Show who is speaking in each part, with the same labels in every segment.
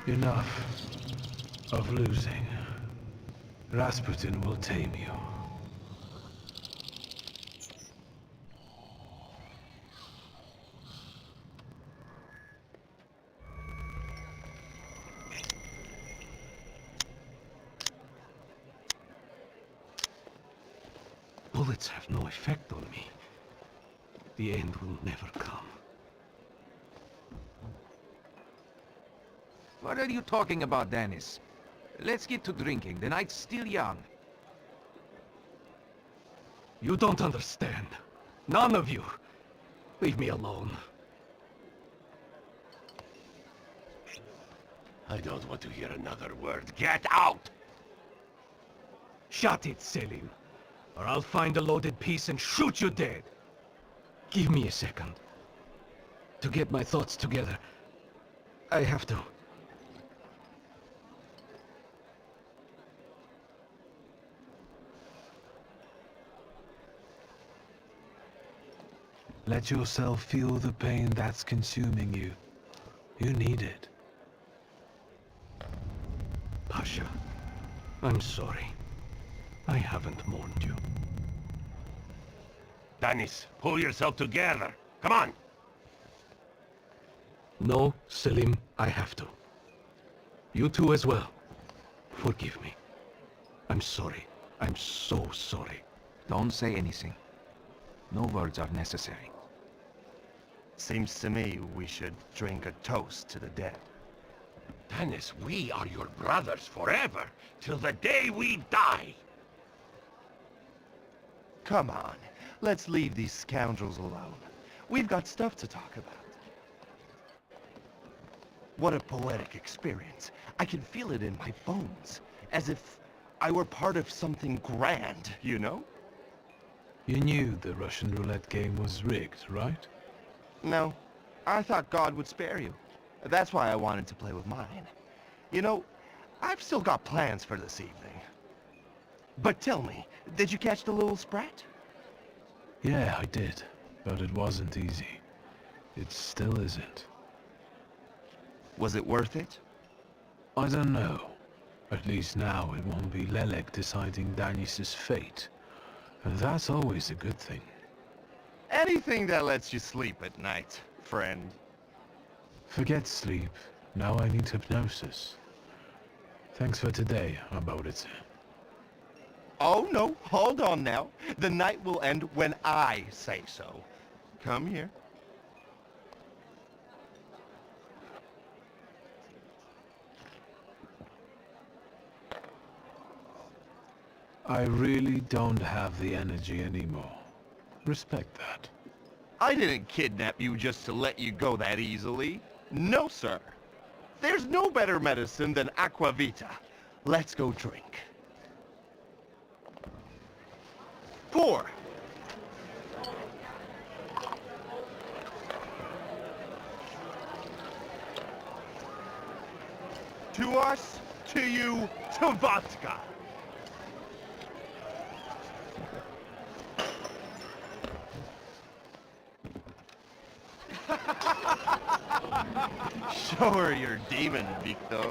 Speaker 1: Enough of losing. Rasputin will tame you. Bullets have no effect on me. The end will never come.
Speaker 2: What are you talking about, Dennis? Let's get to drinking. The night's still young.
Speaker 1: You don't understand. None of you. Leave me alone.
Speaker 3: I don't want to hear another word. Get out!
Speaker 1: Shut it, Selim. Or I'll find a loaded piece and shoot you dead. Give me a second. To get my thoughts together. I have to. Let yourself feel the pain that's consuming you. You need it. Pasha, I'm sorry. I haven't mourned you.
Speaker 3: Dennis, pull yourself together. Come on!
Speaker 1: No, Selim, I have to. You too as well. Forgive me. I'm sorry. I'm so sorry.
Speaker 2: Don't say anything. No words are necessary.
Speaker 4: Seems to me we should drink a toast to the dead.
Speaker 3: Dennis, we are your brothers forever, till the day we die.
Speaker 4: Come on, let's leave these scoundrels alone. We've got stuff to talk about. What a poetic experience. I can feel it in my bones, as if I were part of something grand, you know?
Speaker 1: You knew the Russian roulette game was rigged, right?
Speaker 4: No, I thought God would spare you. That's why I wanted to play with mine. You know, I've still got plans for this evening. But tell me, did you catch the little sprat?
Speaker 1: Yeah, I did. But it wasn't easy. It still isn't.
Speaker 4: Was it worth it?
Speaker 1: I don't know. At least now it won't be Lelek deciding Danis's fate. And that's always a good thing.
Speaker 4: Anything that lets you sleep at night, friend.
Speaker 1: Forget sleep. Now I need hypnosis. Thanks for today, Aboritze.
Speaker 4: Oh no, hold on now. The night will end when I say so. Come here.
Speaker 1: I really don't have the energy anymore. Respect that.
Speaker 4: I didn't kidnap you just to let you go that easily. No, sir. There's no better medicine than aquavita. Let's go drink. Pour. To us, to you, to vodka. Show her your demon, Victor.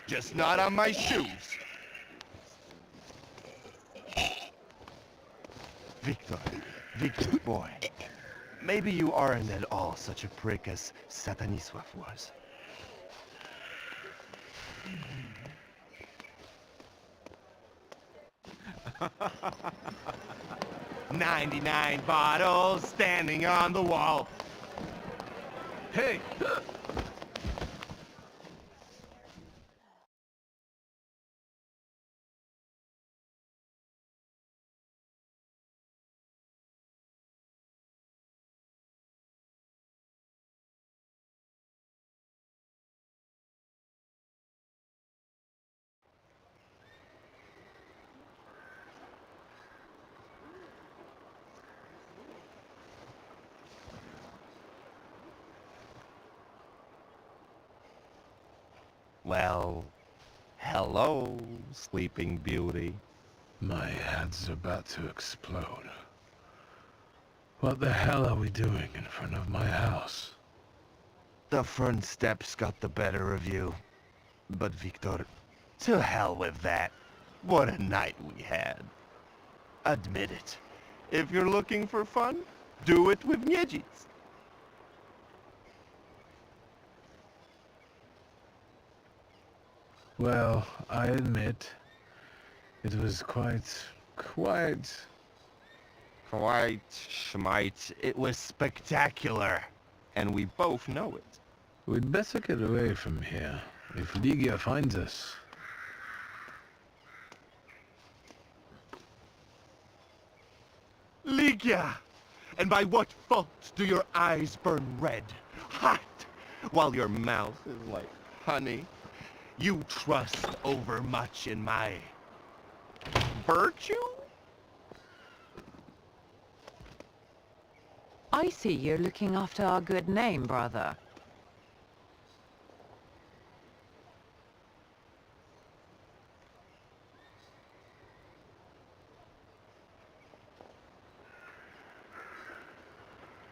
Speaker 4: Just not on my shoes. Victor boy. Maybe you aren't at all such a prick as Sataniswaf was. 99 bottles standing on the wall.
Speaker 1: Hey!
Speaker 4: Well, hello, Sleeping Beauty.
Speaker 5: My head's about to explode. What the hell are we doing in front of my house?
Speaker 4: The front steps got the better of you. But Victor, to hell with that. What a night we had. Admit it. If you're looking for fun, do it with Niedzis.
Speaker 5: Well, I admit, it was quite...
Speaker 4: Quite, schmite. It was spectacular. And we both know it.
Speaker 5: We'd better get away from here, if Ligia finds us.
Speaker 4: Ligia! And by what fault do your eyes burn red, hot, while your mouth is like honey? You trust overmuch in my virtue?
Speaker 6: I see you're looking after our good name, brother.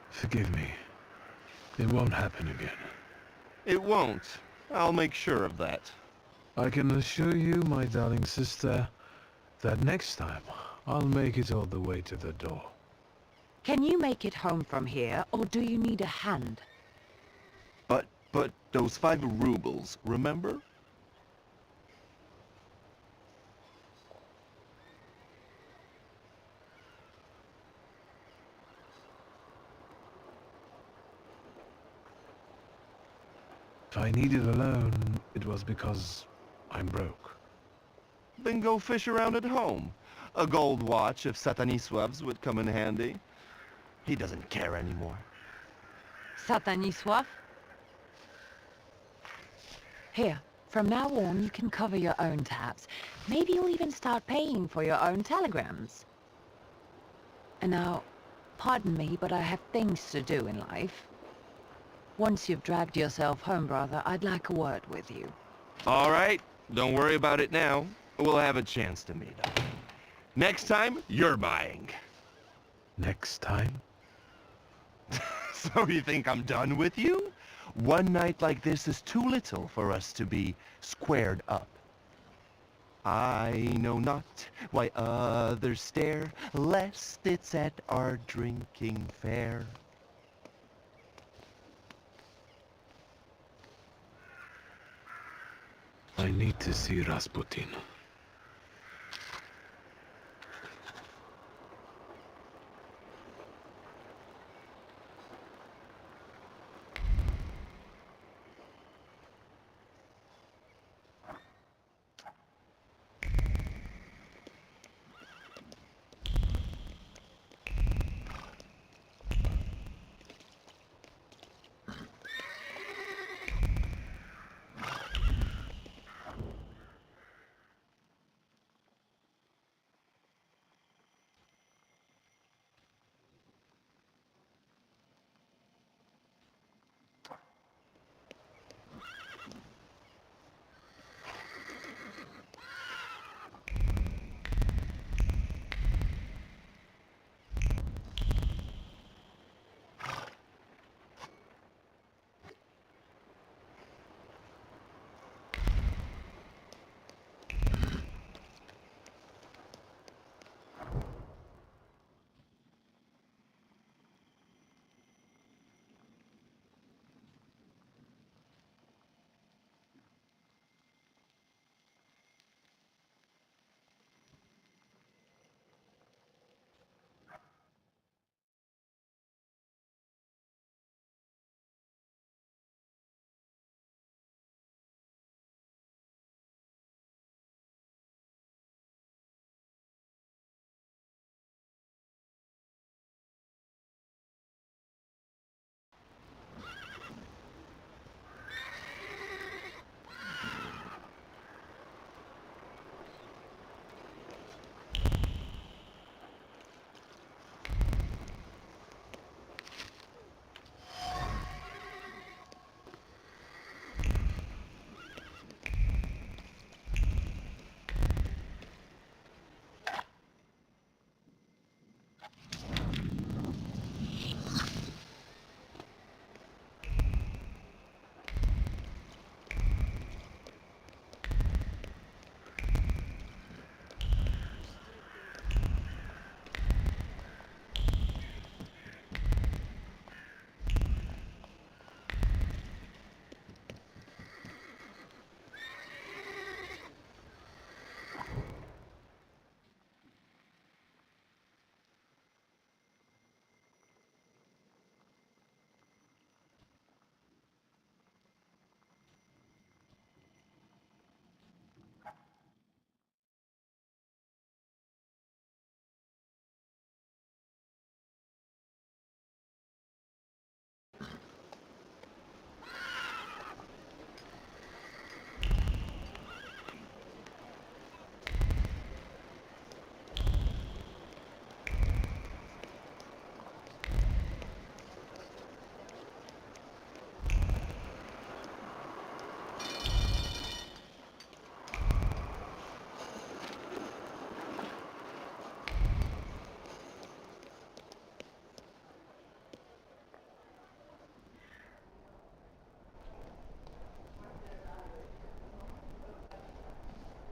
Speaker 5: Forgive me. It won't happen again.
Speaker 4: It won't. I'll make sure of that.
Speaker 5: I can assure you, my darling sister, that next time, I'll make it all the way to the door.
Speaker 6: Can you make it home from here, or do you need a hand?
Speaker 4: But those 5 rubles, remember?
Speaker 5: If I needed a loan, it was because I'm broke.
Speaker 4: Then go fish around at home. A gold watch of Sataniswav's would come in handy. He doesn't care anymore.
Speaker 6: Sataniswav? Here, from now on you can cover your own tabs. Maybe you'll even start paying for your own telegrams. And now, pardon me, but I have things to do in life. Once you've dragged yourself home, brother, I'd like a word with you.
Speaker 4: All right, don't worry about it now. We'll have a chance to meet up. Next time, you're buying.
Speaker 5: Next time?
Speaker 4: So you think I'm done with you? One night like this is too little for us to be squared up. I know not why others stare, lest it's at our drinking fair.
Speaker 5: I need to see Rasputin.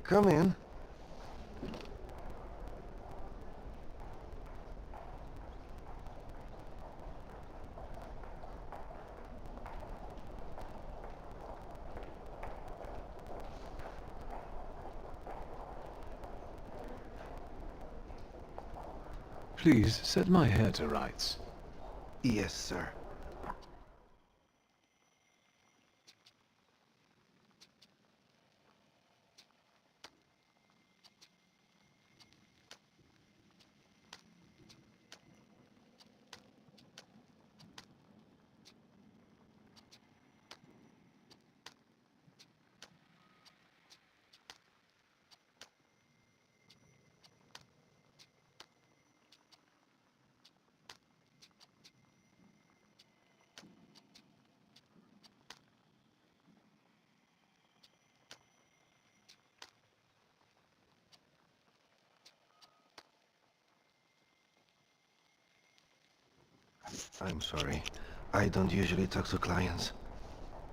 Speaker 4: Come in.
Speaker 5: Please set my hair to rights.
Speaker 4: Yes, sir. I'm sorry. I don't usually talk to clients.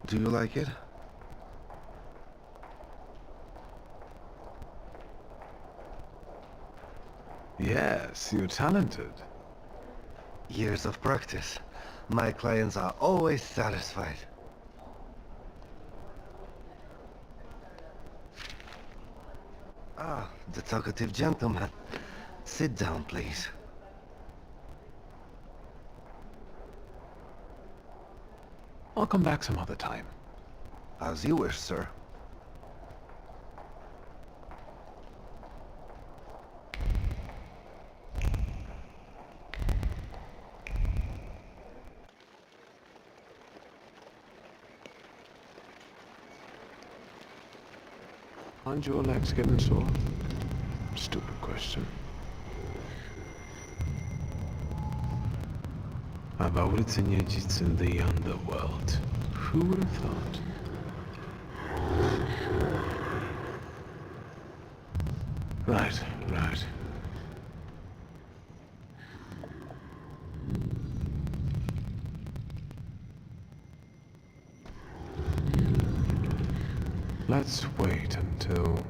Speaker 4: Do you like it?
Speaker 5: Yes, you're talented.
Speaker 4: Years of practice. My clients are always satisfied. Ah, the talkative gentleman. Sit down, please.
Speaker 5: I'll come back some other time.
Speaker 4: As you wish, sir.
Speaker 5: Aren't your legs getting sore? Stupid question. About niedzic in the underworld. Who would have thought? Right, right. Let's wait until...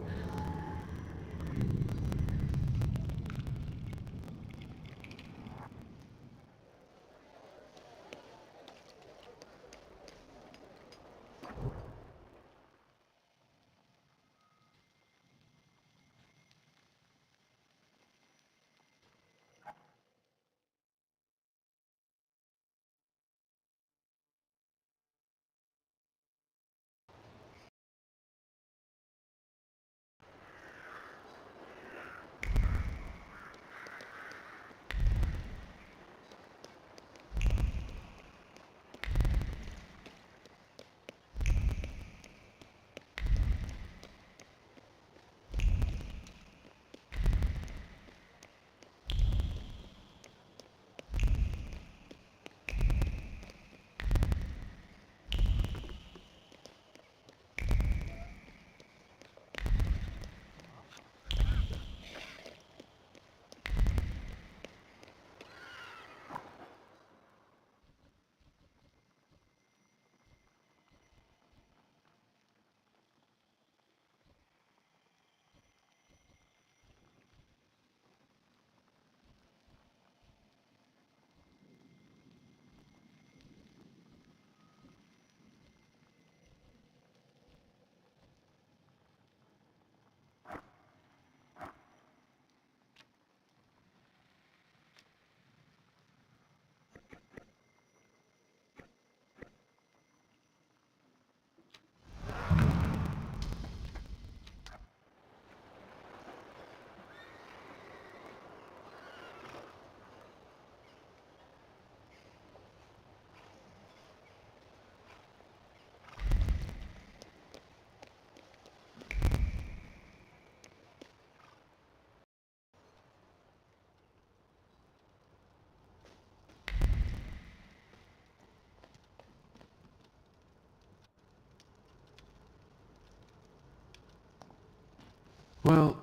Speaker 5: Well,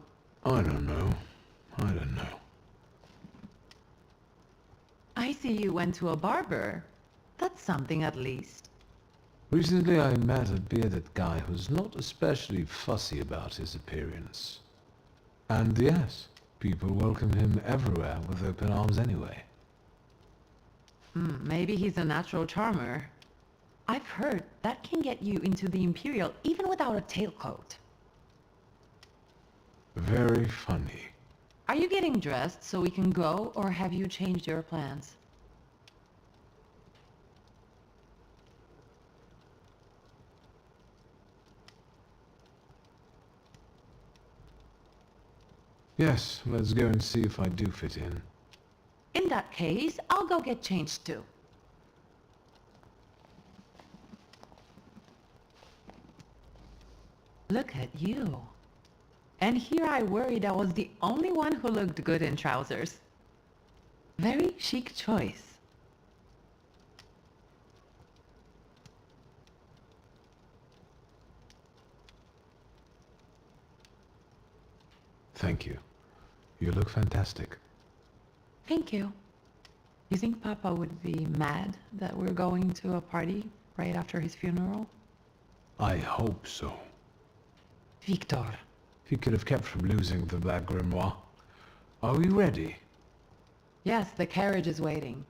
Speaker 5: I don't know. I don't know.
Speaker 6: I see you went to a barber. That's something at least.
Speaker 5: Recently I met a bearded guy who's not especially fussy about his appearance. And yes, people welcome him everywhere with open arms anyway.
Speaker 6: Maybe he's a natural charmer. I've heard that can get you into the Imperial even without a tailcoat.
Speaker 5: Very funny.
Speaker 6: Are you getting dressed so we can go, or have you changed your plans?
Speaker 5: Yes, let's go and see if I do fit in.
Speaker 6: In that case, I'll go get changed too. Look at you. And here I worried I was the only one who looked good in trousers. Very chic choice.
Speaker 5: Thank you. You look fantastic.
Speaker 6: Thank you. You think Papa would be mad that we're going to a party right after his funeral?
Speaker 5: I hope so.
Speaker 6: Victor.
Speaker 5: He could have kept from losing the Black Grimoire. Are we ready?
Speaker 6: Yes, the carriage is waiting.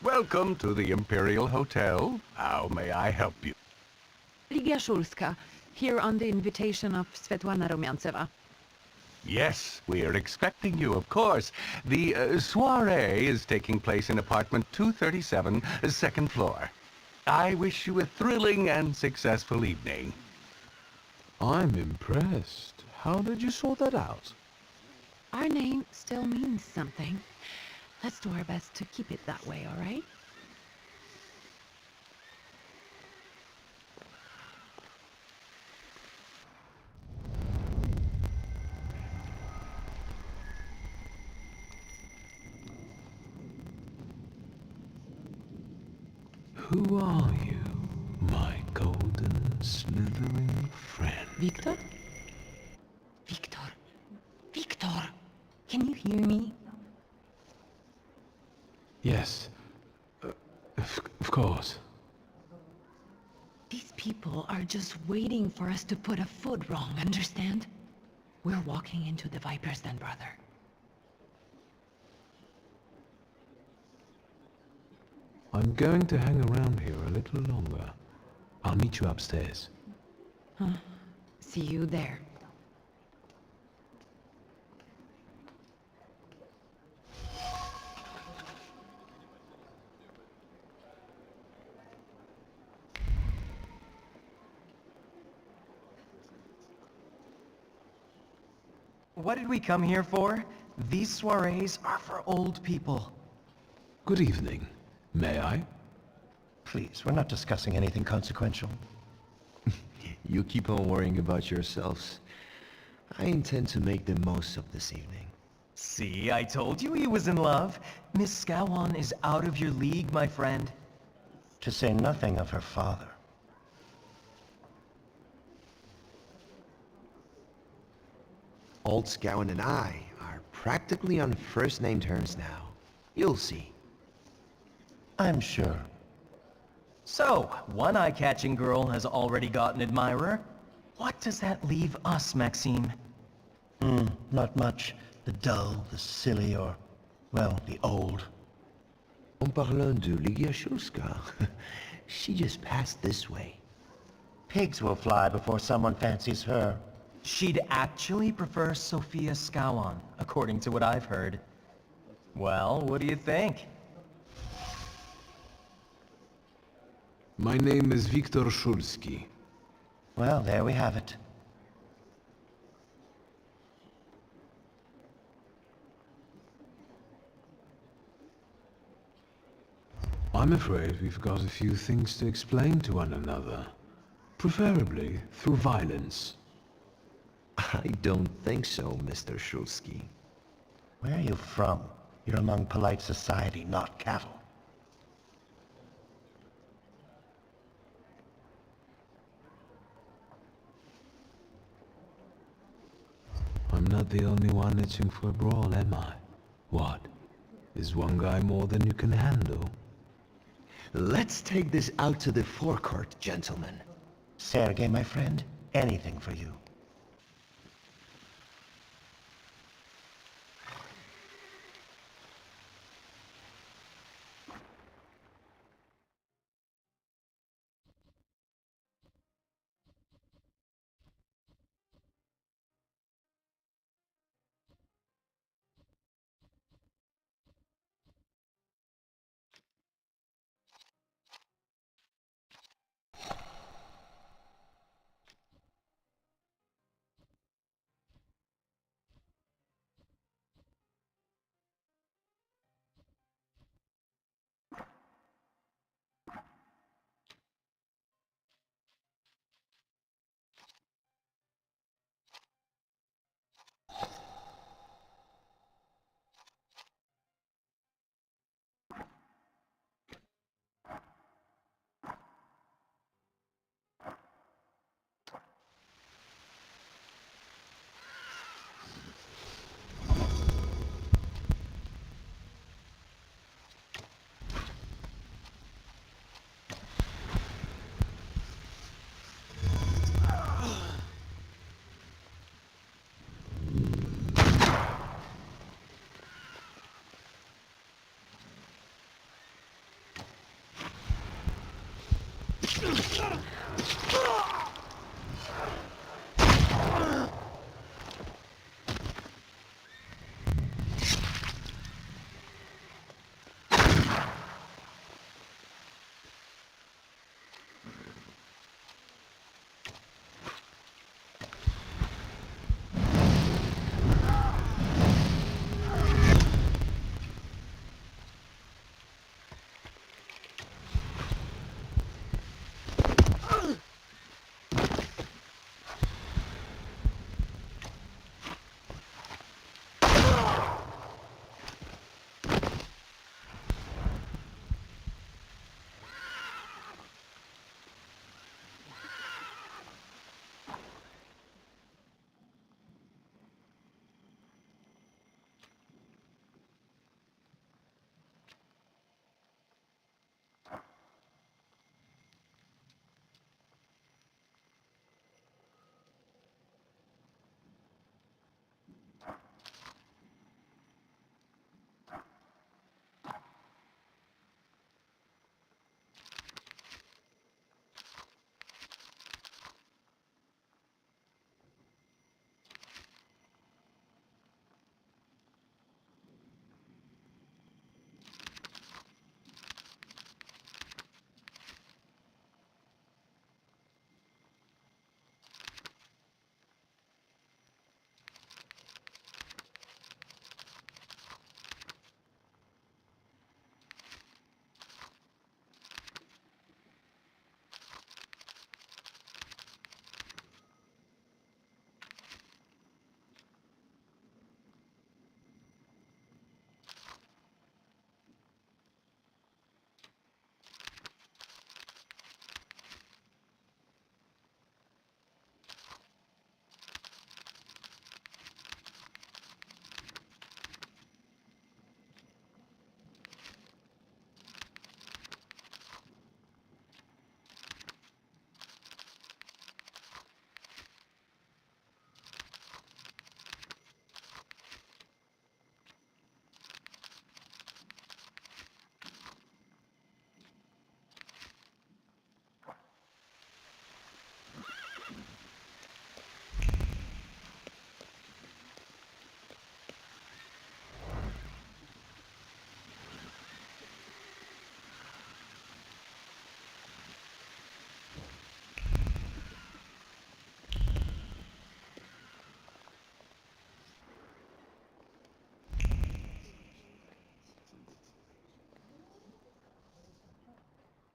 Speaker 3: Welcome to the Imperial Hotel. How may I help you?
Speaker 6: Ligia Shulska, here on the invitation of Svetlana Rumyantseva.
Speaker 3: Yes, we're expecting you, of course. The soiree is taking place in apartment 237, second floor. I wish you a thrilling and successful evening.
Speaker 5: I'm impressed. How did you sort that out?
Speaker 6: Our name still means something. Let's do our best to keep it that way, all right?
Speaker 5: Who are you, my golden slithering friend?
Speaker 6: Victor? Victor? Victor! Can you hear me?
Speaker 5: Yes. Of course.
Speaker 6: These people are just waiting for us to put a foot wrong, understand? We're walking into the Viper's Den, brother.
Speaker 5: I'm going to hang around here a little longer. I'll meet you upstairs.
Speaker 6: See you there.
Speaker 7: What did we come here for? These soirees are for old people.
Speaker 5: Good evening. May I?
Speaker 8: Please, we're not discussing anything consequential. You keep on worrying about yourselves. I intend to make the most of this evening.
Speaker 7: See, I told you he was in love. Miss Scowan is out of your league, my friend.
Speaker 8: To say nothing of her father. Old Scowan and I are practically on first-name terms now. You'll see. I'm sure.
Speaker 7: So, one eye-catching girl has already got an admirer. What does that leave us, Maxime?
Speaker 8: Not much. The dull, the silly, or, well, the old. En parlant de Ligia Shulska, she just passed this way. Pigs will fly before someone fancies her.
Speaker 7: She'd actually prefer Sophia Scowan, according to what I've heard. Well, what do you think?
Speaker 5: My name is Viktor Shulski.
Speaker 8: Well, there we have it.
Speaker 5: I'm afraid we've got a few things to explain to one another. Preferably through violence.
Speaker 8: I don't think so, Mr. Shulsky.
Speaker 9: Where are you from? You're among polite society, not cattle.
Speaker 5: I'm not the only one itching for a brawl, am I? What? Is one guy more than you can handle?
Speaker 8: Let's take this out to the forecourt, gentlemen.
Speaker 9: Sergei, my friend, anything for you.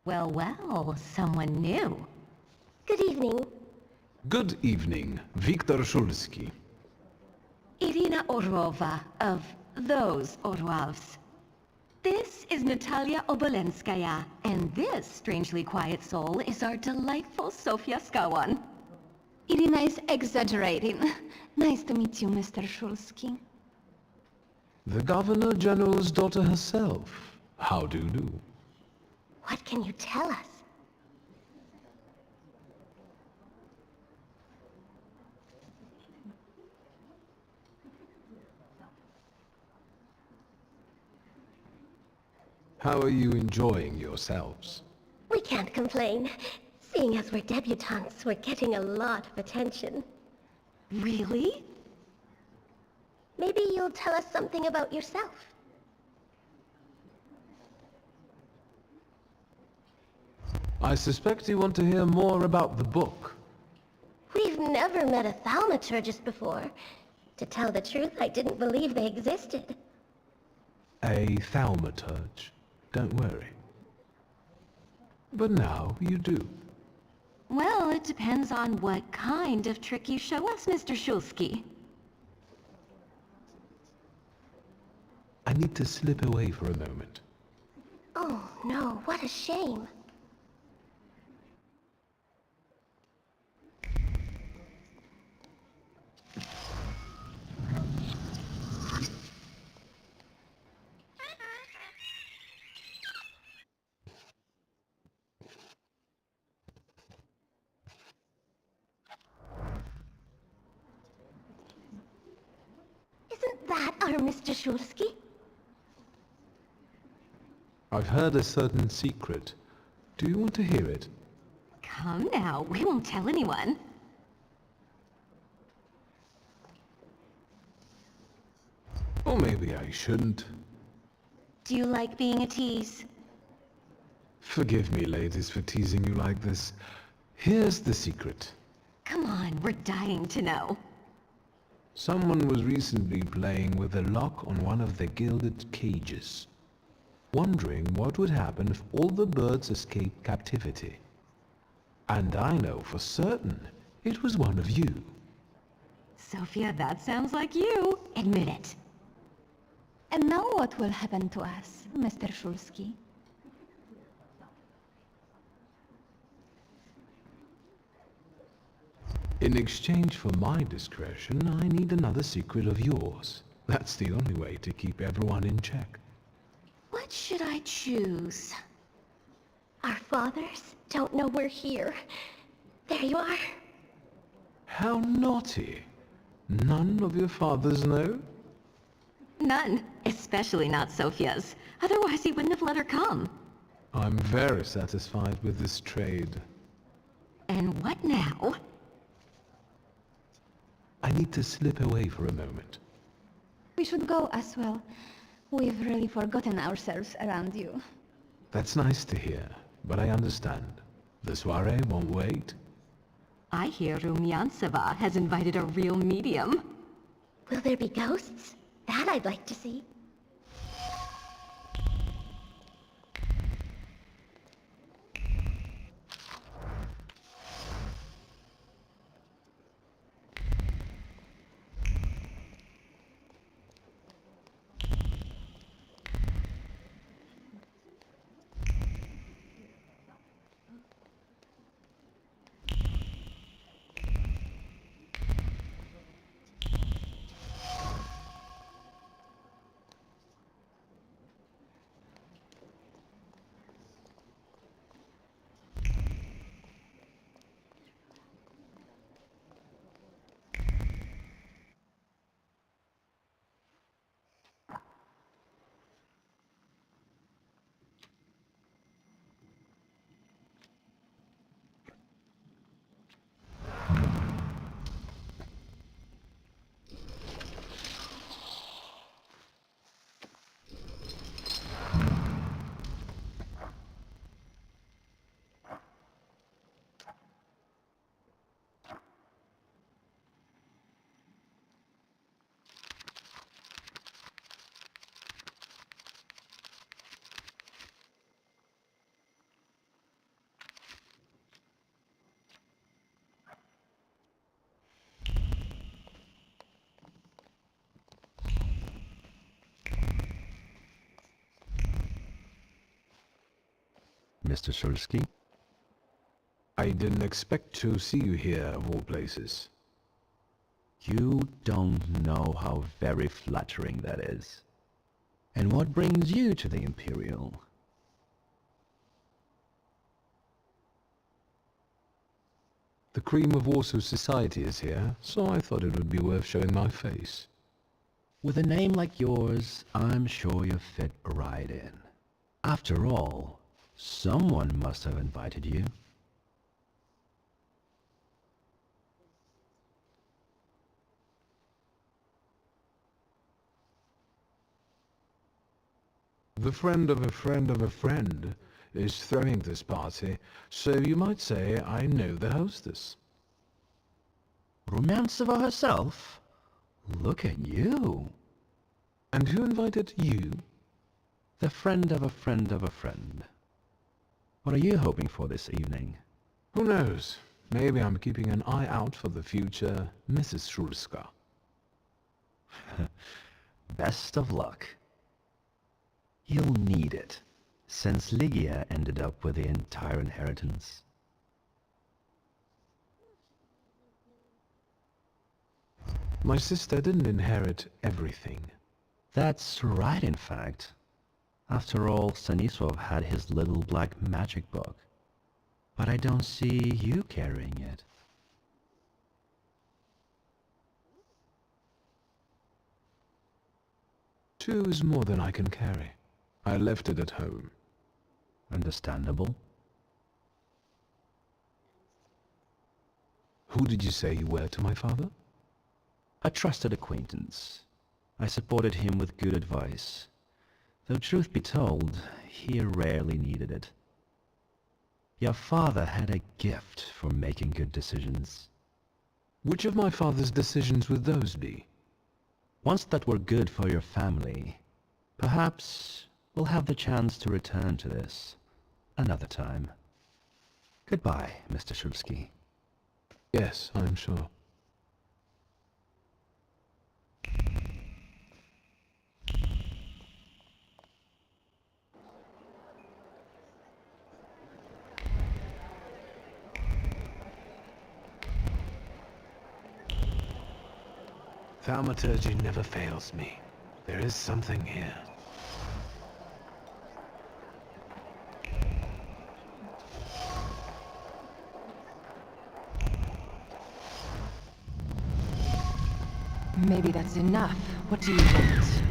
Speaker 10: Well, well, someone new.
Speaker 11: Good evening.
Speaker 5: Good evening, Viktor Shulsky.
Speaker 10: Irina Orlova of those Orlovs. This is Natalia Obolenskaya, and this strangely quiet soul is our delightful Sofia Skawan.
Speaker 11: Irina is exaggerating. Nice to meet you, Mr. Shulsky.
Speaker 5: The Governor General's daughter herself. How do you do?
Speaker 11: What can you tell us?
Speaker 5: How are you enjoying yourselves?
Speaker 11: We can't complain. Seeing as we're debutantes, we're getting a lot of attention.
Speaker 10: Really?
Speaker 11: Maybe you'll tell us something about yourself.
Speaker 5: I suspect you want to hear more about the book.
Speaker 11: We've never met a thaumaturgist before. To tell the truth, I didn't believe they existed.
Speaker 5: A thaumaturge. Don't worry. But now you do.
Speaker 10: Well, it depends on what kind of trick you show us, Mr. Shulsky.
Speaker 5: I need to slip away for a moment.
Speaker 11: Oh no, what a shame. Isn't that our Mr. Shulsky?
Speaker 5: I've heard a certain secret. Do you want to hear it?
Speaker 10: Come now, we won't tell anyone.
Speaker 5: Or maybe I shouldn't.
Speaker 10: Do you like being a tease?
Speaker 5: Forgive me, ladies, for teasing you like this. Here's the secret.
Speaker 10: Come on, we're dying to know.
Speaker 5: Someone was recently playing with a lock on one of the gilded cages, wondering what would happen if all the birds escaped captivity. And I know for certain it was one of you.
Speaker 10: Sophia, that sounds like you. Admit it.
Speaker 11: And now what will happen to us, Mr. Shulsky?
Speaker 5: In exchange for my discretion, I need another secret of yours. That's the only way to keep everyone in check.
Speaker 10: What should I choose?
Speaker 11: Our fathers don't know we're here. There you are.
Speaker 5: How naughty. None of your fathers know?
Speaker 10: None, especially not Sophia's. Otherwise he wouldn't have let her come.
Speaker 5: I'm very satisfied with this trade.
Speaker 10: And what now?
Speaker 5: I need to slip away for a moment.
Speaker 11: We should go as well. We've really forgotten ourselves around you.
Speaker 5: That's nice to hear, but I understand. The soiree won't wait.
Speaker 10: I hear Rumyantseva has invited a real medium.
Speaker 11: Will there be ghosts? That I'd like to see.
Speaker 12: Mr. Shulsky?
Speaker 5: I didn't expect to see you here, of all places.
Speaker 12: You don't know how very flattering that is. And what brings you to the Imperial?
Speaker 5: The cream of Warsaw society is here, so I thought it would be worth showing my face.
Speaker 12: With a name like yours, I'm sure you fit right in. After all, someone must have invited you.
Speaker 5: The friend of a friend of a friend is throwing this party, so you might say I know the hostess.
Speaker 12: Romanceva herself? Look at you.
Speaker 5: And who invited you?
Speaker 12: The friend of a friend of a friend. What are you hoping for this evening?
Speaker 5: Who knows? Maybe I'm keeping an eye out for the future Mrs. Shulska.
Speaker 12: Best of luck. You'll need it, since Lygia ended up with the entire inheritance.
Speaker 5: My sister didn't inherit everything.
Speaker 12: That's right, in fact. After all, Stanisław had his little black magic book. But I don't see you carrying it.
Speaker 5: Two is more than I can carry. I left it at home.
Speaker 12: Understandable.
Speaker 5: Who did you say you were to my father?
Speaker 12: A trusted acquaintance. I supported him with good advice. Though truth be told, he rarely needed it. Your father had a gift for making good decisions.
Speaker 5: Which of my father's decisions would those be?
Speaker 12: Ones that were good for your family. Perhaps we'll have the chance to return to this another time. Goodbye, Mr. Shulsky.
Speaker 5: Yes, I'm sure. Thaumaturgy never fails me. There is something here.
Speaker 6: Maybe that's enough. What do you want?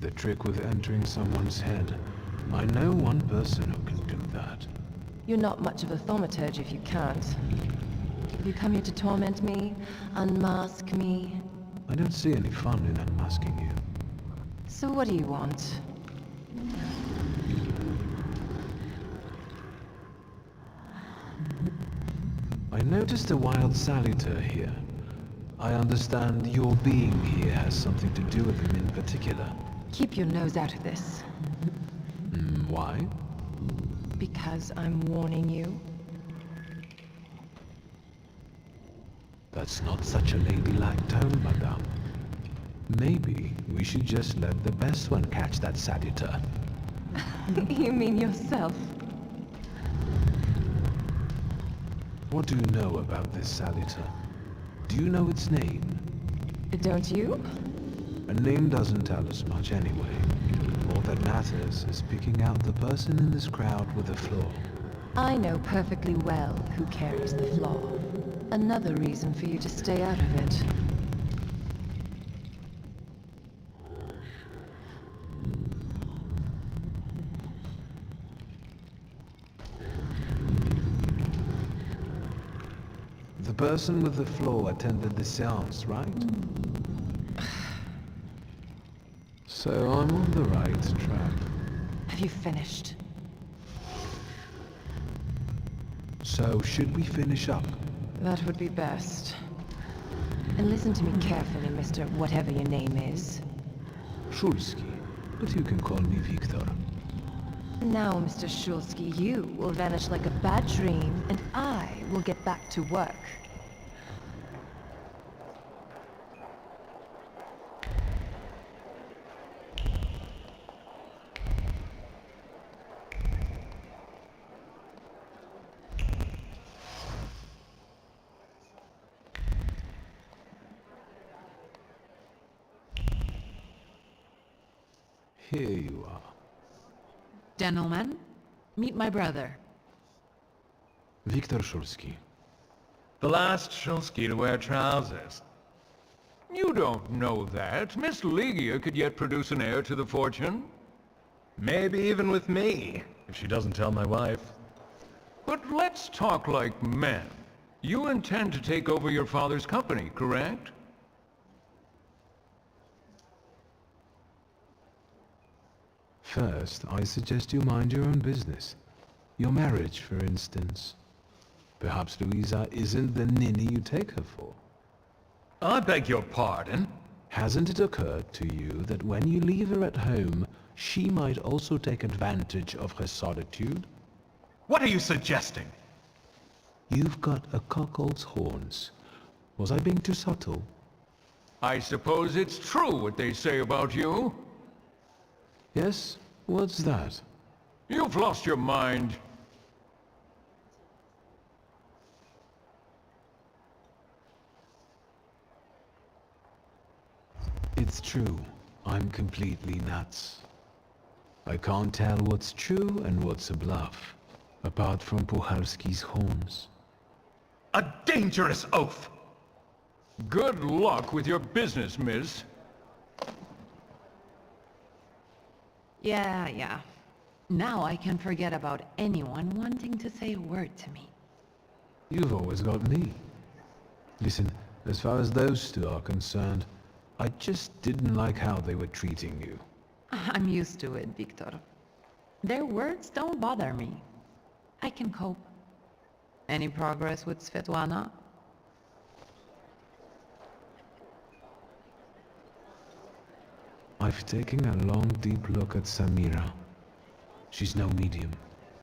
Speaker 5: The trick with entering someone's head. I know one person who can do that.
Speaker 13: You're not much of a thaumaturge if you can't. Have you come here to torment me? Unmask me?
Speaker 5: I don't see any fun in unmasking you.
Speaker 13: So what do you want?
Speaker 5: I noticed a wild saluter here. I understand your being here has something to do with him in particular.
Speaker 13: Keep your nose out of this.
Speaker 5: Why?
Speaker 13: Because I'm warning you.
Speaker 5: That's not such a ladylike tone, madame. Maybe we should just let the best one catch that saluter.
Speaker 13: You mean yourself?
Speaker 5: What do you know about this saluter? Do you know its name?
Speaker 13: Don't you?
Speaker 5: A name doesn't tell us much anyway. All that matters is picking out the person in this crowd with a flaw.
Speaker 13: I know perfectly well who carries the flaw. Another reason for you to stay out of it.
Speaker 5: The person with the flaw attended the seance, right? So I'm on the right track.
Speaker 13: Have you finished?
Speaker 5: So should we finish up?
Speaker 13: That would be best. And listen to me carefully, Mr. Whatever your name is.
Speaker 5: Shulsky, but you can call me Victor.
Speaker 13: Now, Mr. Shulsky, you will vanish like a bad dream, and I will get back to work.
Speaker 5: Here you are.
Speaker 6: Gentlemen, meet my brother.
Speaker 5: Viktor Shulsky.
Speaker 14: The last Shulsky to wear trousers. You don't know that. Miss Ligia could yet produce an heir to the fortune. Maybe even with me, if she doesn't tell my wife. But let's talk like men. You intend to take over your father's company, correct?
Speaker 5: First, I suggest you mind your own business. Your marriage, for instance. Perhaps Louisa isn't the ninny you take her for.
Speaker 14: I beg your pardon?
Speaker 5: Hasn't it occurred to you that when you leave her at home, she might also take advantage of her solitude?
Speaker 14: What are you suggesting?
Speaker 5: You've got a cuckold's horns. Was I being too subtle?
Speaker 14: I suppose it's true what they say about you.
Speaker 5: Yes? What's that?
Speaker 14: You've lost your mind.
Speaker 5: It's true. I'm completely nuts. I can't tell what's true and what's a bluff, apart from Puchalski's horns.
Speaker 14: A dangerous oath! Good luck with your business, miss.
Speaker 6: Yeah. Now I can forget about anyone wanting to say a word to me.
Speaker 5: You've always got me. Listen, as far as those two are concerned, I just didn't like how they were treating you.
Speaker 6: I'm used to it, Victor. Their words don't bother me. I can cope. Any progress with Svetlana?
Speaker 5: I've taken a long, deep look at Samira. She's no medium.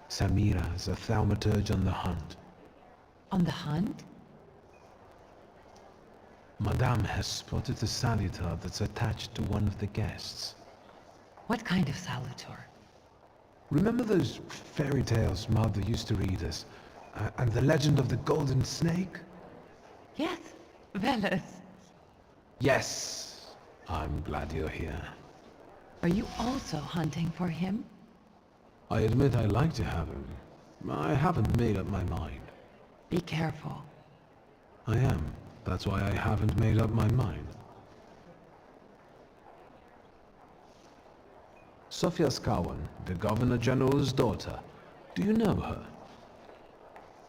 Speaker 5: Samira's a thaumaturge on the hunt.
Speaker 6: On the hunt?
Speaker 5: Madame has spotted a salutar that's attached to one of the guests.
Speaker 6: What kind of salutar?
Speaker 5: Remember those fairy tales Mother used to read us? And the legend of the golden snake?
Speaker 6: Yes, Veles.
Speaker 5: Yes. I'm glad you're here.
Speaker 6: Are you also hunting for him?
Speaker 5: I admit I like to have him. I haven't made up my mind.
Speaker 6: Be careful.
Speaker 5: I am. That's why I haven't made up my mind. Sofia Skawan, the Governor General's daughter. Do you know her?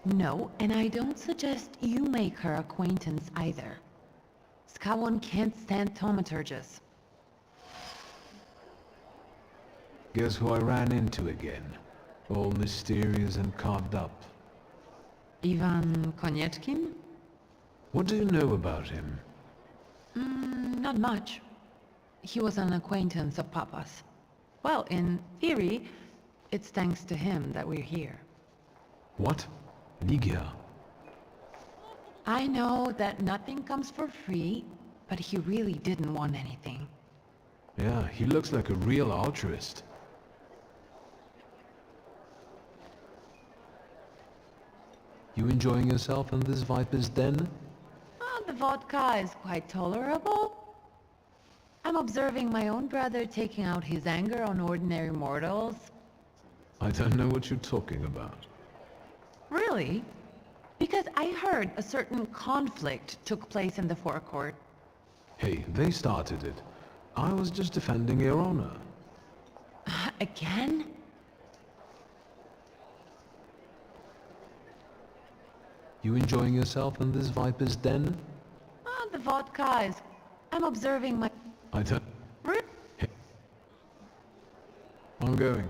Speaker 6: No, and I don't suggest you make her acquaintance either. Skawon can't stand thaumaturges.
Speaker 5: Guess who I ran into again? All mysterious and carved up.
Speaker 6: Ivan Konieczkin?
Speaker 5: What do you know about him?
Speaker 6: Not much. He was an acquaintance of Papa's. Well, in theory, it's thanks to him that we're here.
Speaker 5: What? Ligia?
Speaker 6: I know that nothing comes for free, but he really didn't want anything.
Speaker 5: Yeah, he looks like a real altruist. You enjoying yourself in this Viper's den?
Speaker 6: The vodka is quite tolerable. I'm observing my own brother taking out his anger on ordinary mortals.
Speaker 5: I don't know what you're talking about.
Speaker 6: Really? Because I heard a certain conflict took place in the forecourt.
Speaker 5: Hey, they started it. I was just defending your honor.
Speaker 6: Again?
Speaker 5: You enjoying yourself in this Viper's den?
Speaker 6: The vodka is... I'm observing my...
Speaker 5: I don't... Hey. I'm going.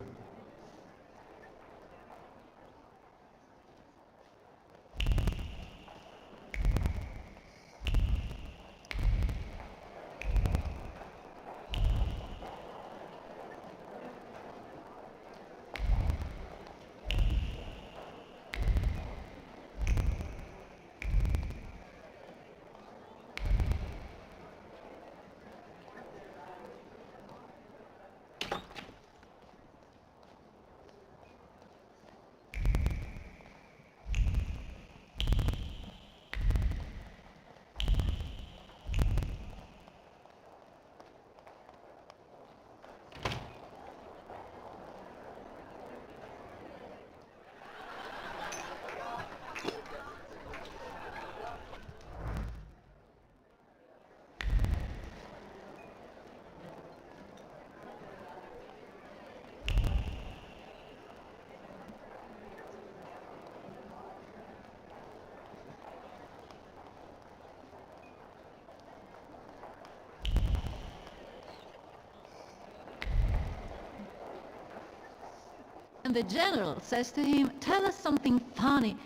Speaker 15: and the general says to him, "Tell us something funny."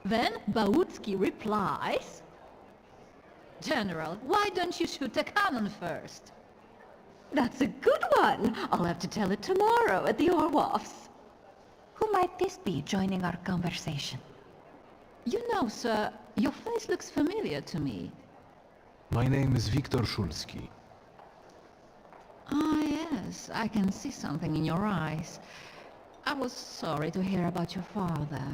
Speaker 15: Then Bautsky replies, "General, why don't you shoot a cannon first?"
Speaker 10: That's a good one. I'll have to tell it tomorrow at the Orwolf's.
Speaker 6: Who might this be joining our conversation?
Speaker 15: You know, sir, your face looks familiar to me.
Speaker 5: My name is Viktor Szulski.
Speaker 15: Ah, yes, I can see something in your eyes. I was sorry to hear about your father.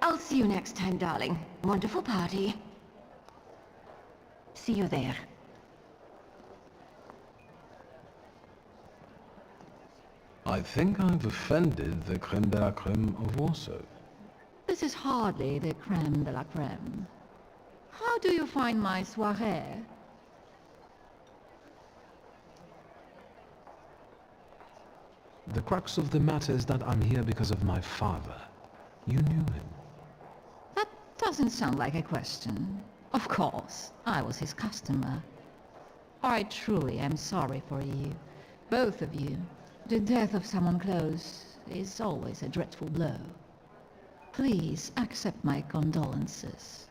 Speaker 10: I'll see you next time, darling. Wonderful party.
Speaker 6: See you there.
Speaker 5: I think I've offended the creme de la creme of Warsaw.
Speaker 15: This is hardly the creme de la creme. How do you find my soirée?
Speaker 5: The crux of the matter is that I'm here because of my father. You knew him.
Speaker 15: That doesn't sound like a question. Of course, I was his customer. I truly am sorry for you, both of you. The death of someone close is always a dreadful blow. Please accept my condolences.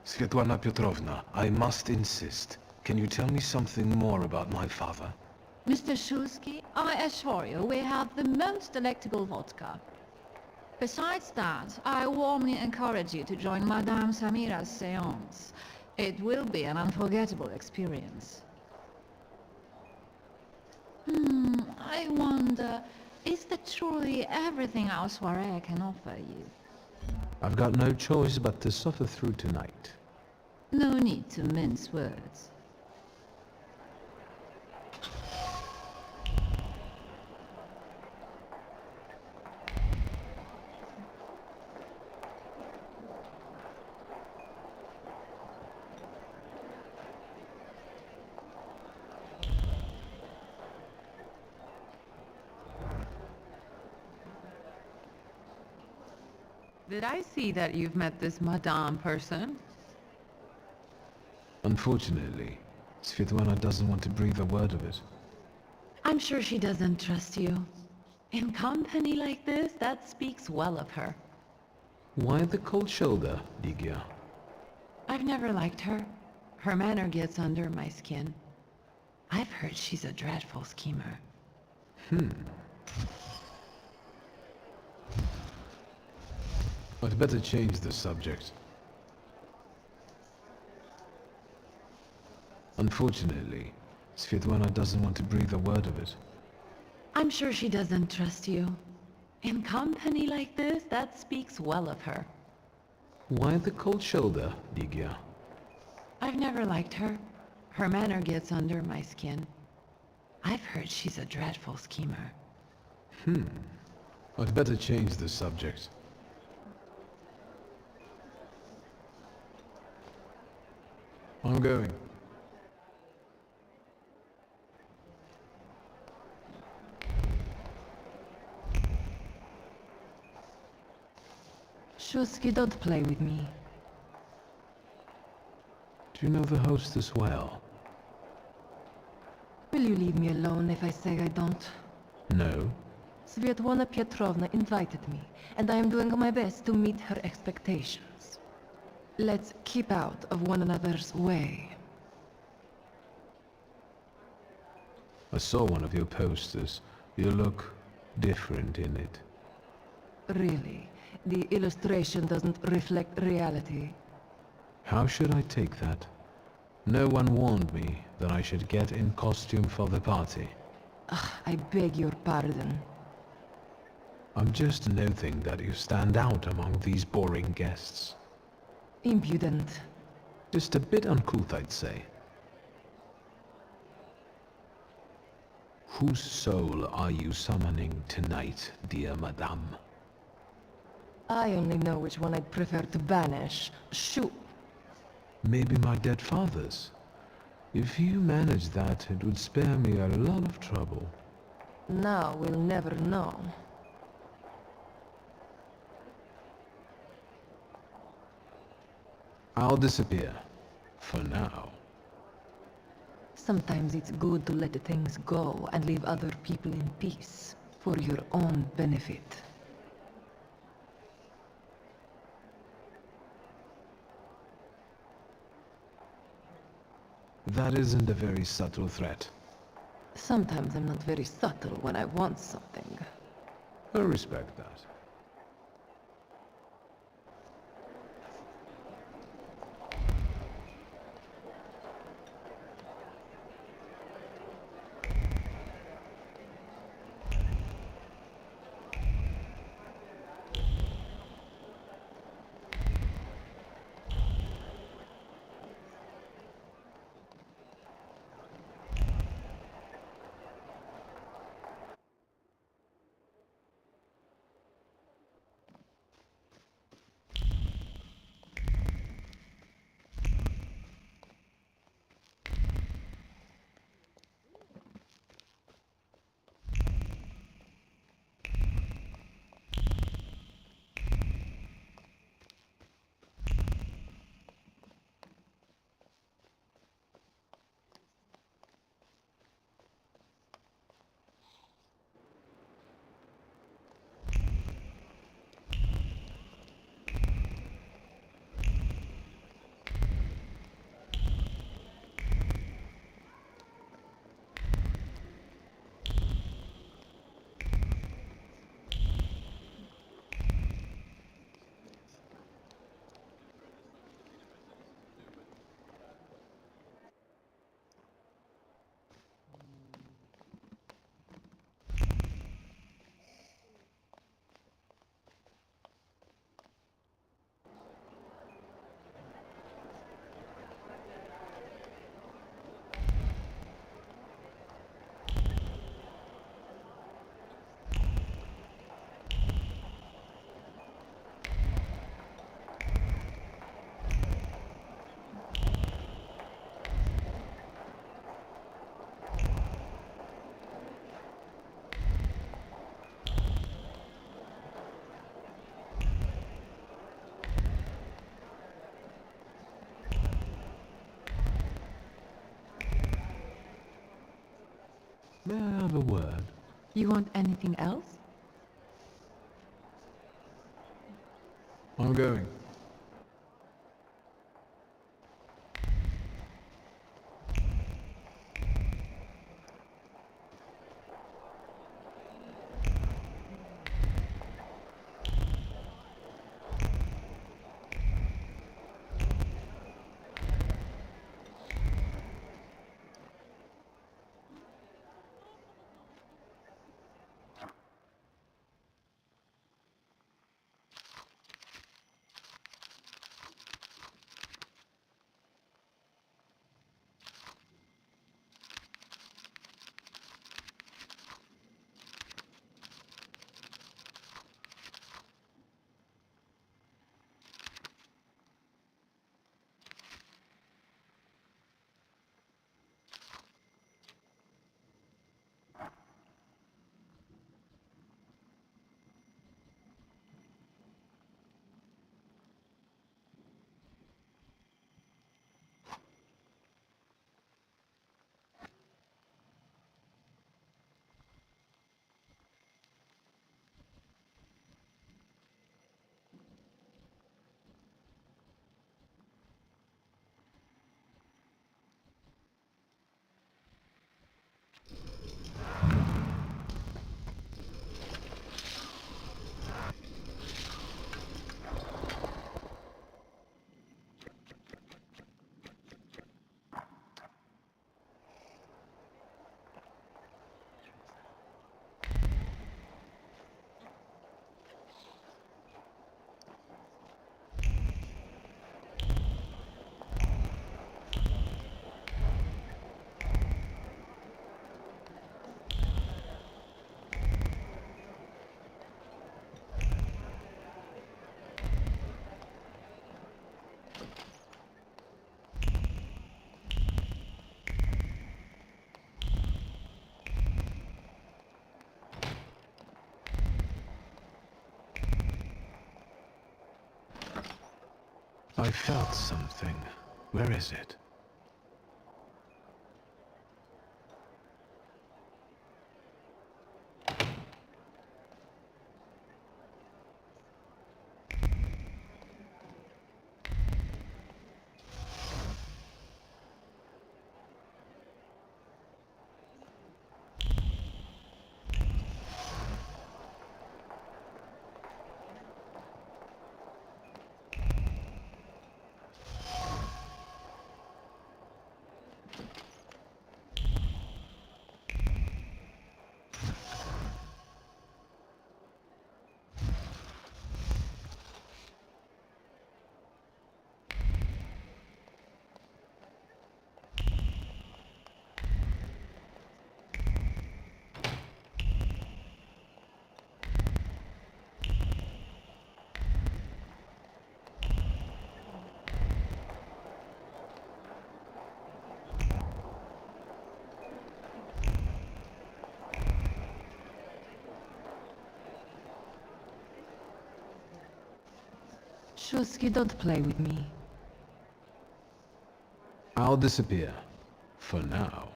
Speaker 5: Svetlana Petrovna, I must insist. Can you tell me something more about my father?
Speaker 15: Mr. Szulski, I assure you we have the most delectable vodka. Besides that, I warmly encourage you to join Madame Samira's séance. It will be an unforgettable experience. I wonder, is that truly everything our soirée can offer you?
Speaker 5: I've got no choice but to suffer through tonight.
Speaker 15: No need to mince words.
Speaker 16: Did I see that you've met this Madame person?
Speaker 5: Unfortunately, Svetlana doesn't want to breathe a word of it.
Speaker 13: I'm sure she doesn't trust you. In company like this, that speaks well of her.
Speaker 5: Why the cold shoulder, Ligia?
Speaker 13: I've never liked her. Her manner gets under my skin. I've heard she's a dreadful schemer.
Speaker 5: I'd better change the subject. Unfortunately, Svetlana doesn't want to breathe a word of it.
Speaker 13: I'm sure she doesn't trust you. In company like this, that speaks well of her.
Speaker 5: Why the cold shoulder, Ligia?
Speaker 13: I've never liked her. Her manner gets under my skin. I've heard she's a dreadful schemer.
Speaker 5: I'd better change the subject. I'm going.
Speaker 13: Szulski, don't play with me.
Speaker 5: Do you know the hostess well?
Speaker 13: Will you leave me alone if I say I don't?
Speaker 5: No.
Speaker 13: Svetlana Petrovna invited me, and I am doing my best to meet her expectations. Let's keep out of one another's way.
Speaker 5: I saw one of your posters. You look different in it.
Speaker 13: Really, the illustration doesn't reflect reality.
Speaker 5: How should I take that? No one warned me that I should get in costume for the party.
Speaker 13: I beg your pardon.
Speaker 5: I'm just noting that you stand out among these boring guests.
Speaker 13: Impudent.
Speaker 5: Just a bit uncouth, I'd say. Whose soul are you summoning tonight, dear madame?
Speaker 13: I only know which one I'd prefer to banish. Shoot!
Speaker 5: Maybe my dead father's. If you manage that, it would spare me a lot of trouble.
Speaker 13: Now we'll never know.
Speaker 5: I'll disappear. For now.
Speaker 13: Sometimes it's good to let things go and leave other people in peace, for your own benefit.
Speaker 5: That isn't a very subtle threat.
Speaker 13: Sometimes I'm not very subtle when I want something.
Speaker 5: I respect that. May I have a word?
Speaker 13: You want anything else?
Speaker 5: I'm going. I felt something. Where is it?
Speaker 13: Shusky, don't play with me.
Speaker 5: I'll disappear. For now.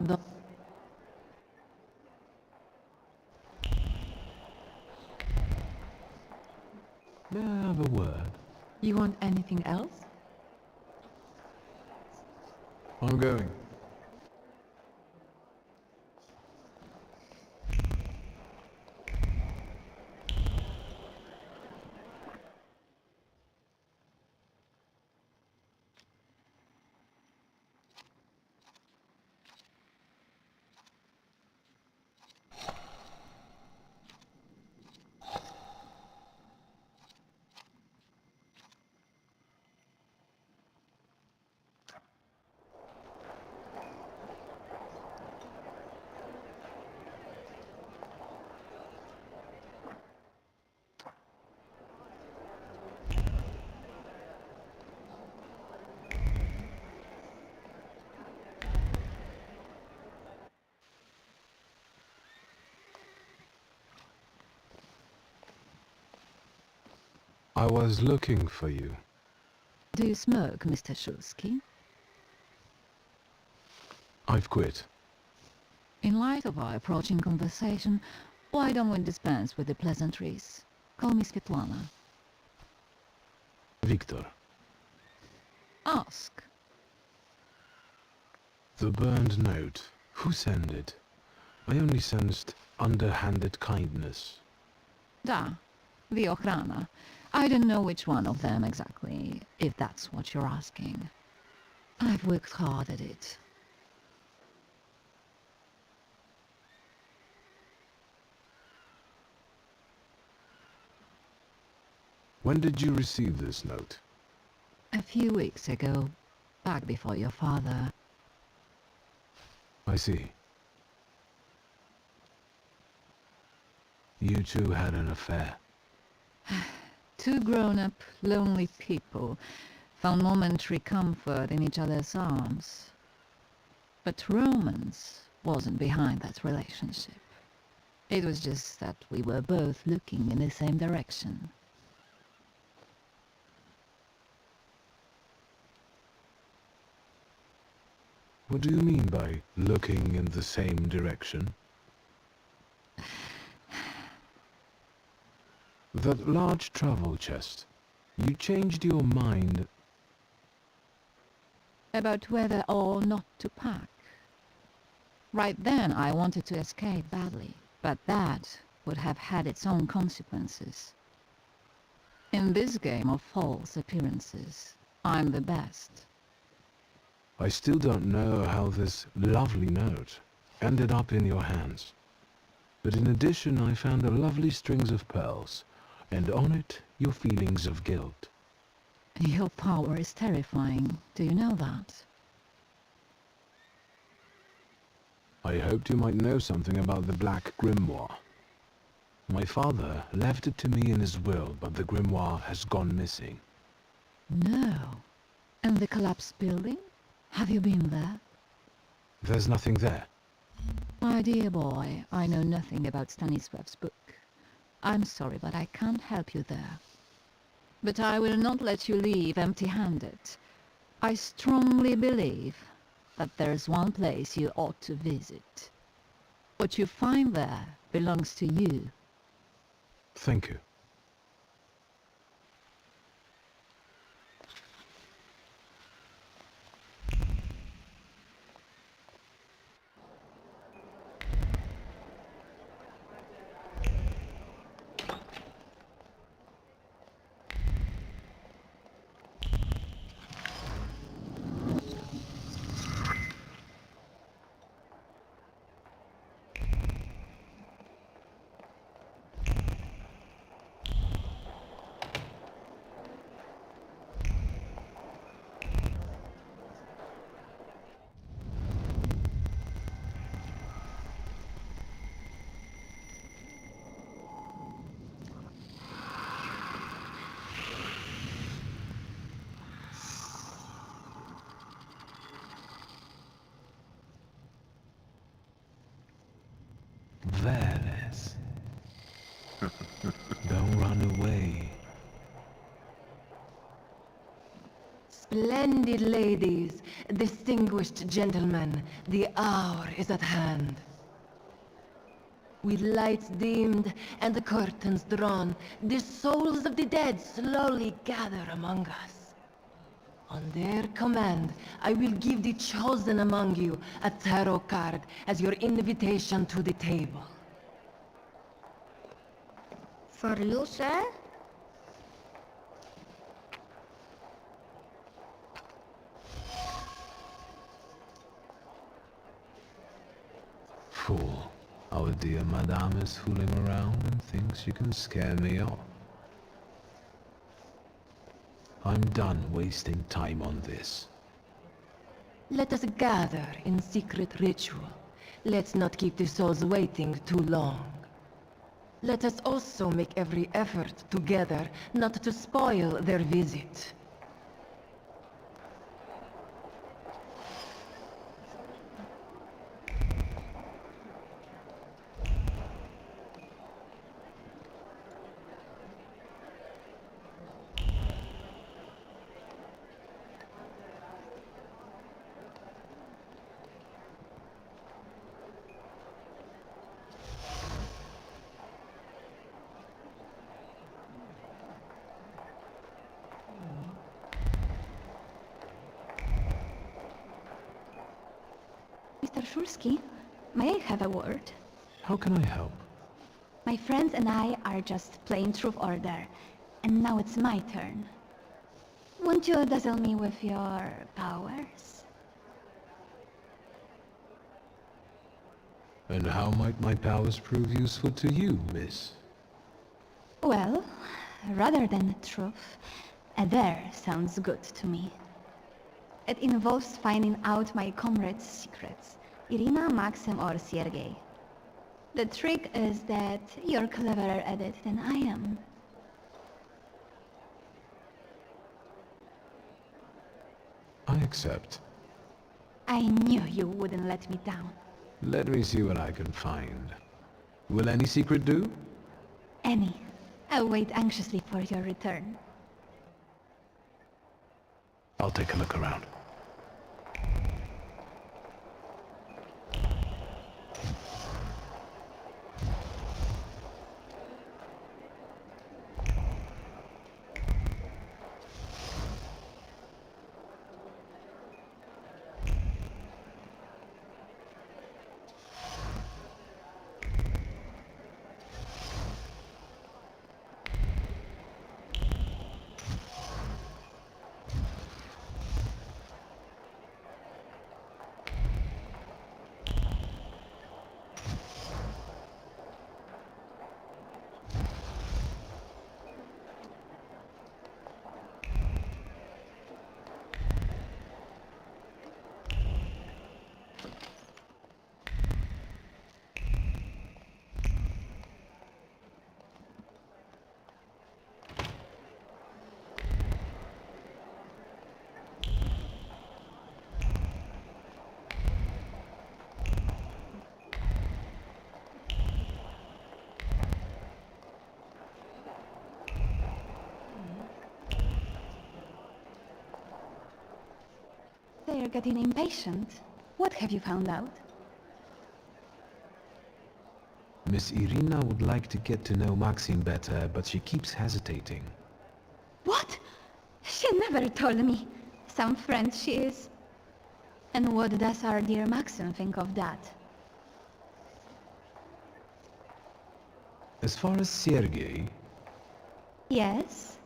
Speaker 13: Don't.
Speaker 5: May I have a word?
Speaker 13: You want anything else?
Speaker 5: I'm going. I was looking for you.
Speaker 15: Do you smoke, Mr. Shulsky?
Speaker 5: I've quit.
Speaker 15: In light of our approaching conversation, why don't we dispense with the pleasantries? Call me Svetlana.
Speaker 5: Victor.
Speaker 15: Ask.
Speaker 5: The burned note. Who sent it? I only sensed underhanded kindness.
Speaker 15: Da, the Ochrana. I don't know which one of them exactly, if that's what you're asking. I've worked hard at it.
Speaker 5: When did you receive this note?
Speaker 15: A few weeks ago, back before your father.
Speaker 5: I see. You two had an affair.
Speaker 15: Two grown-up, lonely people found momentary comfort in each other's arms. But romance wasn't behind that relationship. It was just that we were both looking in the same direction.
Speaker 5: What do you mean by looking in the same direction? That large travel chest. You changed your mind.
Speaker 15: About whether or not to pack. Right then I wanted to escape badly, but that would have had its own consequences. In this game of false appearances, I'm the best.
Speaker 5: I still don't know how this lovely note ended up in your hands. But in addition, I found a lovely strings of pearls, and on it, your feelings of guilt.
Speaker 15: Your power is terrifying. Do you know that?
Speaker 5: I hoped you might know something about the Black Grimoire. My father left it to me in his will, but the grimoire has gone missing.
Speaker 15: No. And the collapsed building? Have you been there?
Speaker 5: There's nothing there.
Speaker 15: My dear boy, I know nothing about Stanisław's book. I'm sorry, but I can't help you there. But I will not let you leave empty-handed. I strongly believe that there's one place you ought to visit. What you find there belongs to you.
Speaker 5: Thank you. Veles. Don't run away.
Speaker 13: Splendid ladies, distinguished gentlemen, the hour is at hand. With lights dimmed and the curtains drawn, the souls of the dead slowly gather among us. On their command, I will give the chosen among you a tarot card as your invitation to the table.
Speaker 11: For you, sir?
Speaker 5: Fool. Our dear madame is fooling around and thinks she can scare me off. I'm done wasting time on this.
Speaker 13: Let us gather in secret ritual. Let's not keep the souls waiting too long. Let us also make every effort together not to spoil their visit.
Speaker 17: Mr. Shulsky, may I have a word?
Speaker 5: How can I help?
Speaker 17: My friends and I are just playing Truth Order, and now it's my turn. Won't you dazzle me with your powers?
Speaker 5: And how might my powers prove useful to you, miss?
Speaker 17: Well, rather than truth, a dare sounds good to me. It involves finding out my comrades' secrets, Irina, Maxim, or Sergei. The trick is that you're cleverer at it than I am.
Speaker 5: I accept.
Speaker 17: I knew you wouldn't let me down.
Speaker 5: Let me see what I can find. Will any secret do?
Speaker 17: Any. I'll wait anxiously for your return.
Speaker 5: I'll take a look around.
Speaker 17: They're getting impatient. What have you found out?
Speaker 5: Miss Irina would like to get to know Maxim better, but she keeps hesitating.
Speaker 17: What? She never told me. Some friend she is. And what does our dear Maxim think of that?
Speaker 5: As far as Sergei,
Speaker 17: Yes?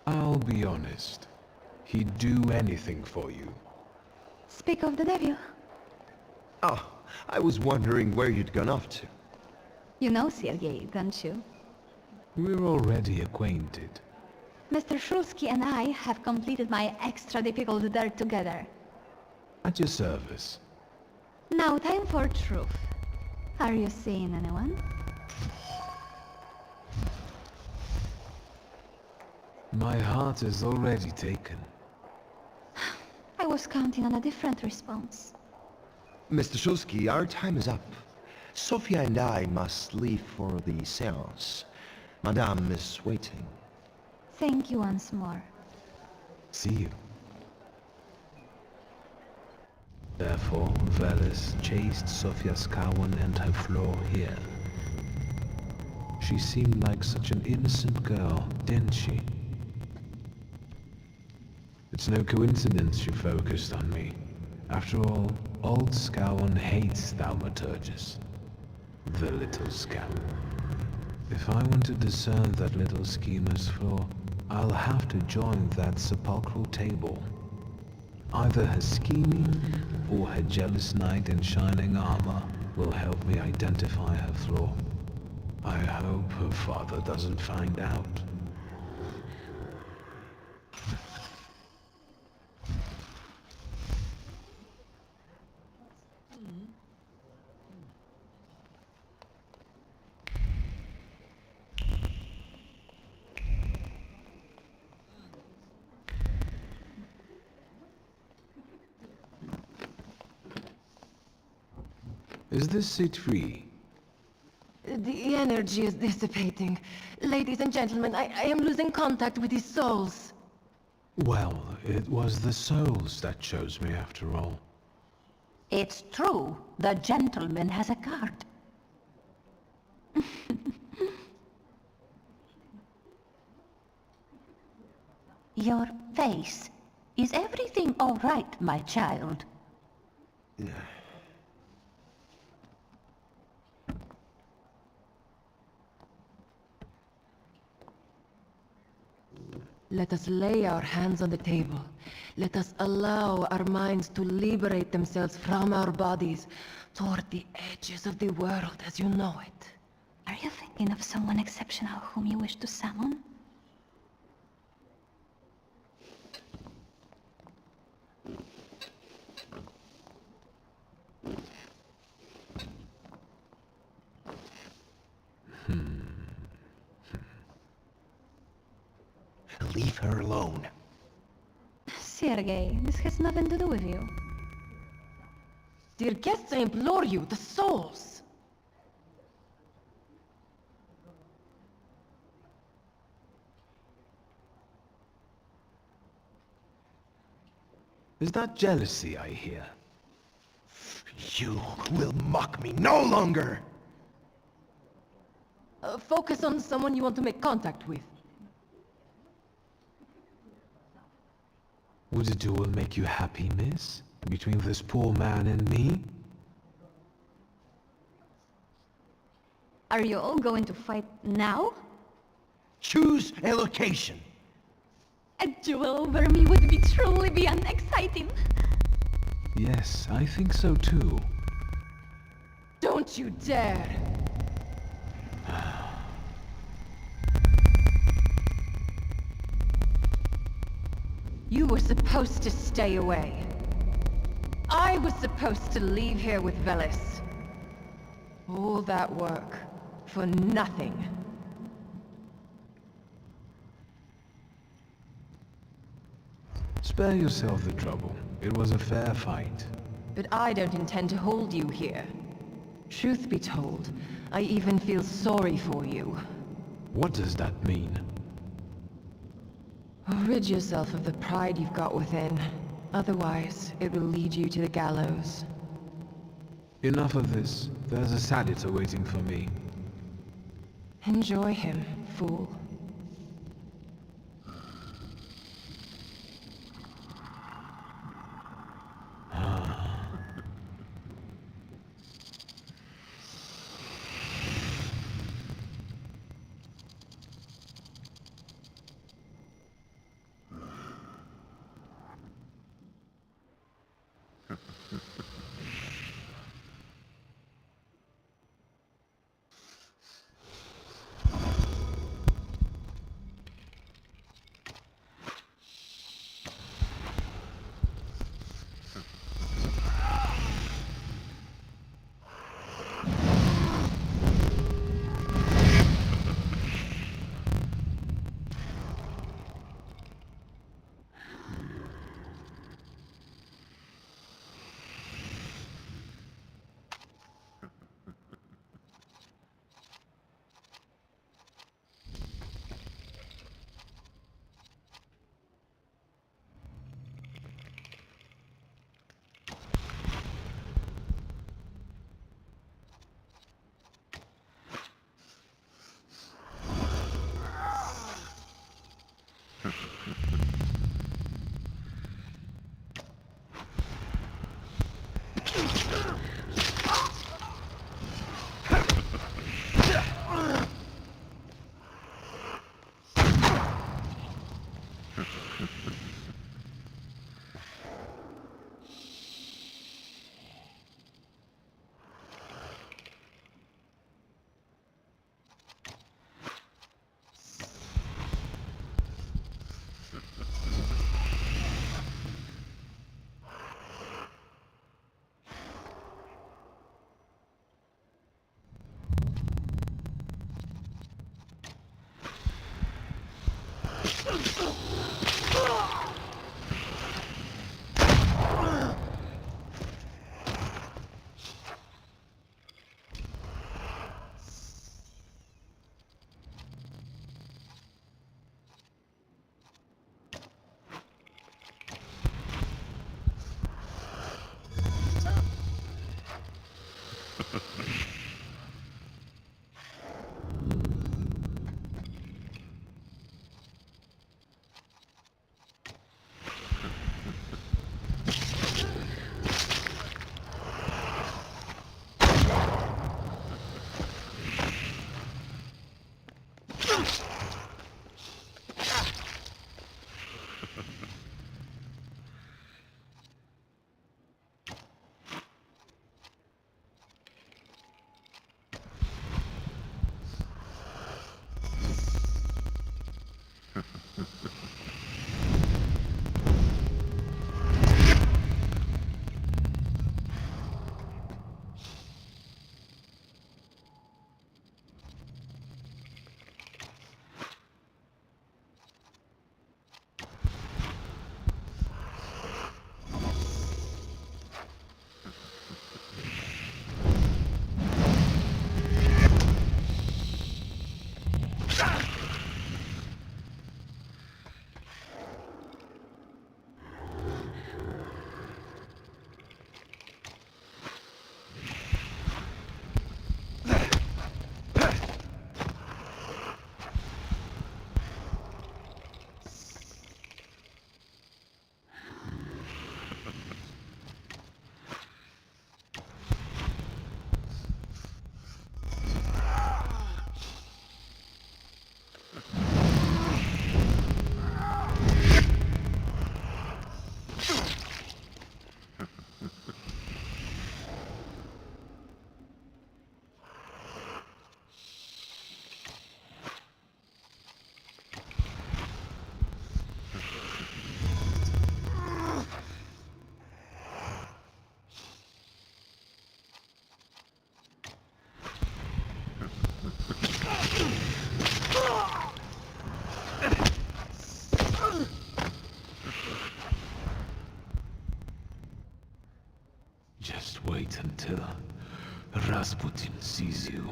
Speaker 5: I'll be honest. He'd do anything for you.
Speaker 17: Speak of the devil.
Speaker 8: Oh, I was wondering where you'd gone off to.
Speaker 17: You know Sergei, don't you?
Speaker 5: We're already acquainted.
Speaker 17: Mr. Shulsky and I have completed my extra difficult dare together.
Speaker 5: At your service.
Speaker 17: Now time for truth. Are you seeing anyone?
Speaker 5: My heart is already taken.
Speaker 17: I was counting on a different response.
Speaker 8: Mr. Shulsky, our time is up. Sophia and I must leave for the seance. Madame is waiting.
Speaker 17: Thank you once more.
Speaker 5: See you. Therefore, Velis chased Sofia Scowen and her floor here. She seemed like such an innocent girl, didn't she? It's no coincidence she focused on me. After all, old Scowen hates Thaumaturges. The little scamp. If I want to discern that little schemer's flaw, I'll have to join that sepulchral table. Either her scheming or her jealous knight in shining armor will help me identify her flaw. I hope her father doesn't find out. Is this seat free?
Speaker 13: The energy is dissipating. Ladies and gentlemen, I am losing contact with these souls.
Speaker 5: Well, it was the souls that chose me after all.
Speaker 6: It's true. The gentleman has a card. Your face. Is everything all right, my child?
Speaker 13: Let us lay our hands on the table. Let us allow our minds to liberate themselves from our bodies toward the edges of the world as you know it.
Speaker 17: Are you thinking of someone exceptional whom you wish to summon?
Speaker 8: Leave her alone.
Speaker 17: Sergei, this has nothing to do with you.
Speaker 13: Dear guests, I implore you, the souls!
Speaker 5: Is that jealousy I hear?
Speaker 8: You will mock me no longer!
Speaker 13: Focus on someone you want to make contact with.
Speaker 5: Would a duel make you happy, miss? Between this poor man and me?
Speaker 17: Are you all going to fight now?
Speaker 8: Choose a location.
Speaker 17: A duel over me would be truly beyond exciting.
Speaker 5: Yes, I think so too.
Speaker 13: Don't you dare! You were supposed to stay away. I was supposed to leave here with Velis. All that work for nothing.
Speaker 5: Spare yourself the trouble. It was a fair fight.
Speaker 13: But I don't intend to hold you here. Truth be told, I even feel sorry for you.
Speaker 5: What does that mean?
Speaker 13: Rid yourself of the pride you've got within. Otherwise, it will lead you to the gallows.
Speaker 5: Enough of this. There's a Sadita waiting for me.
Speaker 13: Enjoy him, fool.
Speaker 5: wait until Rasputin sees you.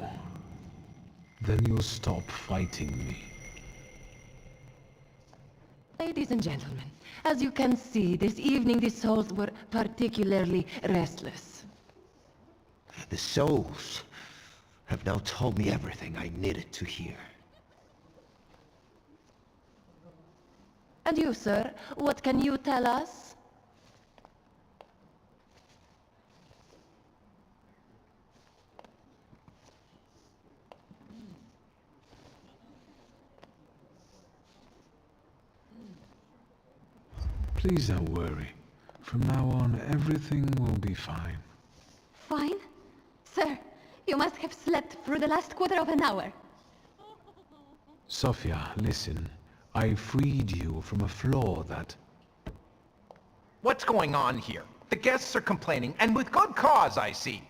Speaker 5: Then you'll stop fighting me.
Speaker 13: Ladies and gentlemen, as you can see, this evening the souls were particularly restless.
Speaker 8: The souls have now told me everything I needed to hear.
Speaker 13: And you, sir, what can you tell us?
Speaker 5: Please don't worry. From now on, everything will be fine.
Speaker 17: Fine? Sir, you must have slept through the last quarter of an hour.
Speaker 5: Sophia, listen. I freed you from a flaw that...
Speaker 2: What's going on here? The guests are complaining, and with good cause, I see.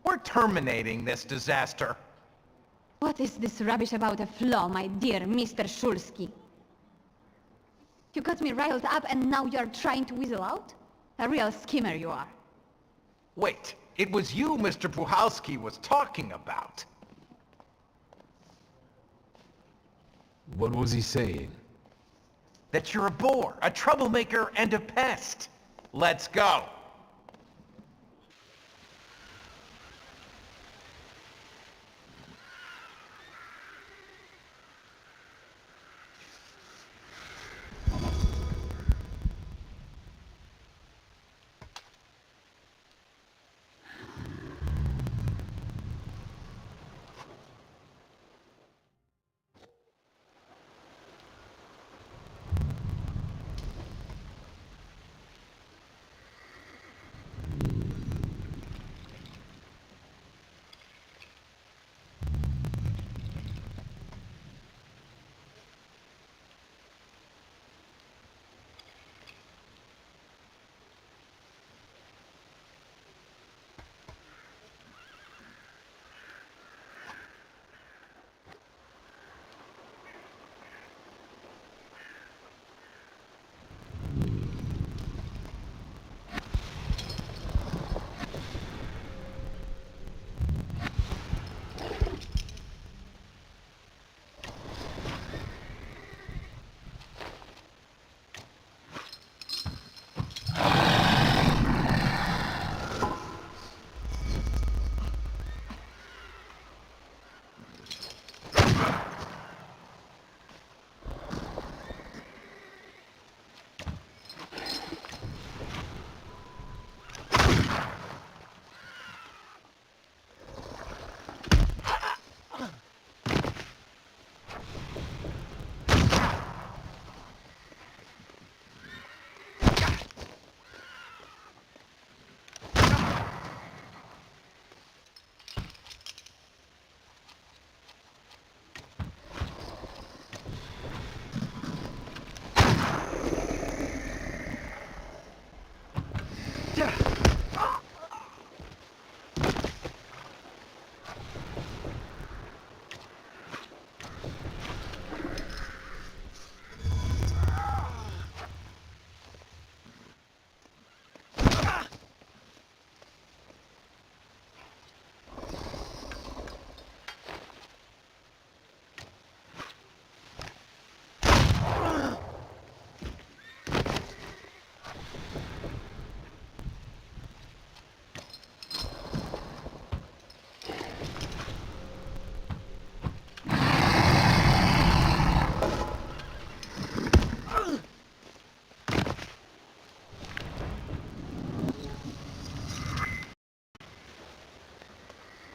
Speaker 2: We're terminating this disaster.
Speaker 17: What is this rubbish about a flaw, my dear Mr. Shulsky? You got me riled up and now you're trying to weasel out? A real schemer you are.
Speaker 2: Wait, it was you Mr. Puhalski was talking about.
Speaker 5: What was he saying?
Speaker 2: That you're a bore, a troublemaker, and a pest. Let's go.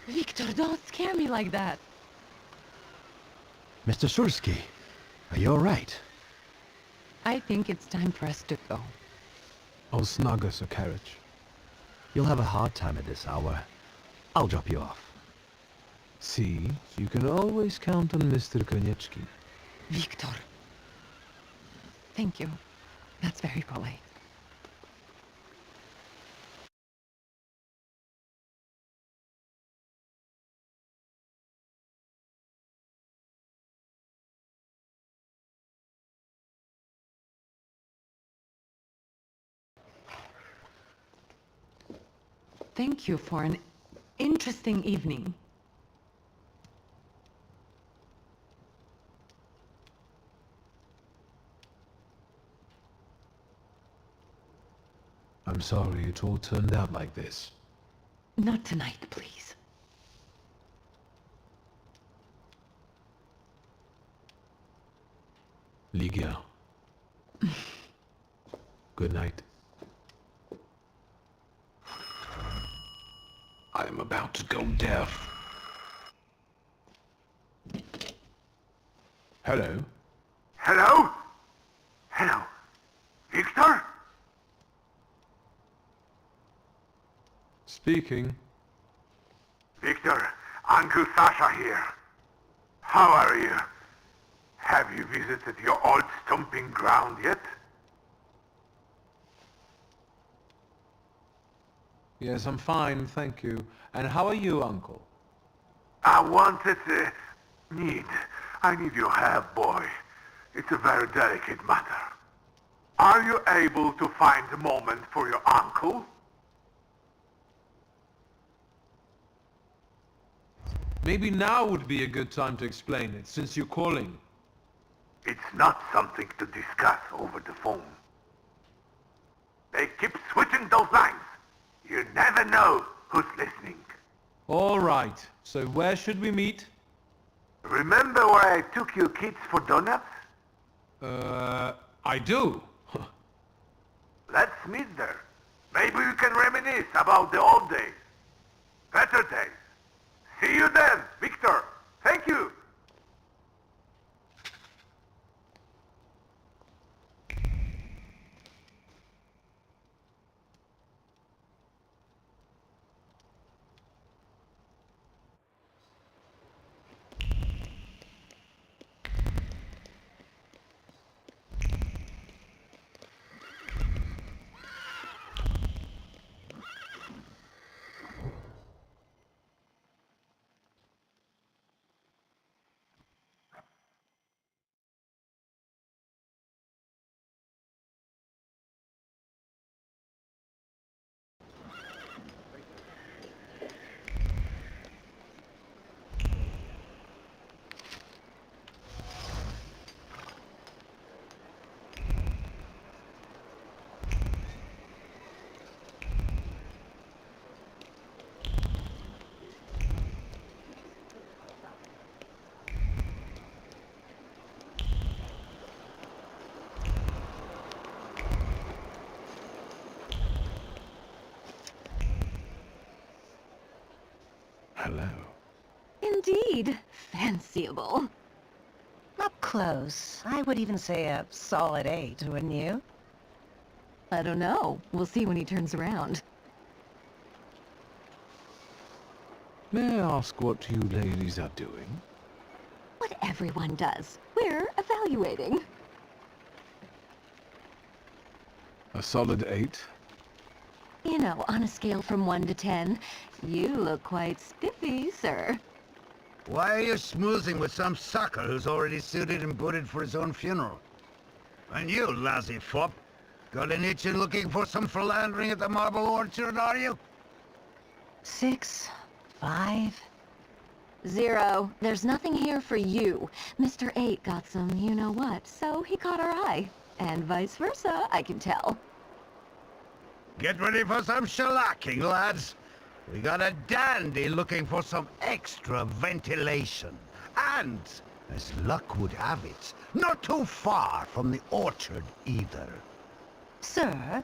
Speaker 6: Victor, don't scare me like that.
Speaker 12: Mr. Sursky, are you all right?
Speaker 6: I think it's time for us to go.
Speaker 5: I'll snug us a carriage.
Speaker 12: You'll have a hard time at this hour. I'll drop you off.
Speaker 5: See, you can always count on Mr. Konieczki.
Speaker 6: Victor. Thank you. That's very polite.
Speaker 16: Thank you for an interesting evening.
Speaker 5: I'm sorry it all turned out like this.
Speaker 16: Not tonight, please.
Speaker 5: Ligia. Good night.
Speaker 1: I am about to go deaf.
Speaker 5: Hello?
Speaker 18: Hello? Hello? Victor?
Speaker 5: Speaking.
Speaker 18: Victor, Uncle Sasha here. How are you? Have you visited your old stomping ground yet?
Speaker 5: Yes, I'm fine, thank you. And how are you, Uncle?
Speaker 18: I wanted to... I need your help, boy. It's a very delicate matter. Are you able to find a moment for your uncle?
Speaker 5: Maybe now would be a good time to explain it, since you're calling.
Speaker 18: It's not something to discuss over the phone. They keep switching those lines. You never know who's listening.
Speaker 5: All right, so where should we meet?
Speaker 18: Remember where I took you kids for donuts?
Speaker 5: I do.
Speaker 18: Let's meet there. Maybe we can reminisce about the old days. Better days. See you then, Victor. Thank you.
Speaker 5: Hello.
Speaker 6: Indeed. Fanciable.
Speaker 19: Up close. I would even say a solid 8, wouldn't you?
Speaker 6: I don't know. We'll see when he turns around.
Speaker 5: May I ask what you ladies are doing?
Speaker 6: What everyone does. We're evaluating.
Speaker 5: A solid 8?
Speaker 6: You know, on a scale from 1 to 10, you look quite spiffy, sir.
Speaker 20: Why are you smoozing with some sucker who's already suited and booted for his own funeral? And you, lousy fop, got an itchin' looking for some philandering at the Marble Orchard, are you?
Speaker 19: 6, 5...
Speaker 6: 0. There's nothing here for you. Mr. 8 got some you-know-what, so he caught our eye. And vice versa, I can tell.
Speaker 20: Get ready for some shellacking, lads. We got a dandy looking for some extra ventilation. And, as luck would have it, not too far from the orchard either.
Speaker 19: Sir,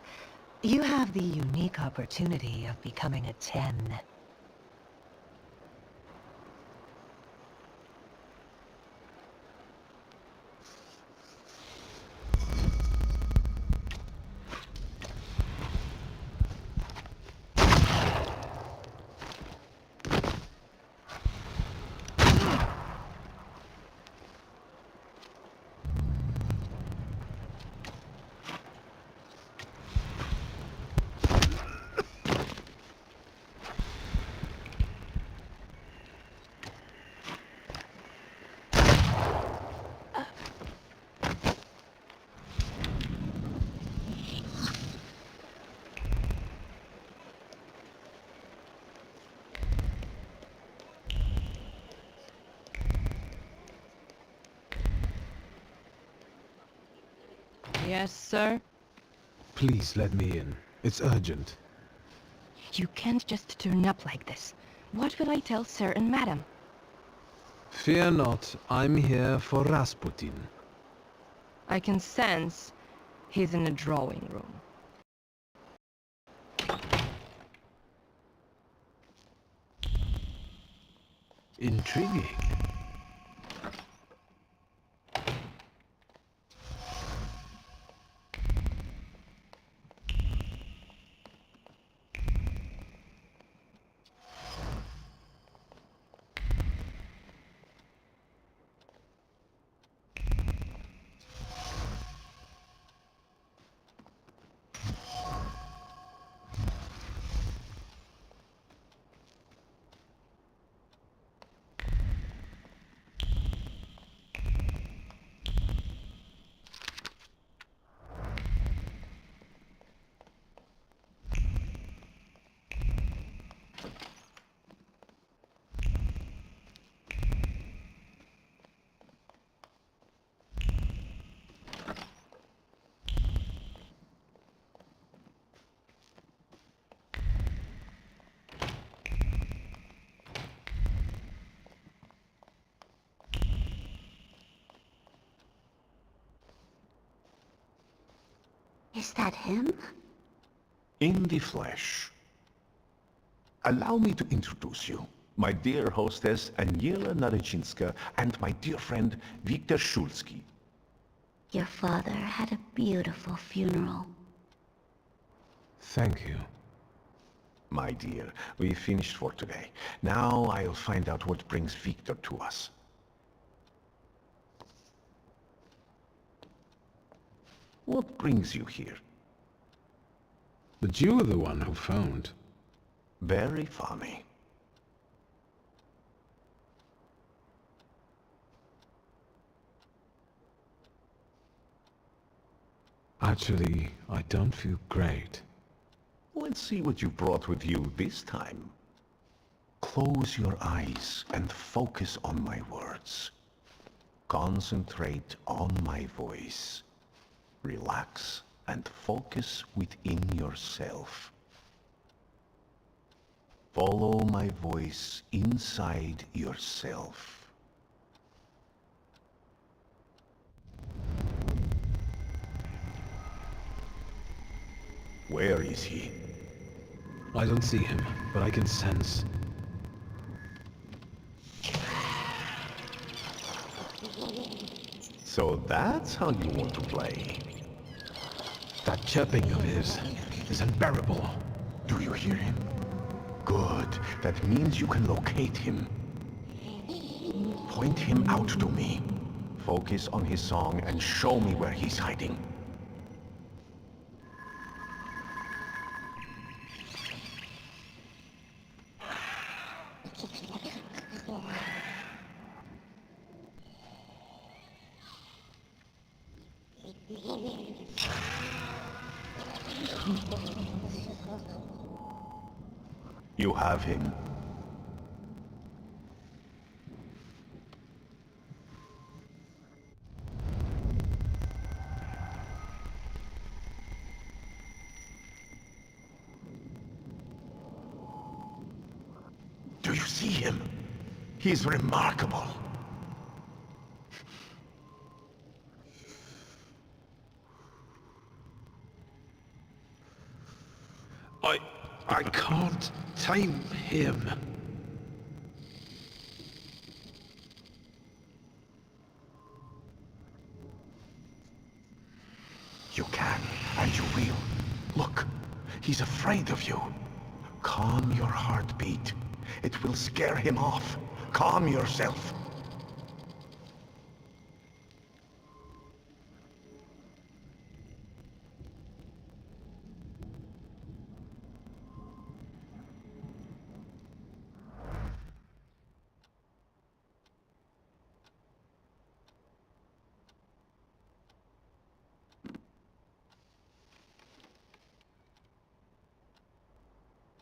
Speaker 19: you have the unique opportunity of becoming a 10.
Speaker 16: Yes, sir?
Speaker 5: Please let me in. It's urgent.
Speaker 13: You can't just turn up like this. What will I tell Sir and Madam?
Speaker 5: Fear not, I'm here for Rasputin.
Speaker 13: I can sense he's in the drawing room.
Speaker 5: Intriguing.
Speaker 11: Is that him?
Speaker 21: In the flesh. Allow me to introduce you. My dear hostess Aniela Naryczynska and my dear friend Viktor Szulski.
Speaker 11: Your father had a beautiful funeral.
Speaker 5: Thank you.
Speaker 21: My dear, we finished for today. Now I'll find out what brings Viktor to us. What brings you here?
Speaker 5: But you were the one who phoned.
Speaker 21: Very funny.
Speaker 5: Actually, I don't feel great.
Speaker 21: Let's see what you brought with you this time. Close your eyes and focus on my words. Concentrate on my voice. Relax and focus within yourself. Follow my voice inside yourself. Where is he?
Speaker 5: I don't see him, but I can sense.
Speaker 21: So that's how you want to play.
Speaker 5: That chirping of his is unbearable.
Speaker 21: Do you hear him? Good. That means you can locate him. Point him out to me. Focus on his song and show me where he's hiding. You have him. Do you see him? He's remarkable.
Speaker 5: I can't tame him.
Speaker 21: You can, and you will. Look, he's afraid of you. Calm your heartbeat. It will scare him off. Calm yourself.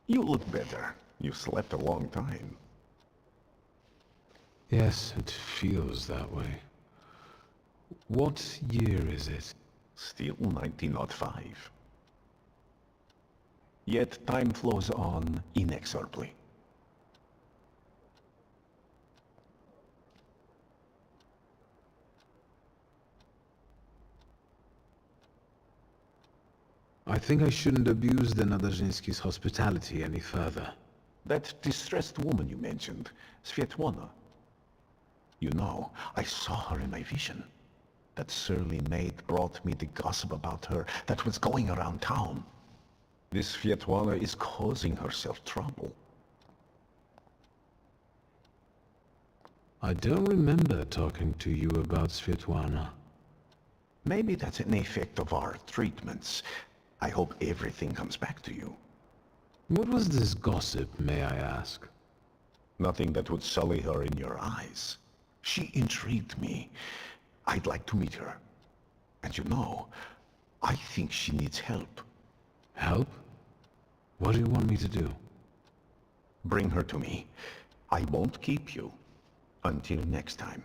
Speaker 21: You look better. You slept a long time.
Speaker 5: Yes, it feels that way. What year is it?
Speaker 21: Still 1905. Yet time flows on inexorably.
Speaker 5: I think I shouldn't abuse the Nadarzynsky's hospitality any further.
Speaker 21: That distressed woman you mentioned, Svetlana. You know, I saw her in my vision. That surly maid brought me the gossip about her that was going around town. This Svetlana is causing herself trouble.
Speaker 5: I don't remember talking to you about Svetlana.
Speaker 21: Maybe that's an effect of our treatments. I hope everything comes back to you.
Speaker 5: What was this gossip, may I ask?
Speaker 21: Nothing that would sully her in your eyes. She intrigued me. I'd like to meet her. And you know, I think she needs help.
Speaker 5: Help? What do you want me to do?
Speaker 21: Bring her to me. I won't keep you. Until next time.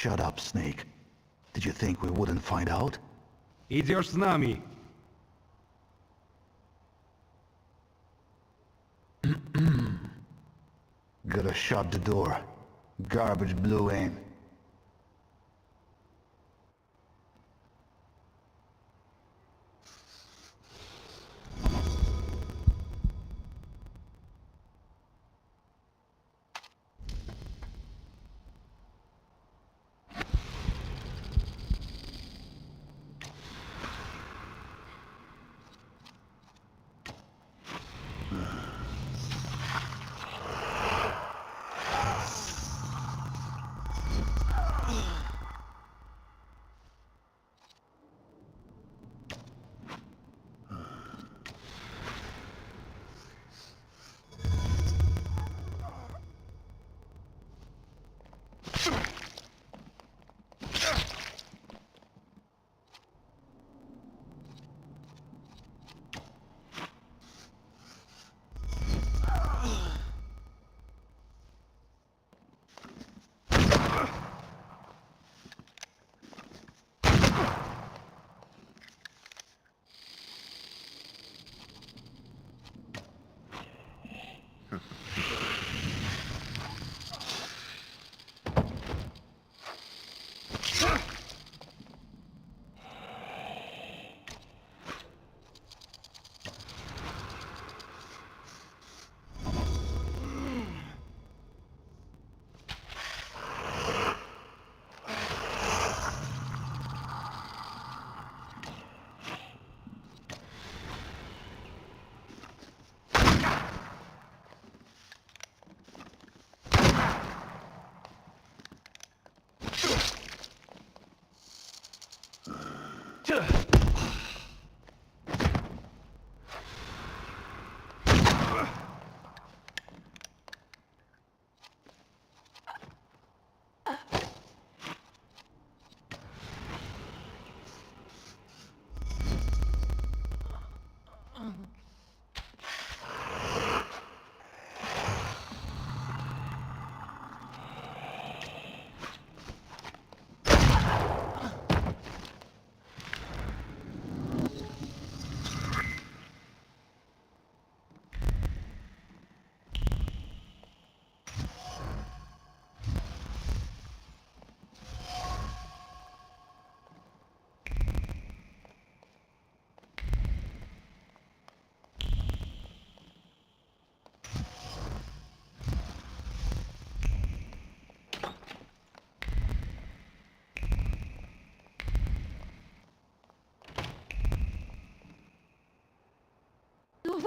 Speaker 4: Shut up, Snake. Did you think we wouldn't find out?
Speaker 1: Идешь с нами.
Speaker 4: Gotta shut the door. Garbage blew in.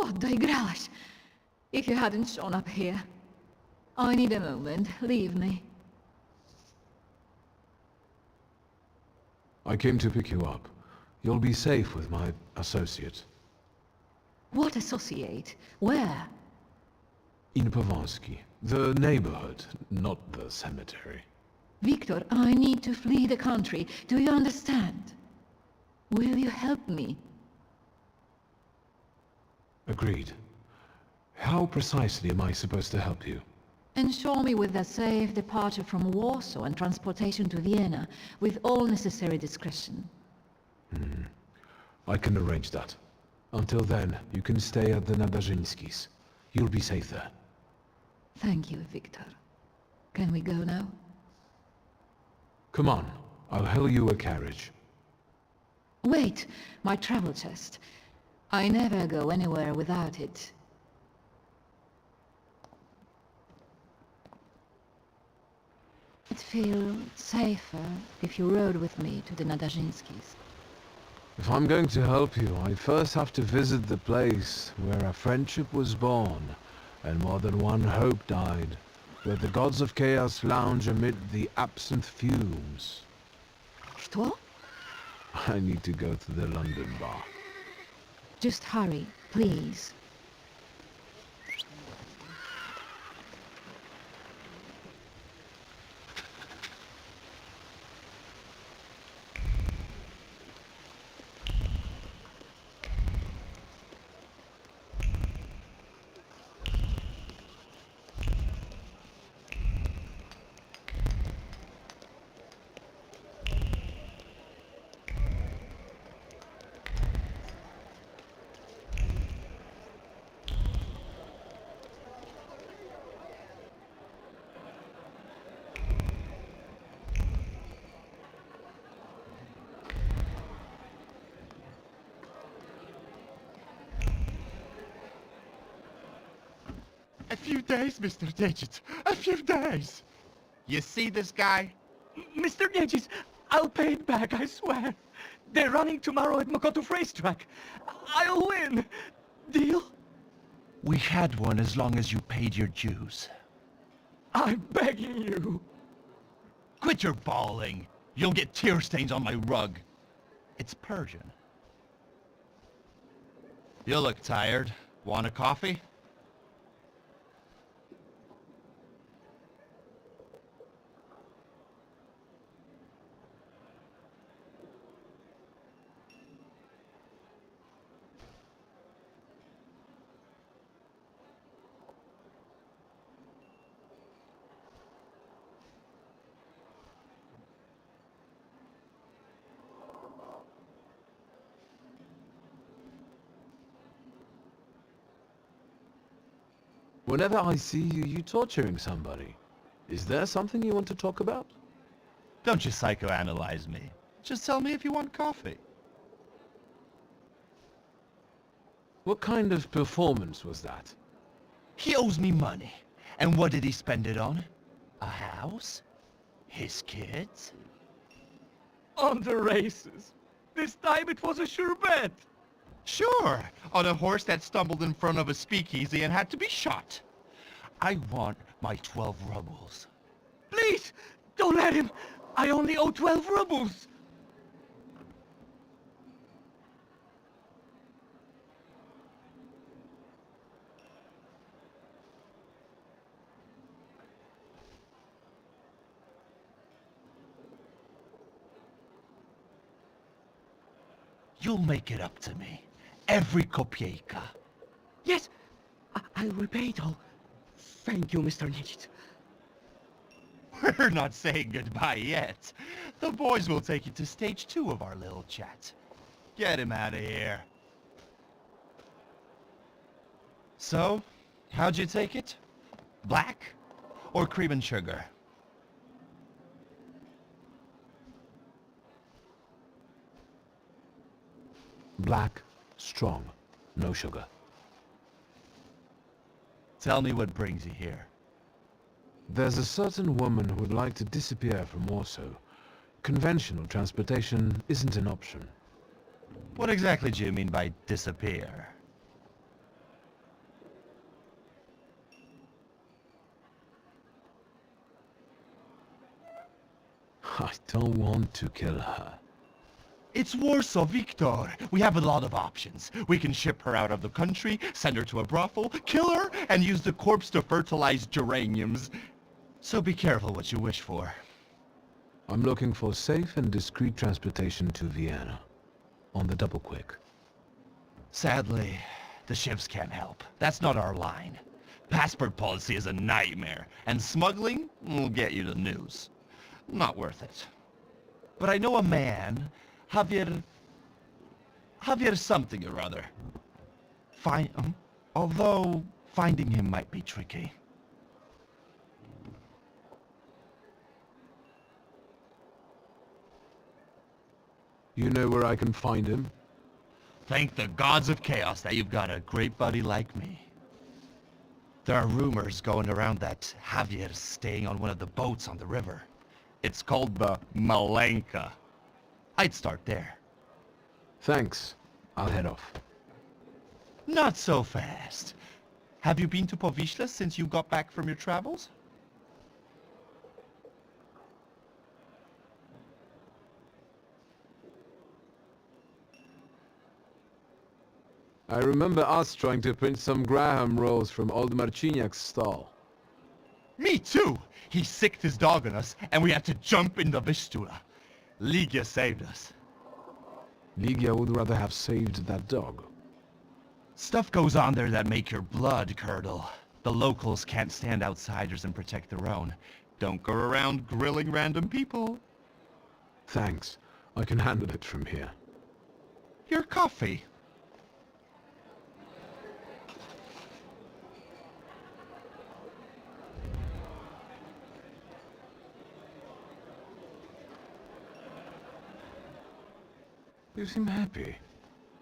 Speaker 15: What the Gralash? If you hadn't shown up here. I need a moment. Leave me.
Speaker 5: I came to pick you up. You'll be safe with my associate.
Speaker 15: What associate? Where?
Speaker 5: In Pavansky. The neighborhood, not the cemetery.
Speaker 15: Victor, I need to flee the country. Do you understand? Will you help me?
Speaker 5: Agreed. How precisely am I supposed to help you?
Speaker 15: Ensure me with a safe departure from Warsaw and transportation to Vienna, with all necessary discretion.
Speaker 5: I can arrange that. Until then, you can stay at the Nadarzyńskis. You'll be safe there.
Speaker 15: Thank you, Victor. Can we go now?
Speaker 5: Come on, I'll hail you a carriage.
Speaker 15: Wait, my travel chest. I never go anywhere without it. I'd feel safer if you rode with me to the Nadarzyńskis.
Speaker 5: If I'm going to help you, I first have to visit the place where a friendship was born, and more than one hope died, where the gods of chaos lounge amid the absinthe fumes.
Speaker 15: What?
Speaker 5: I need to go to the London bar.
Speaker 15: Just hurry, please.
Speaker 2: A few days, Mr. Digit. A few days. You see this guy?
Speaker 1: Mr. Gedges, I'll pay it back, I swear. They're running tomorrow at Mokotów racetrack. I'll win. Deal?
Speaker 2: We had one as long as you paid your dues.
Speaker 1: I'm begging you.
Speaker 2: Quit your bawling. You'll get tear stains on my rug. It's Persian. You look tired. Want a coffee?
Speaker 5: Whenever I see you, you torturing somebody. Is there something you want to talk about?
Speaker 2: Don't you psychoanalyze me. Just tell me if you want coffee.
Speaker 5: What kind of performance was that?
Speaker 2: He owes me money. And what did he spend it on? A house? His kids?
Speaker 1: On the races. This time it was a sure bet.
Speaker 2: Sure, on a horse that stumbled in front of a speakeasy and had to be shot. I want my 12 rubles.
Speaker 1: Please, don't let him. I only owe 12 rubles.
Speaker 2: You'll make it up to me. Every kopieka.
Speaker 1: Yes, I'll repay it all. Thank you, Mr. Nidget.
Speaker 2: We're not saying goodbye yet. The boys will take you to stage 2 of our little chat. Get him out of here. So, how'd you take it? Black or cream and sugar?
Speaker 5: Black, strong, no sugar.
Speaker 2: Tell me what brings you here.
Speaker 5: There's a certain woman who would like to disappear from Warsaw. Conventional transportation isn't an option.
Speaker 2: What exactly do you mean by disappear?
Speaker 5: I don't want to kill her.
Speaker 3: It's Warsaw, Victor. We have a lot of options. We can ship her out of the country, send her to a brothel, kill her, and use the corpse to fertilize geraniums. So be careful what you wish for.
Speaker 5: I'm looking for safe and discreet transportation to Vienna. On the double quick.
Speaker 3: Sadly, the ships can't help. That's not our line. Passport policy is a nightmare, and smuggling will get you the news. Not worth it. But I know a man, Javier something or other. Although finding him might be tricky.
Speaker 5: You know where I can find him?
Speaker 3: Thank the gods of chaos that you've got a great buddy like me. There are rumors going around that Javier's staying on one of the boats on the river. It's called the Malenka. I'd start there.
Speaker 5: Thanks. I'll head off.
Speaker 3: Not so fast. Have you been to Povishla since you got back from your travels?
Speaker 5: I remember us trying to pinch some Graham rolls from old Marciniak's stall.
Speaker 3: Me too! He sicked his dog on us, and we had to jump in the Vistula. Ligia saved us.
Speaker 5: Ligia would rather have saved that dog.
Speaker 3: Stuff goes on there that make your blood curdle. The locals can't stand outsiders and protect their own. Don't go around grilling random people.
Speaker 5: Thanks. I can handle it from here.
Speaker 3: Your coffee.
Speaker 5: You seem happy.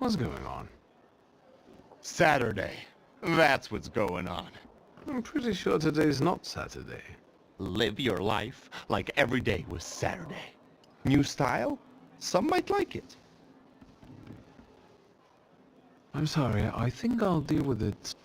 Speaker 5: What's going on?
Speaker 3: Saturday. That's what's going on.
Speaker 5: I'm pretty sure today's not Saturday.
Speaker 3: Live your life like every day was Saturday. New style? Some might like it.
Speaker 5: I'm sorry, I think I'll deal with it.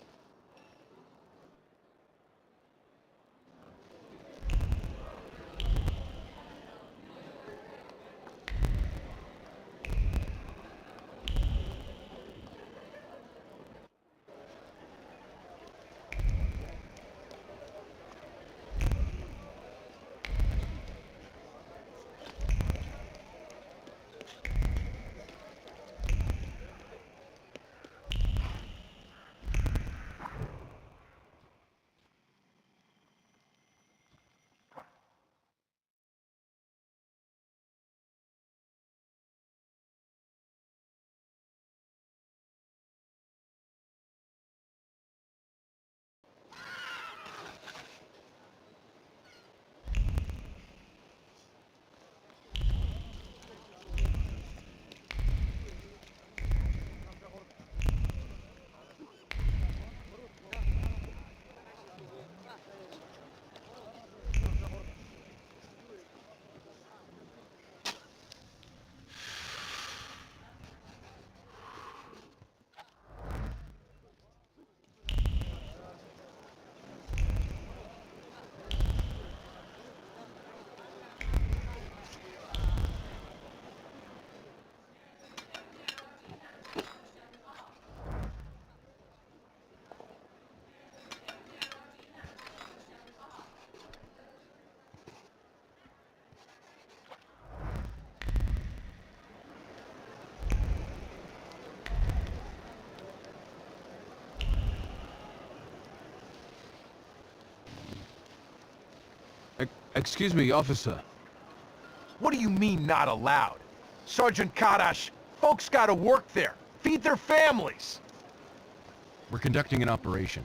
Speaker 5: Excuse me, officer.
Speaker 2: What do you mean, not allowed? Sergeant Kadash, folks gotta work there. Feed their families.
Speaker 22: We're conducting an operation.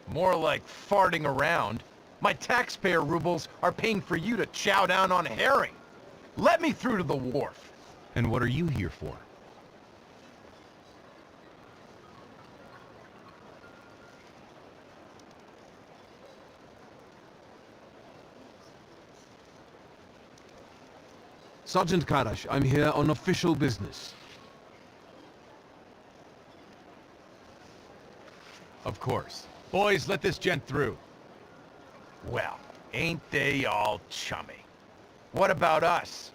Speaker 2: More like farting around. My taxpayer rubles are paying for you to chow down on herring. Let me through to the wharf.
Speaker 22: And what are you here for?
Speaker 5: Sergeant Karash, I'm here on official business.
Speaker 22: Of course. Boys, let this gent through.
Speaker 2: Well, ain't they all chummy? What about us?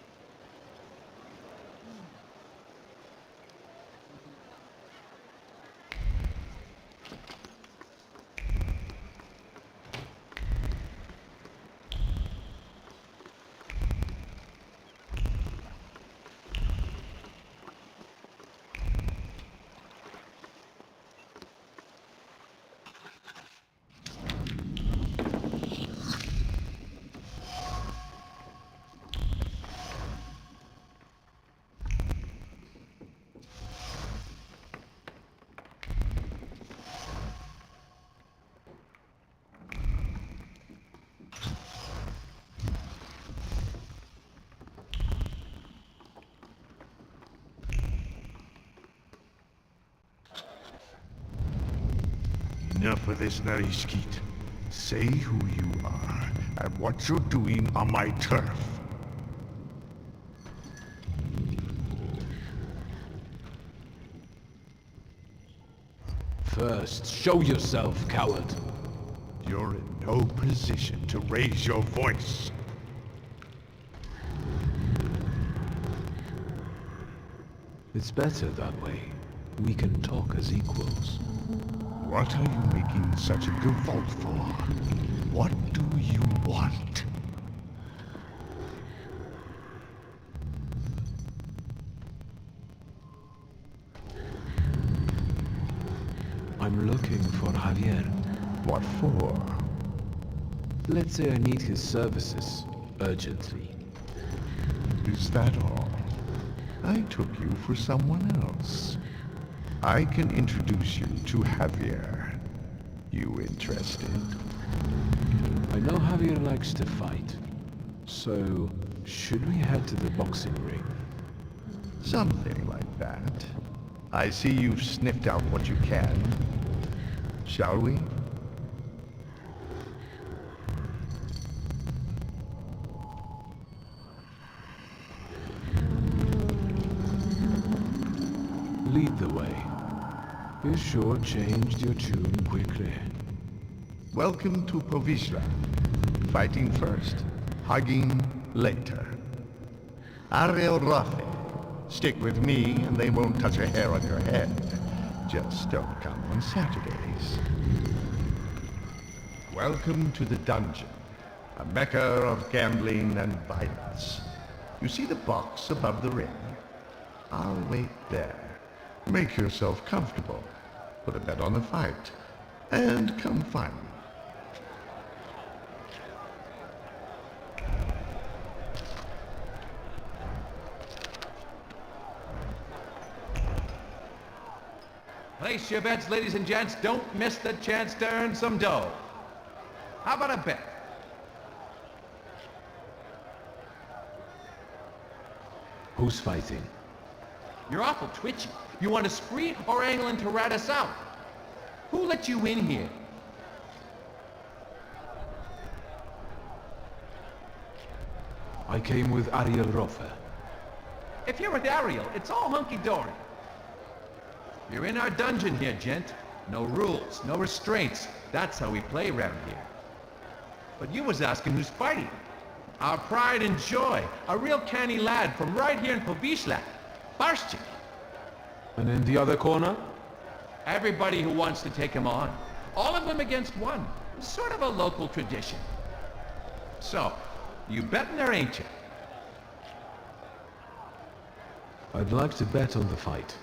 Speaker 18: Enough of this, Narishkit. Say who you are and what you're doing on my turf.
Speaker 5: First, show yourself, coward.
Speaker 18: You're in no position to raise your voice.
Speaker 5: It's better that way. We can talk as equals.
Speaker 18: What are you making such a revolt for? What do you want?
Speaker 5: I'm looking for Javier.
Speaker 18: What for?
Speaker 5: Let's say I need his services, urgently.
Speaker 18: Is that all? I took you for someone else. I can introduce you to Javier. You interested?
Speaker 5: I know Javier likes to fight. So, should we head to the boxing ring?
Speaker 18: Something like that. I see you've sniffed out what you can. Shall we?
Speaker 5: Lead the way. You sure changed your tune quickly.
Speaker 18: Welcome to Povishla. Fighting first, hugging later. Ariel Rafe. Stick with me and they won't touch a hair on your head. Just don't come on Saturdays. Welcome to the dungeon, a mecca of gambling and violence. You see the box above the ring? I'll wait there. Make yourself comfortable. Put a bet on the fight. And come find me.
Speaker 2: Place your bets, ladies and gents. Don't miss the chance to earn some dough. How about a bet?
Speaker 5: Who's fighting?
Speaker 2: You're awful twitchy. You want to spree or angling to rat us out? Who let you in here?
Speaker 5: I came with Ariel Rofe.
Speaker 2: If you're with Ariel, it's all hunky-dory. You're in our dungeon here, gent. No rules, no restraints. That's how we play around here. But you was asking who's fighting. Our pride and joy. A real canny lad from right here in Povishla. Barshchik.
Speaker 5: And in the other corner?
Speaker 2: Everybody who wants to take him on. All of them against one. Sort of a local tradition. So, you betting there, ain't you?
Speaker 5: I'd like to bet on the fight.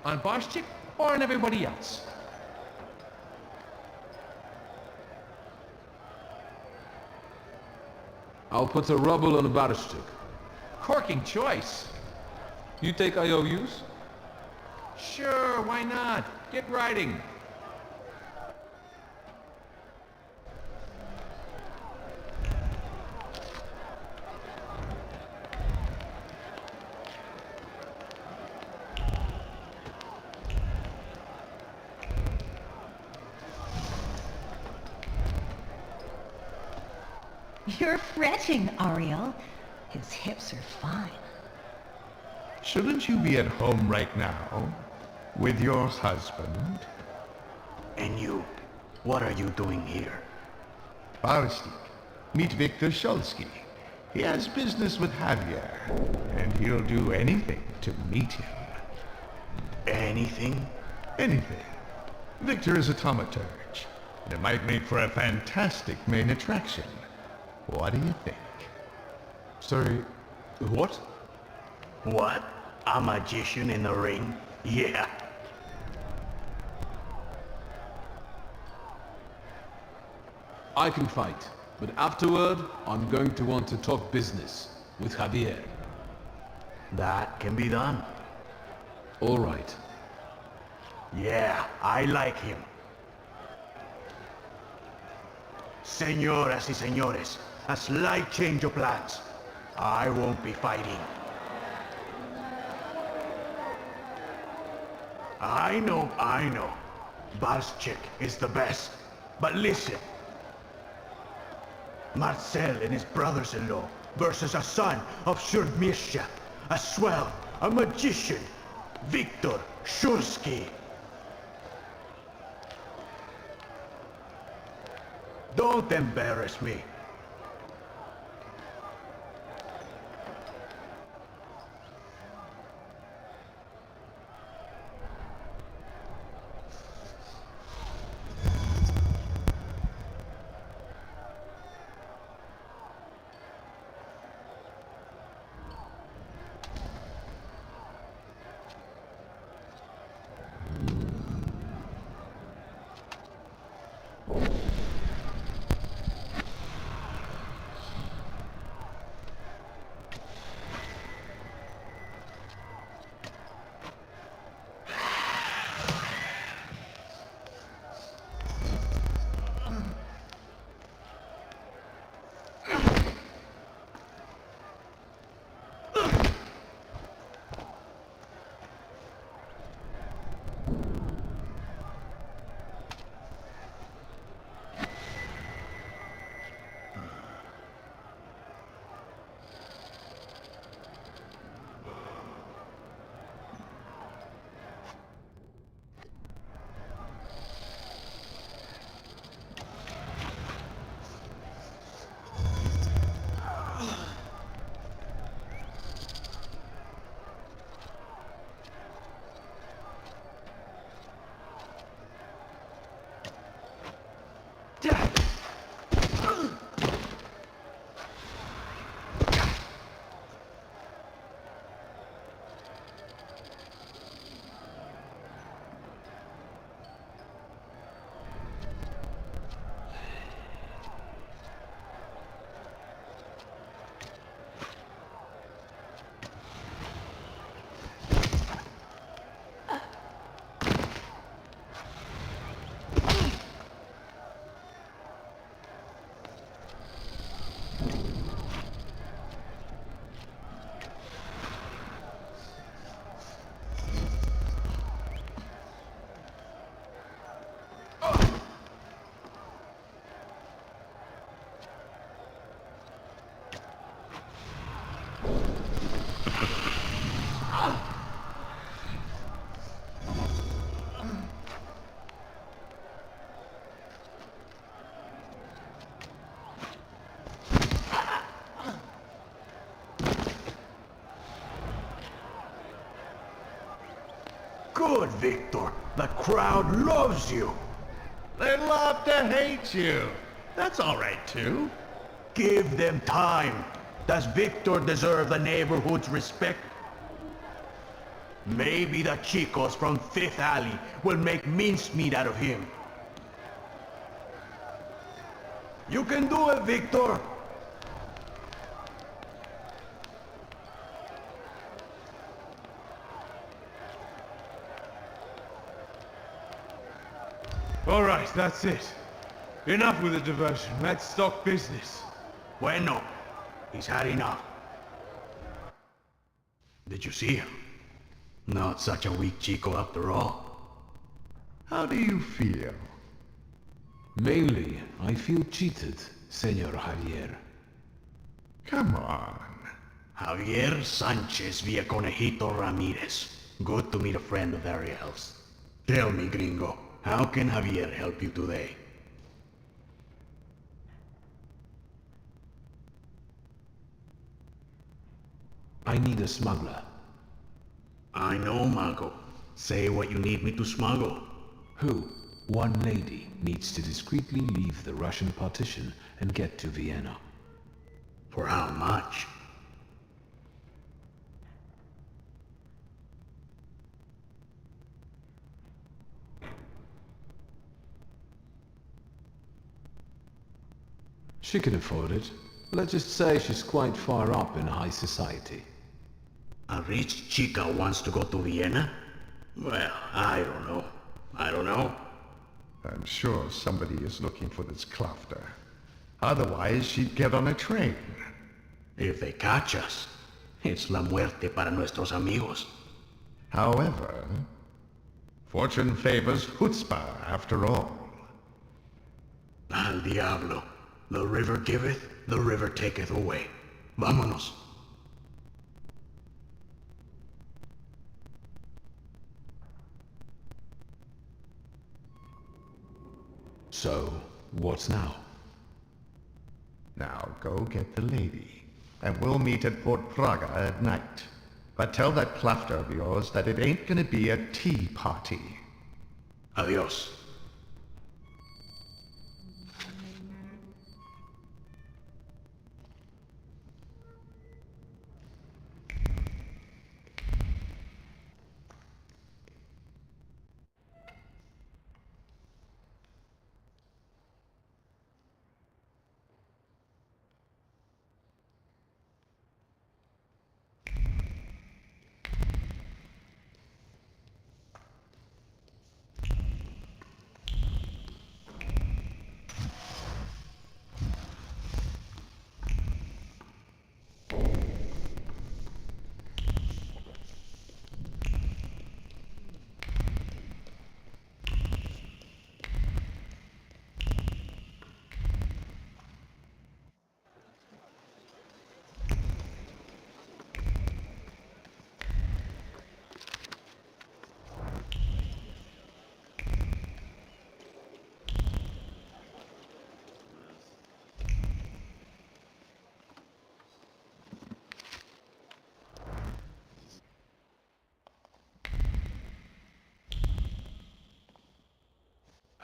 Speaker 2: On Barshchik or on everybody else?
Speaker 5: I'll put a ruble on Barshchik.
Speaker 2: Corking choice.
Speaker 5: You take IOUs?
Speaker 2: Sure, why not? Get writing.
Speaker 19: You're fretting, Ariel. His hips are fine.
Speaker 18: Shouldn't you be at home right now? With your husband?
Speaker 4: And you, what are you doing here?
Speaker 18: Barstik, meet Viktor Shulsky.
Speaker 14: He has business with Javier, and he'll do anything to meet him.
Speaker 21: Anything?
Speaker 14: Anything. Victor is a thaumaturge, and it might make for a fantastic main attraction. What do you think?
Speaker 5: Sorry, what?
Speaker 21: What? A magician in the ring? Yeah.
Speaker 5: I can fight, but afterward, I'm going to want to talk business with Javier.
Speaker 21: That can be done.
Speaker 5: All right.
Speaker 21: Yeah, I like him. Señoras y señores, a slight change of plans. I won't be fighting. I know. Barschek is the best. But listen. Marcel and his brothers-in-law versus a son of Shurmishap, a swell, a magician, Victor Shulsky. Don't embarrass me. Good, Victor. The crowd loves you.
Speaker 14: They love to hate you. That's all right, too.
Speaker 21: Give them time. Does Victor deserve the neighborhood's respect? Maybe the chicos from Fifth Alley will make mincemeat out of him. You can do it, Victor.
Speaker 1: All right, that's it. Enough with the diversion. Let's talk business.
Speaker 21: Bueno, he's had enough. Did you see him? Not such a weak chico after all.
Speaker 14: How do you feel?
Speaker 5: Mainly, I feel cheated, Senor Javier.
Speaker 14: Come on.
Speaker 21: Javier Sanchez Villaconejito Ramirez. Good to meet a friend of Ariel's. Tell me, gringo, how can Javier help you today?
Speaker 5: I need a smuggler.
Speaker 4: I know, Mago. Say what you need me to smuggle.
Speaker 5: Who? One lady needs to discreetly leave the Russian partition and get to Vienna.
Speaker 4: For how much?
Speaker 5: She can afford it. Let's just say she's quite far up in high society.
Speaker 4: A rich chica wants to go to Vienna? Well, I don't know. I don't know.
Speaker 2: I'm sure somebody is looking for this Klafter. Otherwise, she'd get on a train.
Speaker 4: If they catch us, it's la muerte para nuestros amigos.
Speaker 2: However, fortune favors chutzpah after all.
Speaker 4: Al diablo. The river giveth, the river taketh away. Vámonos.
Speaker 5: So, what's now?
Speaker 2: Now go get the lady, and we'll meet at Port Praga at night. But tell that Klafter of yours that it ain't gonna be a tea party.
Speaker 4: Adios.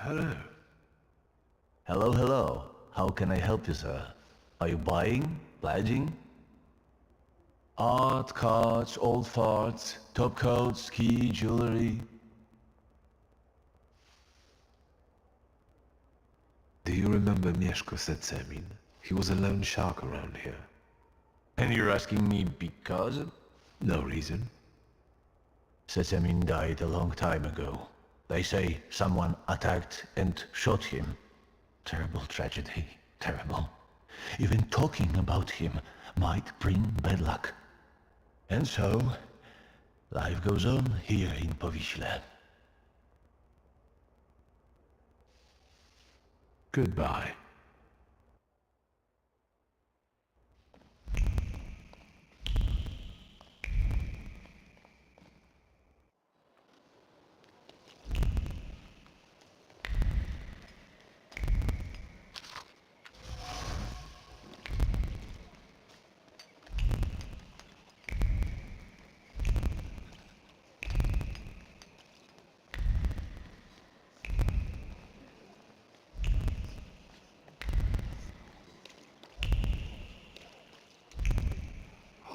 Speaker 5: Hello.
Speaker 4: Hello, hello. How can I help you, sir? Are you buying? Pledging? Art, cards, old farts, top coats, key, jewelry.
Speaker 5: Do you remember Mieszko Setsemin? He was a lone shark around here.
Speaker 1: And you're asking me because?
Speaker 5: No reason.
Speaker 4: Setsemin died a long time ago. They say someone attacked and shot him. Terrible tragedy. Terrible. Even talking about him might bring bad luck. And so, life goes on here in Powiśle.
Speaker 5: Goodbye.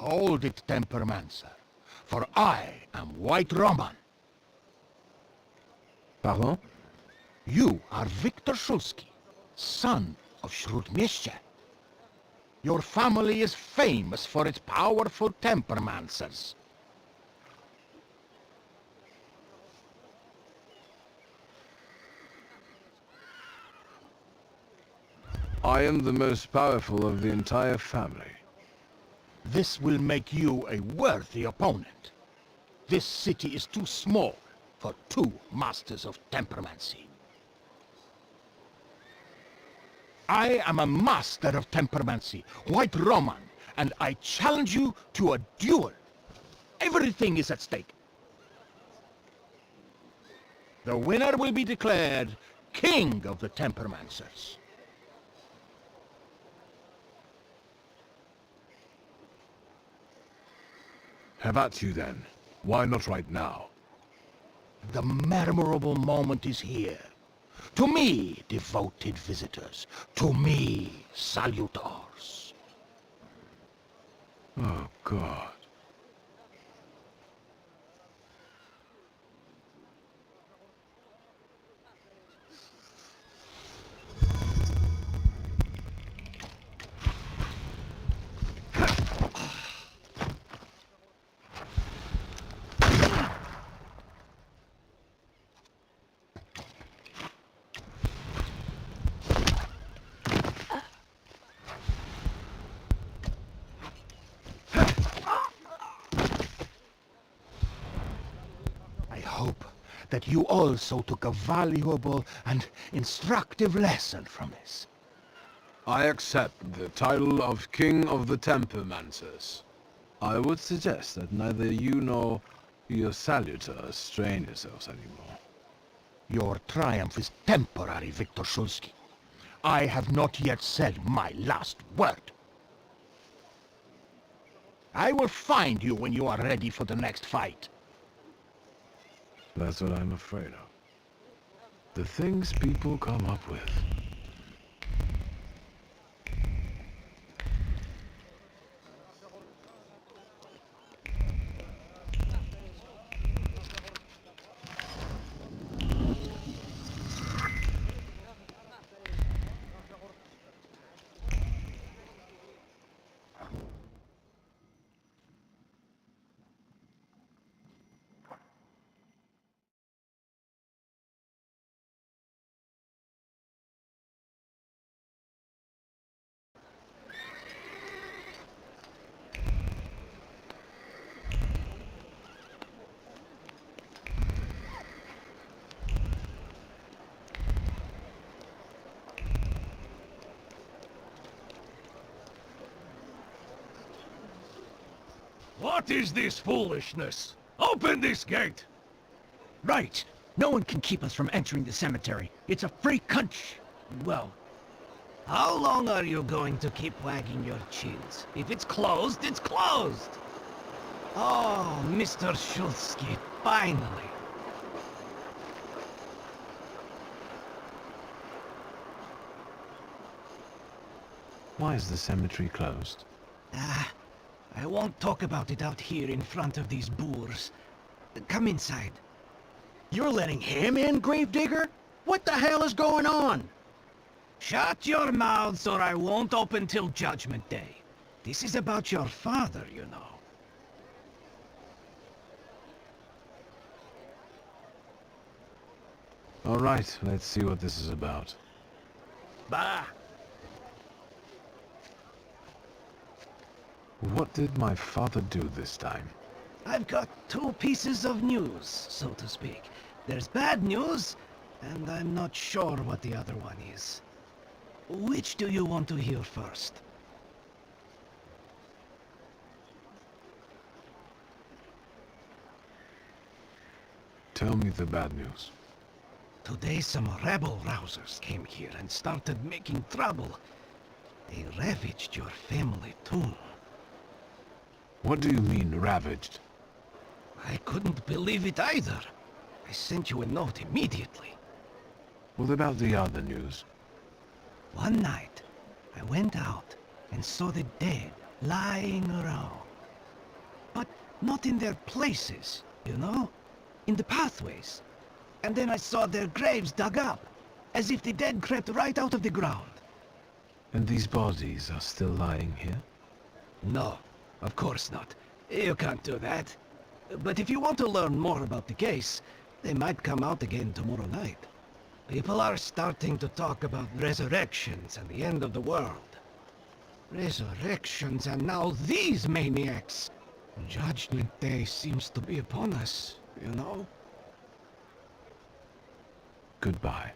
Speaker 20: Hold it, Tempermancer, for I am White Roman.
Speaker 5: Pardon?
Speaker 20: You are Victor Szulski, son of Śródmieście. Your family is famous for its powerful Tempermancers.
Speaker 5: I am the most powerful of the entire family.
Speaker 20: This will make you a worthy opponent. This city is too small for two masters of tempermancy. I am a master of tempermancy, White Roman, and I challenge you to a duel. Everything is at stake. The winner will be declared King of the Tempermancers.
Speaker 21: Have at you then. Why not right now?
Speaker 20: The memorable moment is here. To me, devoted visitors. To me, salutors.
Speaker 21: Oh, God.
Speaker 20: I hope that you also took a valuable and instructive lesson from this.
Speaker 5: I accept the title of King of the Tempermancers. I would suggest that neither you nor your salutor strain yourselves anymore.
Speaker 20: Your triumph is temporary, Victor Shulsky. I have not yet said my last word. I will find you when you are ready for the next fight.
Speaker 5: That's what I'm afraid of. The things people come up with.
Speaker 1: What is this foolishness? Open this gate!
Speaker 7: Right! No one can keep us from entering the cemetery. It's a free country. Well,
Speaker 1: How long are you going to keep wagging your chins? If it's closed, it's closed! Oh, Mr. Shulsky, finally!
Speaker 5: Why is the cemetery closed?
Speaker 1: I won't talk about it out here in front of these boors. Come inside.
Speaker 7: you're letting him in, Gravedigger? What the hell is going on?
Speaker 1: Shut your mouths or I won't open till Judgment Day. This is about your father, you know.
Speaker 5: All right, let's see what this is about.
Speaker 1: Bah!
Speaker 5: What did my father do this time?
Speaker 1: I've got two pieces of news, so to speak. There's bad news, and I'm not sure what the other one is. Which do you want to hear first?
Speaker 5: Tell me the bad news.
Speaker 1: Today some rebel rousers came here and started making trouble. They ravaged your family tomb.
Speaker 5: What do you mean, ravaged?
Speaker 1: I couldn't believe it either. I sent you a note immediately.
Speaker 5: What about the other news?
Speaker 1: One night, I went out and saw the dead lying around. But not in their places, you know? In the pathways. And then I saw their graves dug up, as if the dead crept right out of the ground.
Speaker 5: And these bodies are still lying here?
Speaker 1: No, of course not. You can't do that. But if you want to learn more about the case, they might come out again tomorrow night. People are starting to talk about resurrections and the end of the world. Resurrections and now these maniacs! Judgment Day seems to be upon us, you know?
Speaker 5: Goodbye.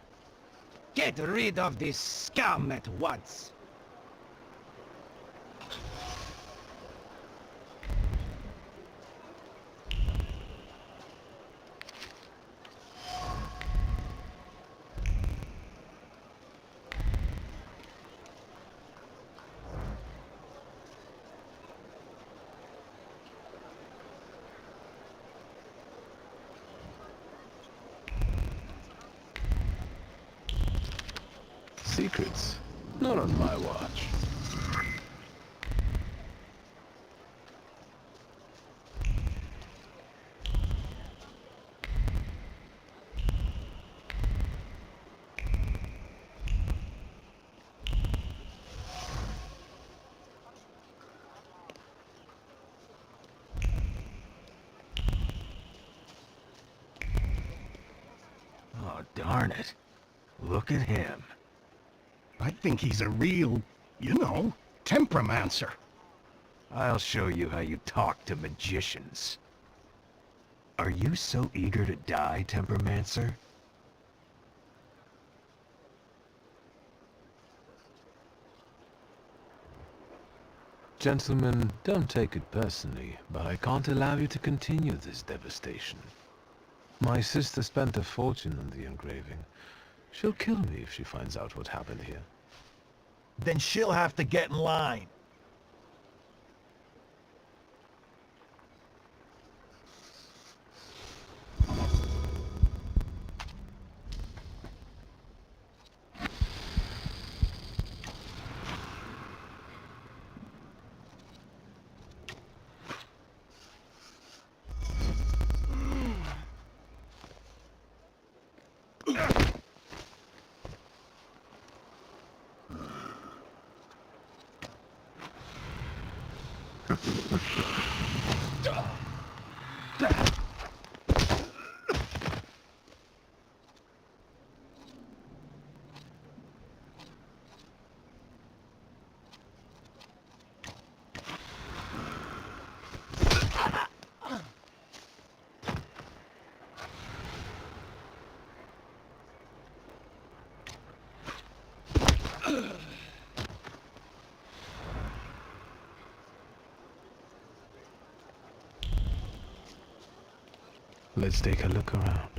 Speaker 1: Get rid of this scum at once!
Speaker 5: secrets. Not on my watch.
Speaker 7: Oh, darn it. Look at him. I think he's a real, you know, temperamencer. I'll show you how you talk to magicians. Are you so eager to die, temperamencer?
Speaker 5: Gentlemen, don't take it personally, but I can't allow you to continue this devastation. My sister spent a fortune on the engraving. She'll kill me if she finds out what happened here.
Speaker 7: Then she'll have to get in line.
Speaker 5: Let's take a look around.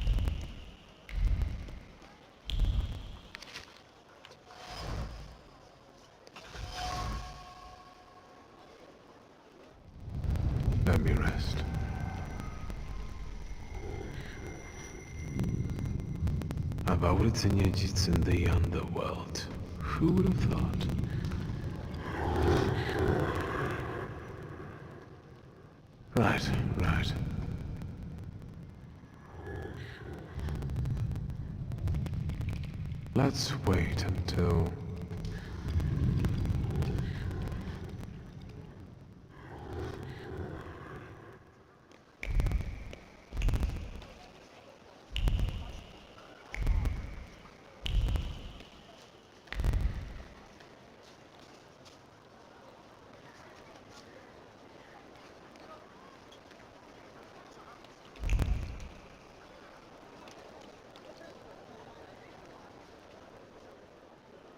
Speaker 5: Let me rest. About niedzicz in the underworld. Who would have thought? Right. Let's wait until...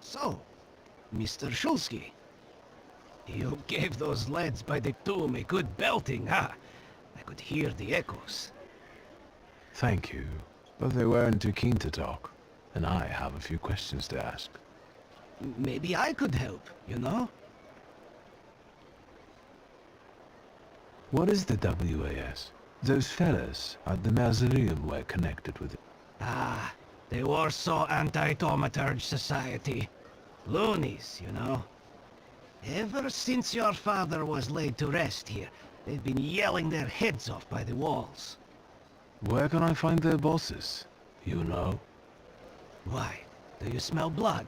Speaker 1: So, Mr. Shulsky, you gave those lads by the tomb a good belting, huh? I could hear the echoes.
Speaker 5: Thank you, but they weren't too keen to talk, and I have a few questions to ask.
Speaker 1: Maybe I could help, you know?
Speaker 5: What is the WAS? Those fellas at the mausoleum were connected with it.
Speaker 1: Ah, the Warsaw Anti-Thaumaturge Society. Loonies, you know. Ever since your father was laid to rest here, they've been yelling their heads off by the walls.
Speaker 5: Where can I find their bosses? You know?
Speaker 1: Why, do you smell blood?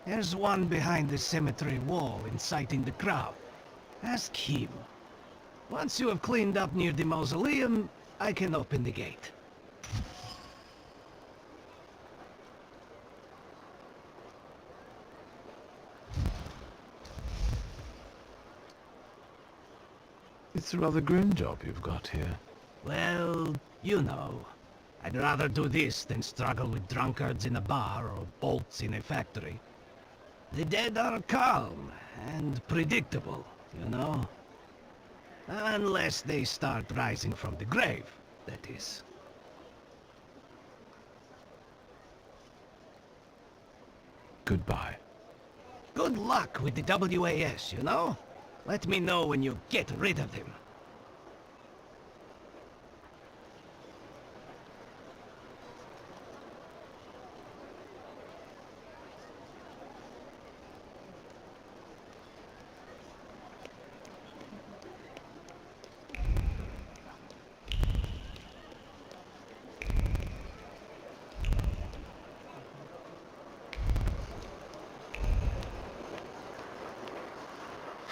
Speaker 1: There's one behind the cemetery wall inciting the crowd. Ask him. Once you have cleaned up near the mausoleum, I can open the gate.
Speaker 5: It's a rather grim job you've got here.
Speaker 1: Well, you know. I'd rather do this than struggle with drunkards in a bar or bolts in a factory. The dead are calm and predictable, you know? Unless they start rising from the grave, that is.
Speaker 5: Goodbye.
Speaker 1: Good luck with the WAS, you know? Let me know when you get rid of them.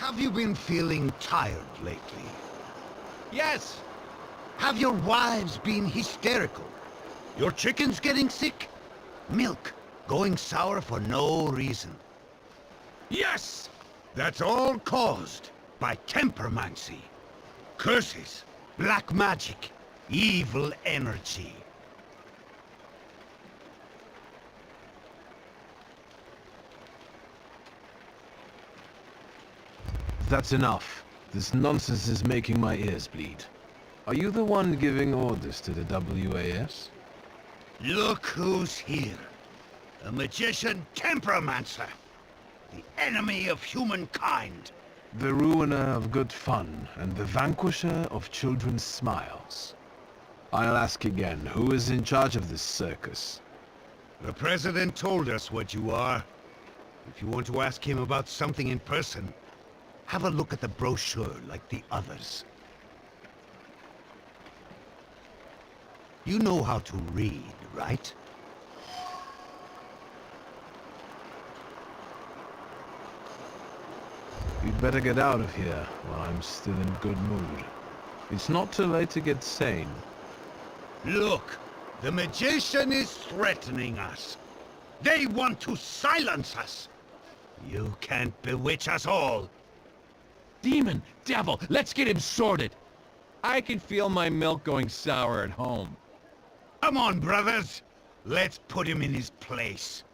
Speaker 20: Have you been feeling tired lately?
Speaker 2: Yes!
Speaker 20: Have your wives been hysterical? Your chickens getting sick? Milk going sour for no reason? Yes! That's all caused by tempermancy. Curses, black magic, evil energy.
Speaker 5: That's enough. This nonsense is making my ears bleed. Are you the one giving orders to the WAS?
Speaker 20: Look who's here. A magician tempermancer. The enemy of humankind.
Speaker 5: The ruiner of good fun, and the vanquisher of children's smiles. I'll ask again, who is in charge of this circus?
Speaker 20: The President told us what you are. If you want to ask him about something in person, have a look at the brochure like the others. You know how to read, right?
Speaker 5: You'd better get out of here while I'm still in good mood. It's not too late to get sane.
Speaker 20: Look, the magician is threatening us. They want to silence us. You can't bewitch us all.
Speaker 2: Demon! Devil! Let's get him sorted! I can feel my milk going sour at home.
Speaker 20: Come on, brothers. Let's put him in his place.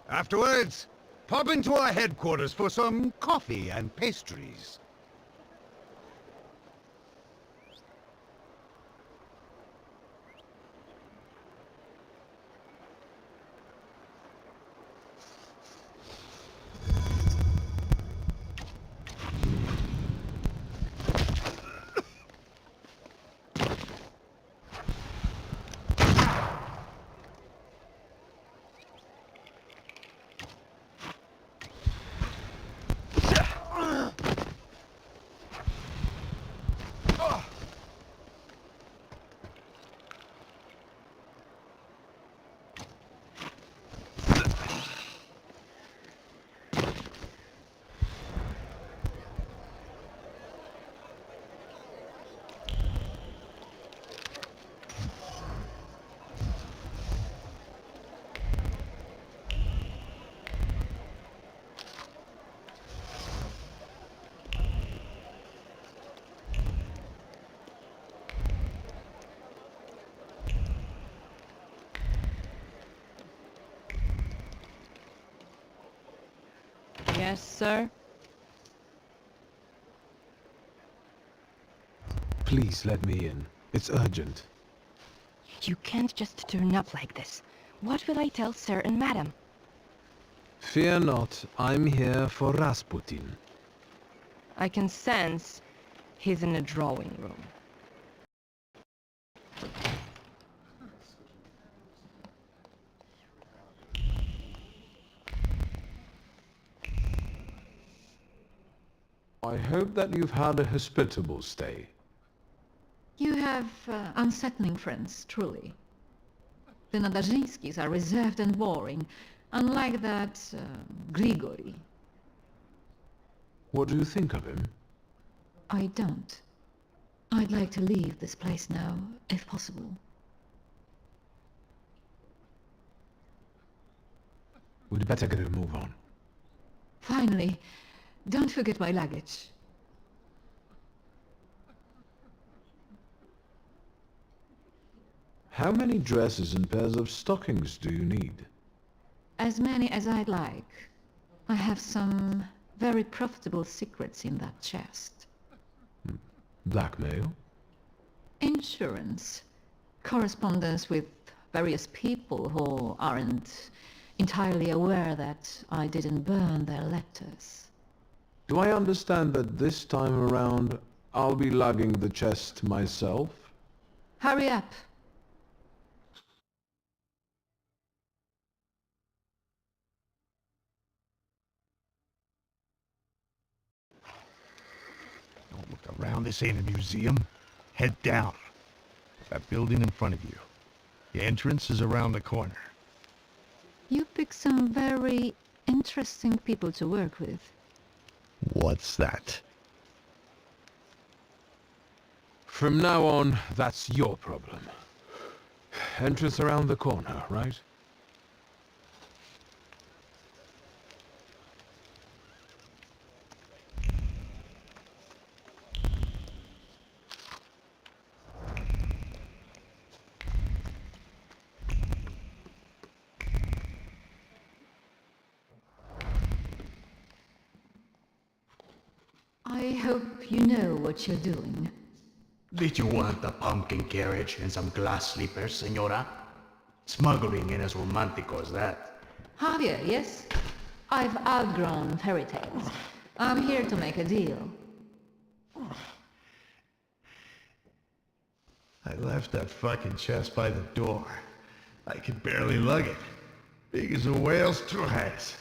Speaker 20: Afterwards, pop into our headquarters for some coffee and pastries.
Speaker 6: Yes, sir?
Speaker 5: Please let me in. It's urgent.
Speaker 9: You can't just turn up like this. What will I tell sir and madam?
Speaker 5: Fear not, I'm here for Rasputin.
Speaker 9: I can sense he's in the drawing room.
Speaker 5: I hope that you've had a hospitable stay.
Speaker 15: You have unsettling friends, truly. The Nadarzinskis are reserved and boring, unlike that Grigory.
Speaker 5: What do you think of him?
Speaker 15: I don't. I'd like to leave this place now, if possible.
Speaker 5: We'd better get a move on.
Speaker 15: Finally, don't forget my luggage.
Speaker 5: How many dresses and pairs of stockings do you need?
Speaker 15: As many as I'd like. I have some very profitable secrets in that chest.
Speaker 5: Blackmail?
Speaker 15: Insurance. Correspondence with various people who aren't entirely aware that I didn't burn their letters.
Speaker 5: Do I understand that this time around I'll be lugging the chest myself?
Speaker 15: Hurry up.
Speaker 7: Don't look around. This ain't a museum. Head down. That building in front of you. The entrance is around the corner.
Speaker 15: You pick some very interesting people to work with.
Speaker 21: What's that?
Speaker 5: From now on, that's your problem. Entrance around the corner, right?
Speaker 15: I hope you know what you're doing.
Speaker 7: Did you want a pumpkin carriage and some glass slippers, senora? Smuggling ain't as romantico as that.
Speaker 15: Javier, yes? I've outgrown fairy tales. I'm here to make a deal.
Speaker 2: I left that fucking chest by the door. I could barely lug it. Big as a whale's twice.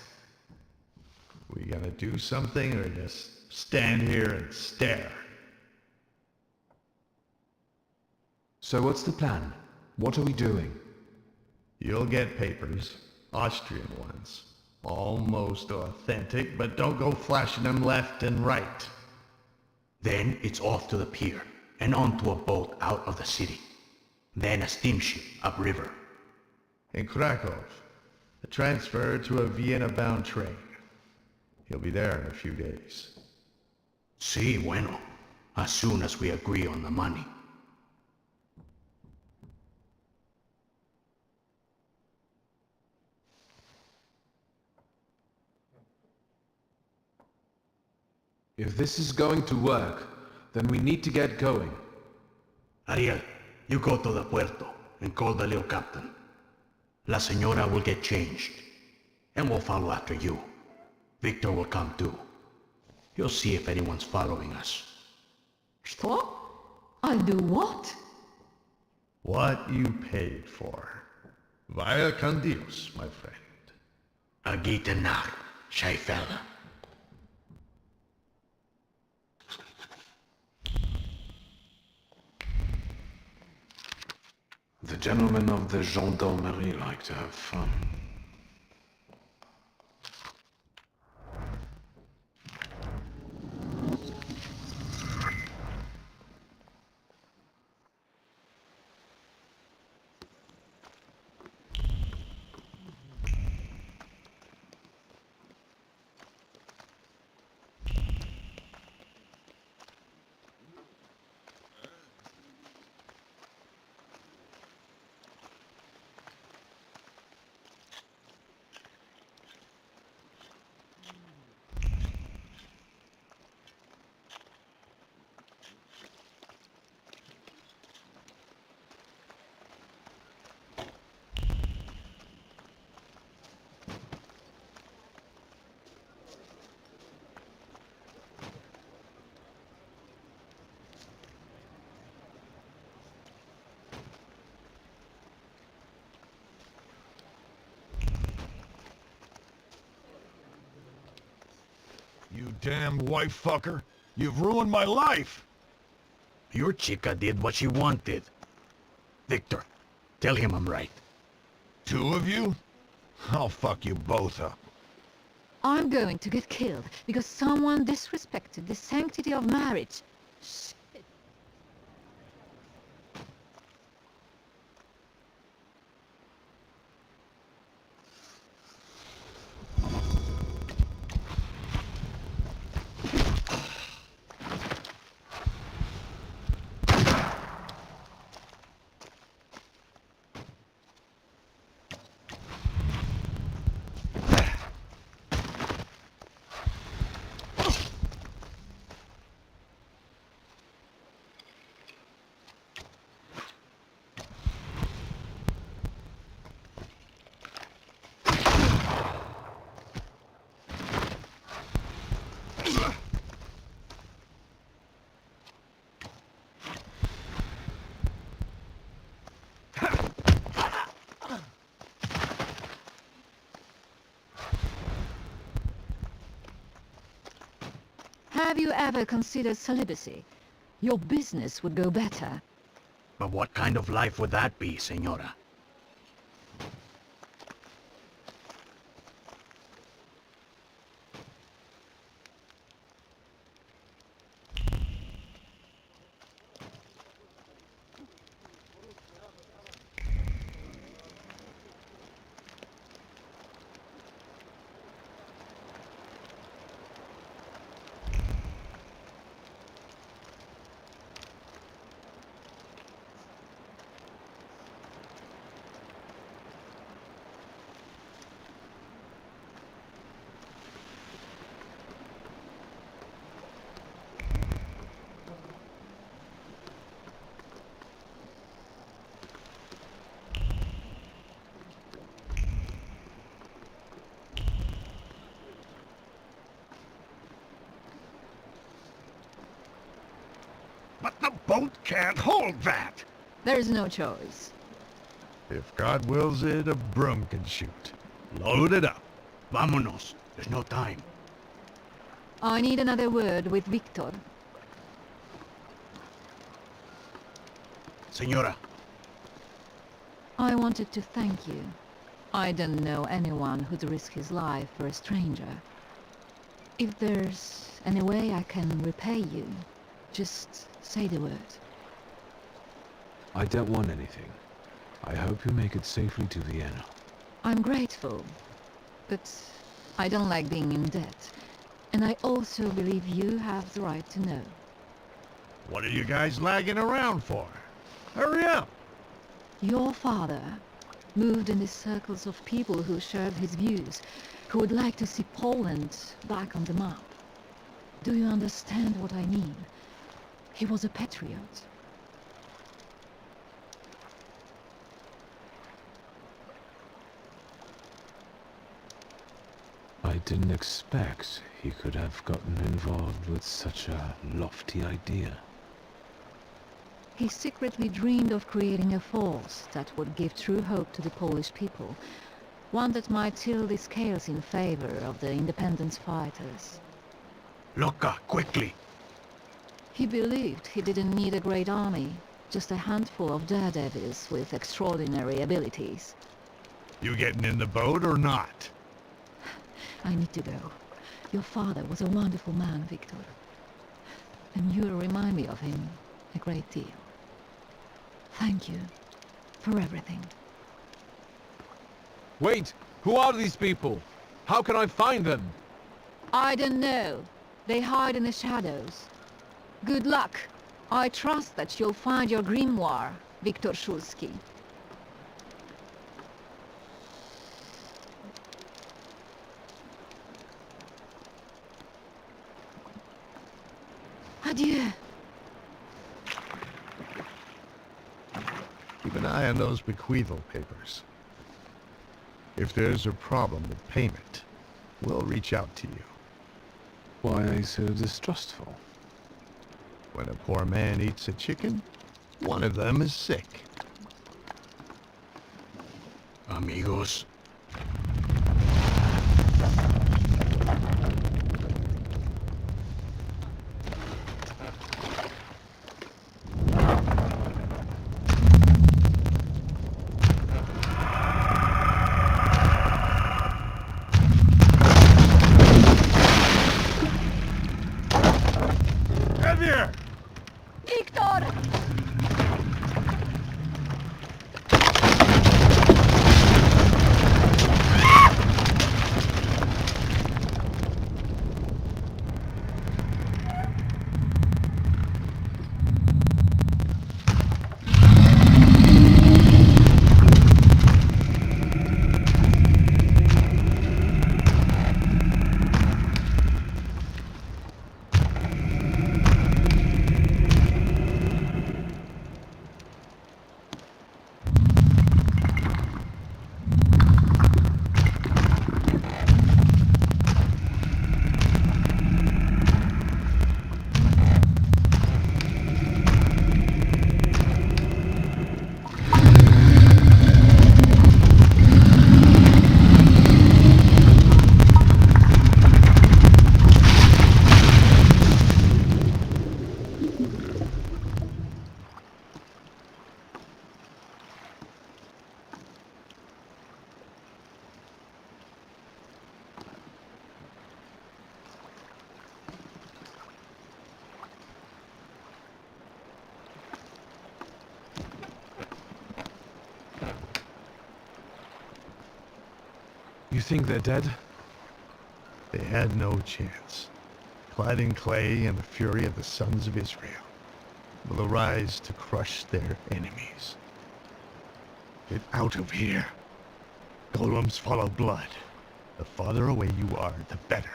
Speaker 2: We gotta do something or just stand here and stare?
Speaker 5: So what's the plan? What are we doing?
Speaker 2: You'll get papers. Austrian ones. Almost authentic, but don't go flashing them left and right.
Speaker 7: Then it's off to the pier, and onto a boat out of the city. Then a steamship upriver.
Speaker 2: In Krakow, a transfer to a Vienna-bound train. He'll be there in a few days.
Speaker 7: Sí, bueno. As soon as we agree on the money.
Speaker 5: If this is going to work, then we need to get going.
Speaker 7: Ariel, you go to the puerto and call the little captain. La señora will get changed, and we'll follow after you. Victor will come too. You'll see if anyone's following us.
Speaker 15: What? I'll do what?
Speaker 2: What you paid for. Vaya con Dios, my friend.
Speaker 7: A gute Nacht, shy fella.
Speaker 5: The gentlemen of the gendarmerie like to have fun.
Speaker 20: You damned wife fucker. You've ruined my life.
Speaker 7: Your chica did what she wanted. Victor, tell him I'm right.
Speaker 20: Two of you? I'll fuck you both up.
Speaker 15: I'm going to get killed because someone disrespected the sanctity of marriage. Shit. Have you ever considered celibacy? Your business would go better.
Speaker 7: But what kind of life would that be, senora? boat can't hold that.
Speaker 15: There's no choice.
Speaker 7: If God wills it, a broom can shoot. Load it up.
Speaker 8: Vámonos. There's no time.
Speaker 15: I need another word with Victor.
Speaker 8: Señora.
Speaker 15: I wanted to thank you. I don't know anyone who'd risk his life for a stranger. If there's any way I can repay you, just say the word.
Speaker 5: I don't want anything. I hope you make it safely to Vienna.
Speaker 15: I'm grateful, but I don't like being in debt. And I also believe you have the right to know.
Speaker 7: What are you guys lagging around for? Hurry up!
Speaker 15: Your father moved in the circles of people who shared his views, who would like to see Poland back on the map. Do you understand what I mean? He was a patriot.
Speaker 5: I didn't expect he could have gotten involved with such a lofty idea.
Speaker 15: He secretly dreamed of creating a force that would give true hope to the Polish people, one that might tilt the scales in favor of the independence fighters.
Speaker 8: Loca, quickly!
Speaker 15: He believed he didn't need a great army, just a handful of daredevils with extraordinary abilities.
Speaker 7: You getting in the boat or not?
Speaker 15: I need to go. Your father was a wonderful man, Victor. And you remind me of him a great deal. Thank you for everything.
Speaker 14: Wait! Who are these people? How can I find them?
Speaker 15: I don't know. They hide in the shadows. Good luck. I trust that you'll find your grimoire, Victor Szulski. Adieu.
Speaker 7: Keep an eye on those bequeathal papers. If there's a problem with payment, we'll reach out to you.
Speaker 5: Why are you so distrustful?
Speaker 7: When a poor man eats a chicken, one of them is sick.
Speaker 8: Amigos.
Speaker 15: Victor!
Speaker 5: You think they're dead?
Speaker 7: They had no chance. Clad in clay and the fury of the sons of Israel will arise to crush their enemies. Get out of here. Golems follow blood. The farther away you are, the better.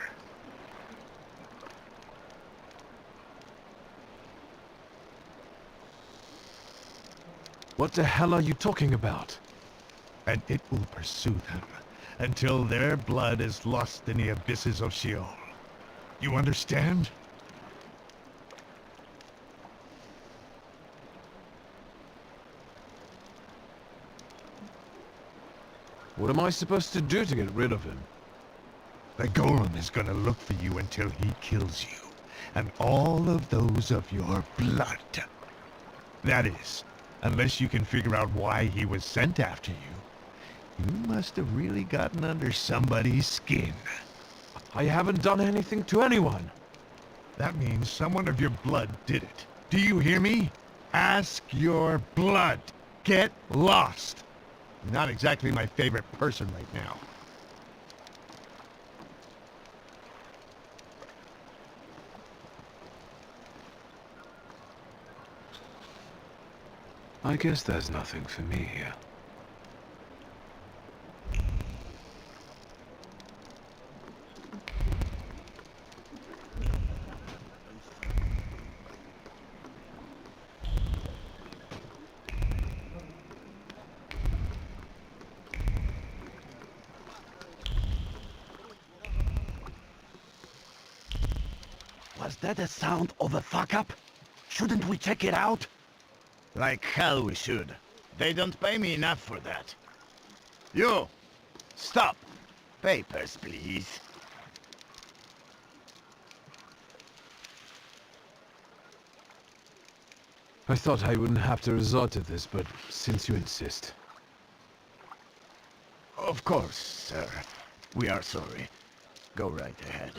Speaker 5: What the hell are you talking about?
Speaker 7: And it will pursue them until their blood is lost in the abysses of Sheol. You understand?
Speaker 5: What am I supposed to do to get rid of him?
Speaker 20: The golem is gonna look for you until he kills you, and all of those of your blood. That is, unless you can figure out why he was sent after you. You must have really gotten under somebody's skin.
Speaker 5: I haven't done anything to anyone.
Speaker 20: That means someone of your blood did it. Do you hear me? Ask your blood. Get lost. Not exactly my favorite person right now.
Speaker 5: I guess there's nothing for me here.
Speaker 7: Was that a sound of a fuck-up? Shouldn't we check it out?
Speaker 20: Like hell we should. They don't pay me enough for that. You! Stop! Papers, please.
Speaker 5: I thought I wouldn't have to resort to this, but since you insist.
Speaker 20: Of course, sir. We are sorry. Go right ahead.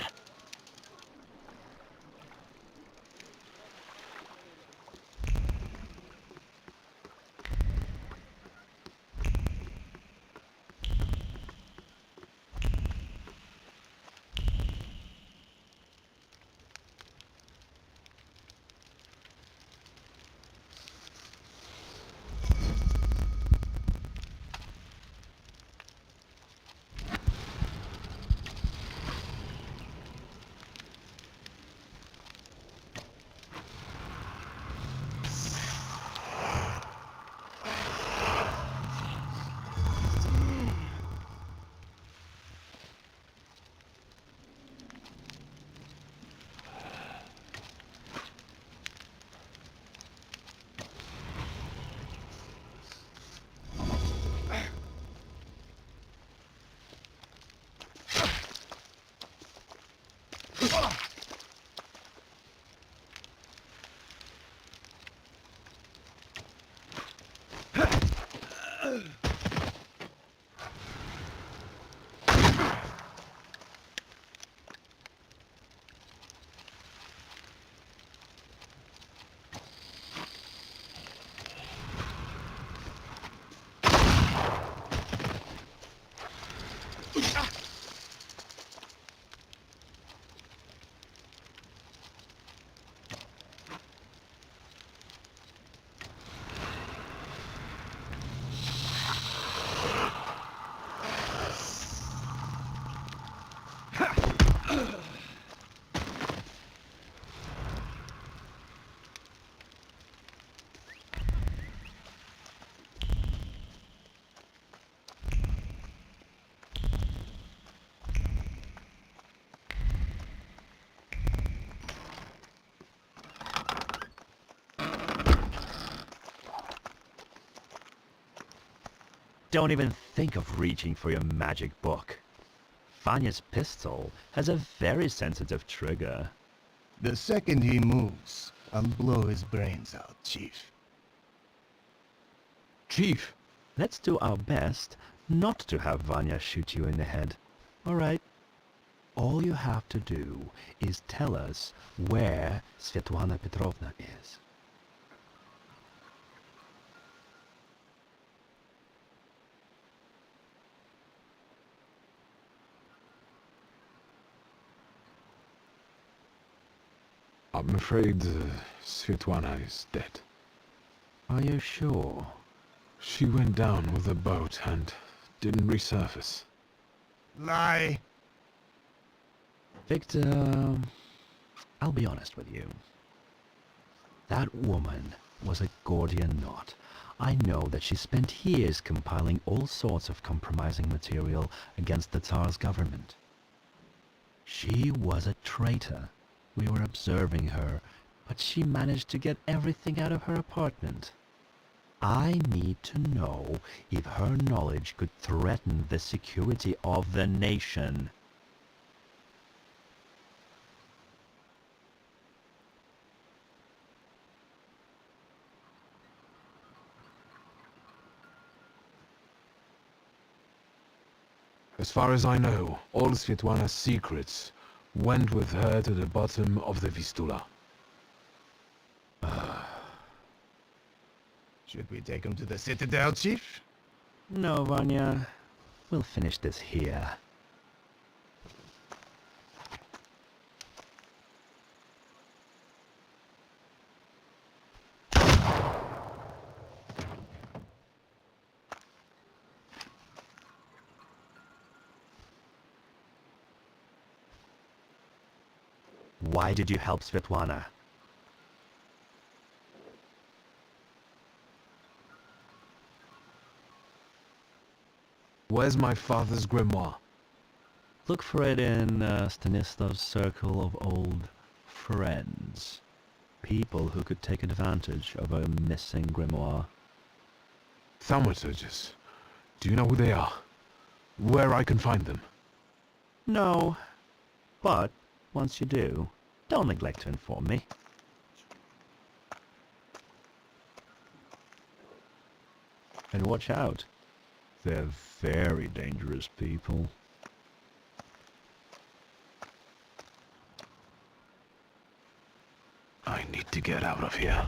Speaker 12: Don't even think of reaching for your magic book. Vanya's pistol has a very sensitive trigger.
Speaker 7: The second he moves, I'll blow his brains out, Chief.
Speaker 5: Chief!
Speaker 12: Let's do our best not to have Vanya shoot you in the head. Alright? All you have to do is tell us where Svetlana Petrovna is.
Speaker 5: I'm afraid Svetlana is dead.
Speaker 12: Are you sure?
Speaker 5: She went down with a boat and didn't resurface.
Speaker 20: Lie!
Speaker 12: Victor, I'll be honest with you. That woman was a Gordian knot. I know that she spent years compiling all sorts of compromising material against the Tsar's government. She was a traitor. We were observing her, but she managed to get everything out of her apartment. I need to know if her knowledge could threaten the security of the nation.
Speaker 5: As far as I know, all Svetlana's secrets went with her to the bottom of the Vistula.
Speaker 7: Should we take him to the Citadel, Chief?
Speaker 12: No, Vanya. We'll finish this here. Why did you help Svetlana?
Speaker 5: Where's my father's grimoire?
Speaker 12: Look for it in Stanislav's circle of old friends. People who could take advantage of a missing grimoire.
Speaker 5: Thaumaturges. Do you know who they are? Where I can find them?
Speaker 12: No. But, once you do, don't neglect to inform me. And watch out. They're very dangerous people.
Speaker 5: I need to get out of here.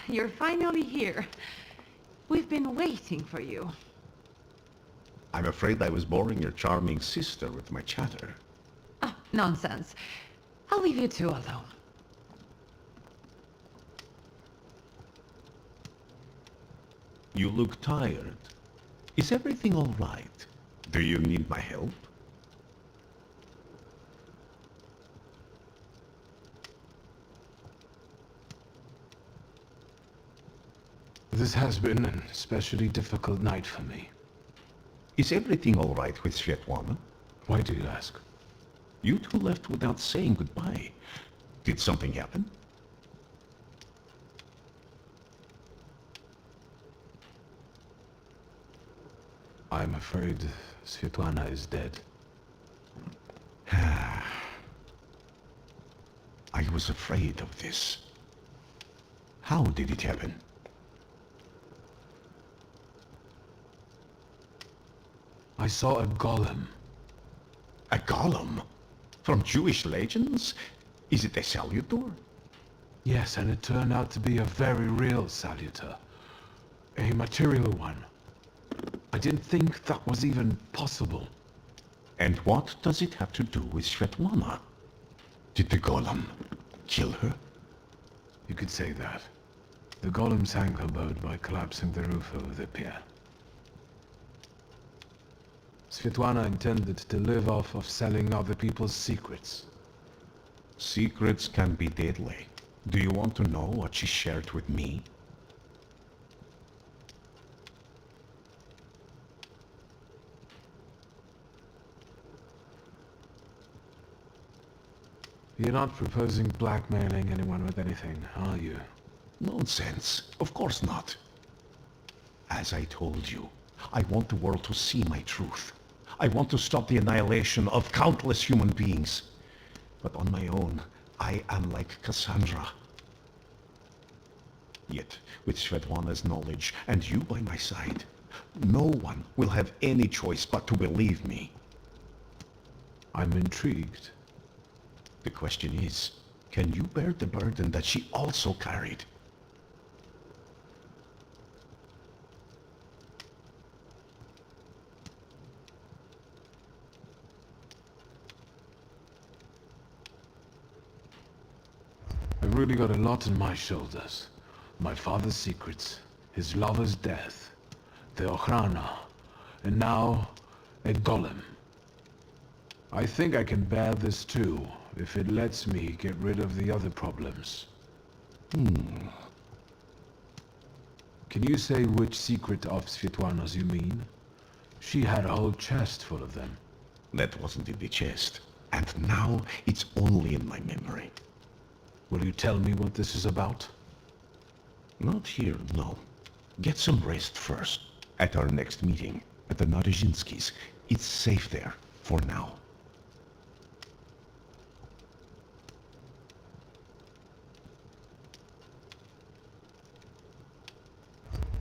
Speaker 16: You're finally here. We've been waiting for you.
Speaker 21: I'm afraid I was boring your charming sister with my chatter.
Speaker 16: Ah, nonsense. I'll leave you two alone.
Speaker 21: You look tired. Is everything all right? Do you need my help?
Speaker 5: This has been an especially difficult night for me.
Speaker 21: Is everything all right with Svetlana?
Speaker 5: Why do you ask?
Speaker 21: You two left without saying goodbye. Did something happen?
Speaker 5: I'm afraid Svetlana is dead.
Speaker 21: I was afraid of this. How did it happen?
Speaker 5: I saw a golem.
Speaker 21: A golem? From Jewish legends? Is it a salutor?
Speaker 5: Yes, and it turned out to be a very real salutor. A material one. I didn't think that was even possible.
Speaker 21: And what does it have to do with Svetlana? Did the golem kill her?
Speaker 5: You could say that. The golem sank her boat by collapsing the roof over the pier. Svetlana intended to live off of selling other people's secrets.
Speaker 21: Secrets can be deadly. Do you want to know what she shared with me?
Speaker 5: You're not proposing blackmailing anyone with anything, are you?
Speaker 21: Nonsense. Of course not. As I told you, I want the world to see my truth. I want to stop the annihilation of countless human beings. But on my own, I am like Cassandra. Yet, with Svetlana's knowledge and you by my side, no one will have any choice but to believe me.
Speaker 5: I'm intrigued.
Speaker 21: The question is, can you bear the burden that she also carried?
Speaker 5: I've really got a lot on my shoulders. My father's secrets, his lover's death, the Ochrana, and now a golem. I think I can bear this too, if it lets me get rid of the other problems. Can you say which secret of Svetlana's you mean? She had a whole chest full of them.
Speaker 21: That wasn't in the chest, and now it's only in my memory.
Speaker 5: Will you tell me what this is about?
Speaker 21: Not here, no. Get some rest first. At our next meeting, at the Narizhinskis. It's safe there, for now.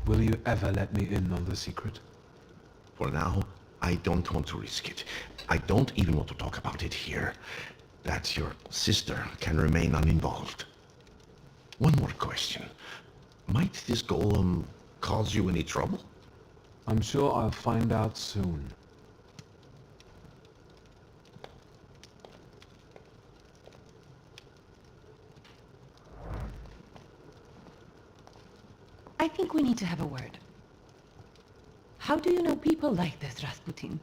Speaker 5: Will you ever let me in on the secret?
Speaker 21: For now, I don't want to risk it. I don't even want to talk about it here. That your sister can remain uninvolved. One more question. Might this golem cause you any trouble?
Speaker 5: I'm sure I'll find out soon.
Speaker 6: I think we need to have a word. How do you know people like this, Rasputin?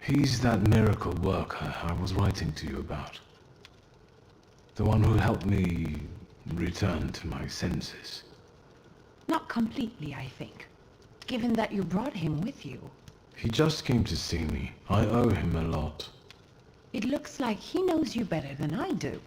Speaker 5: He's that miracle worker I was writing to you about. The one who helped me return to my senses.
Speaker 6: Not completely, I think. Given that you brought him with you.
Speaker 5: He just came to see me. I owe him a lot.
Speaker 6: It looks like he knows you better than I do.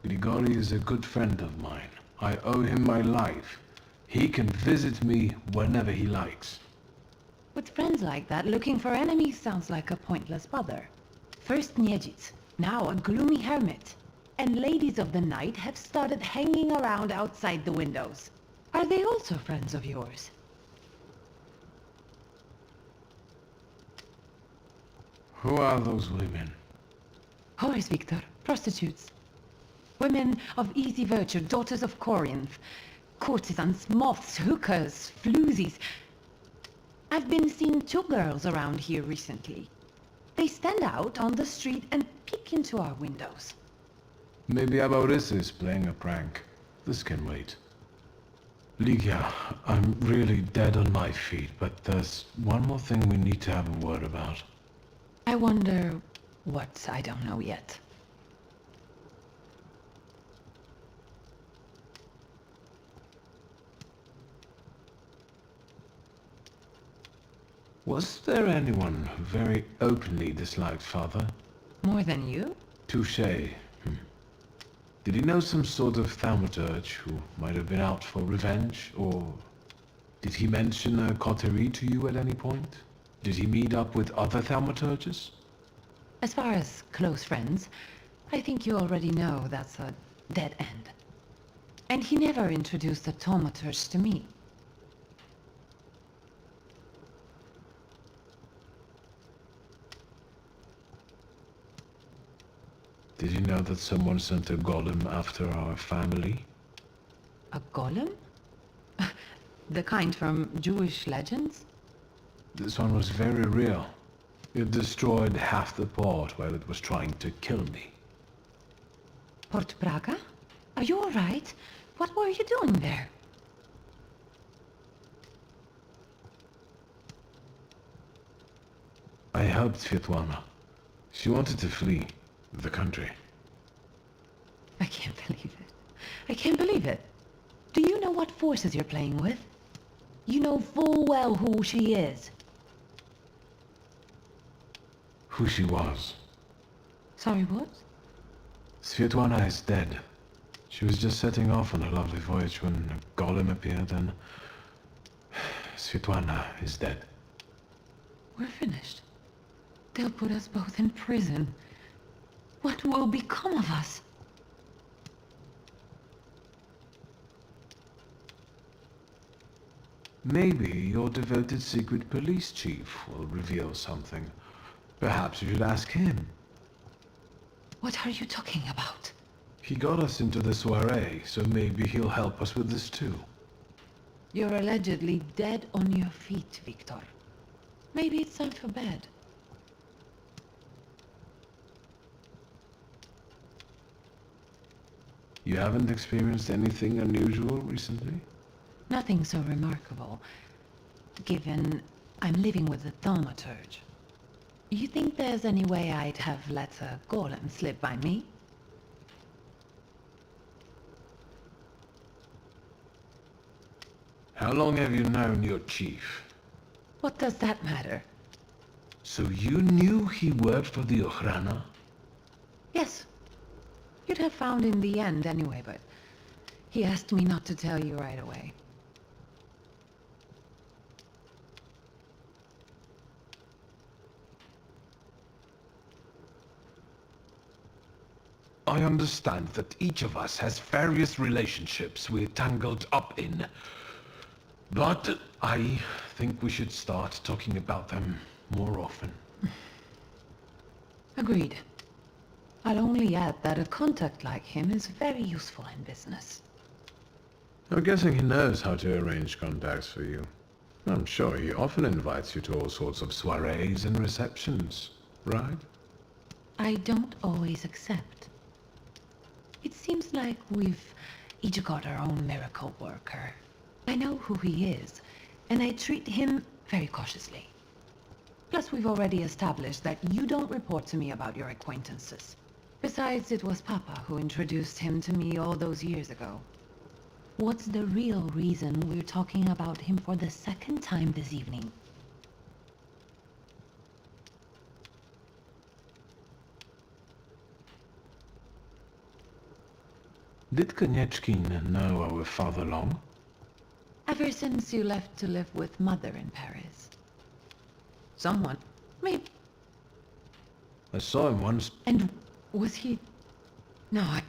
Speaker 5: Grigori is a good friend of mine. I owe him my life. He can visit me whenever he likes.
Speaker 6: With friends like that, looking for enemies sounds like a pointless bother. First Niedzic, now a gloomy hermit. And ladies of the night have started hanging around outside the windows. Are they also friends of yours?
Speaker 5: Who are those women?
Speaker 6: Whores, Victor. Prostitutes. Women of easy virtue, daughters of Corinth. Courtesans, moths, hookers, floozies. I've been seeing 2 girls around here recently. They stand out on the street and peek into our windows.
Speaker 5: Maybe Aboris is playing a prank. This can wait. Ligia, I'm really dead on my feet, but there's one more thing we need to have a word about.
Speaker 6: I wonder what I don't know yet.
Speaker 5: Was there anyone who very openly disliked Father?
Speaker 6: More than you?
Speaker 5: Touché. Did he know some sort of thaumaturge who might have been out for revenge, or did he mention a coterie to you at any point? Did he meet up with other thaumaturges?
Speaker 6: As far as close friends, I think you already know that's a dead end. And he never introduced the Thaumaturge to me.
Speaker 5: Did you know that someone sent a golem after our family?
Speaker 6: A golem? The kind from Jewish legends?
Speaker 5: This one was very real. It destroyed half the port while it was trying to kill me.
Speaker 6: Port Braga? Are you all right? What were you doing there?
Speaker 5: I helped Svetlana. She wanted to flee the country.
Speaker 6: I can't believe it. I can't believe it. Do you know what forces you're playing with? You know full well who she is.
Speaker 5: Who she was.
Speaker 6: Sorry, what?
Speaker 5: Svetlana is dead. She was just setting off on a lovely voyage when a golem appeared and... Svetlana is dead.
Speaker 6: We're finished. They'll put us both in prison. What will become of us?
Speaker 5: Maybe your devoted secret police chief will reveal something. Perhaps you should ask him.
Speaker 6: What are you talking about?
Speaker 5: He got us into the soiree, so maybe he'll help us with this too.
Speaker 6: You're allegedly dead on your feet, Victor. Maybe it's time for bed.
Speaker 5: You haven't experienced anything unusual recently?
Speaker 6: Nothing so remarkable, given I'm living with the Thaumaturge. You think there's any way I'd have let a golem slip by me?
Speaker 5: How long have you known your chief?
Speaker 6: What does that matter?
Speaker 5: So you knew he worked for the Ochrana?
Speaker 6: Yes. You'd have found in the end anyway, but he asked me not to tell you right away.
Speaker 5: I understand that each of us has various relationships we're tangled up in. But I think we should start talking about them more often.
Speaker 6: Agreed. I'll only add that a contact like him is very useful in business.
Speaker 5: I'm guessing he knows how to arrange contacts for you. I'm sure he often invites you to all sorts of soirees and receptions, right?
Speaker 6: I don't always accept. It seems like we've each got our own miracle worker. I know who he is, and I treat him very cautiously. Plus, we've already established that you don't report to me about your acquaintances. Besides, it was Papa who introduced him to me all those years ago. What's the real reason we're talking about him for the second time this evening?
Speaker 5: Did Konieczkin know our father long?
Speaker 6: Ever since you left to live with Mother in Paris. Someone, maybe...
Speaker 5: I saw him once.
Speaker 6: And was he... No, I...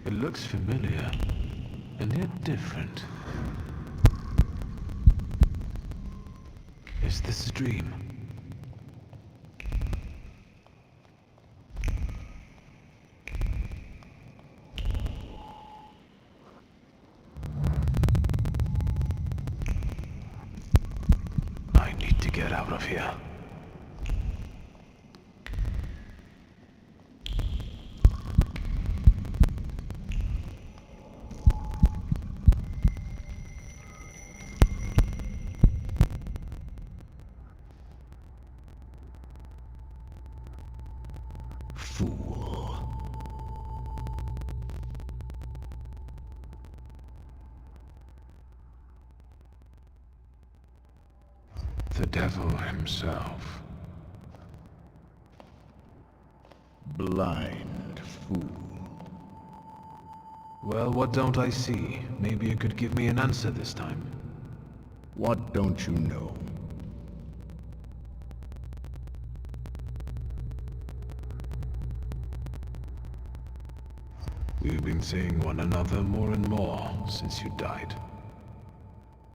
Speaker 5: It looks familiar, and yet different. Is this a dream? I need to get out of here. Fool. The devil himself.
Speaker 7: Blind fool.
Speaker 5: Well, what don't I see? Maybe you could give me an answer this time.
Speaker 7: What don't you know?
Speaker 5: We've been seeing one another more and more since you died.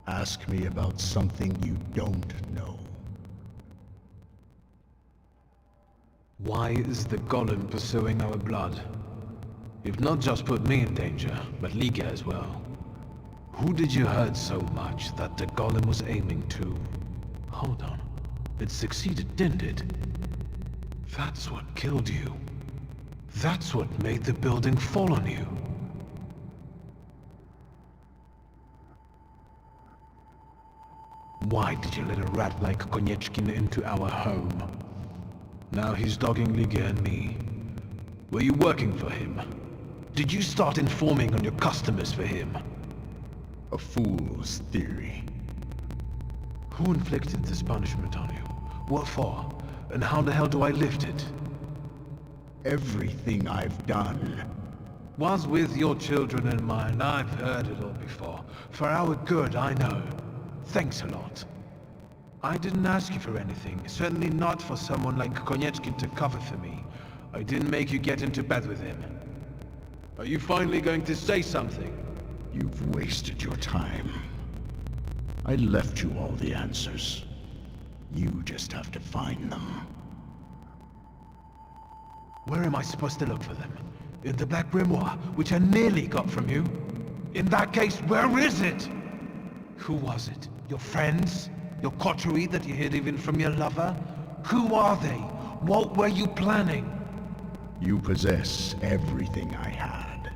Speaker 7: Ask me about something you don't know.
Speaker 5: Why is the golem pursuing our blood? You've not just put me in danger, but Liga as well. Who did you hurt so much that the golem was aiming to? Hold on. It succeeded, didn't it? That's what killed you. That's what made the building fall on you. Why did you let a rat like Konieczkin into our home? Now he's dogging Ligia and me. Were you working for him? Did you start informing on your customers for him?
Speaker 7: A fool's theory.
Speaker 5: Who inflicted this punishment on you? What for? And how the hell do I lift it?
Speaker 7: Everything I've done
Speaker 5: was with your children in mind. I've heard it all before. For our good, I know. Thanks a lot. I didn't ask you for anything. Certainly not for someone like Konieczkin to cover for me. I didn't make you get into bed with him. Are you finally going to say something?
Speaker 7: You've wasted your time. I left you all the answers. You just have to find them.
Speaker 5: Where am I supposed to look for them? In the Black Grimoire, which I nearly got from you? In that case, where is it? Who was it? Your friends? Your coterie that you hid even from your lover? Who are they? What were you planning?
Speaker 7: You possess everything I had.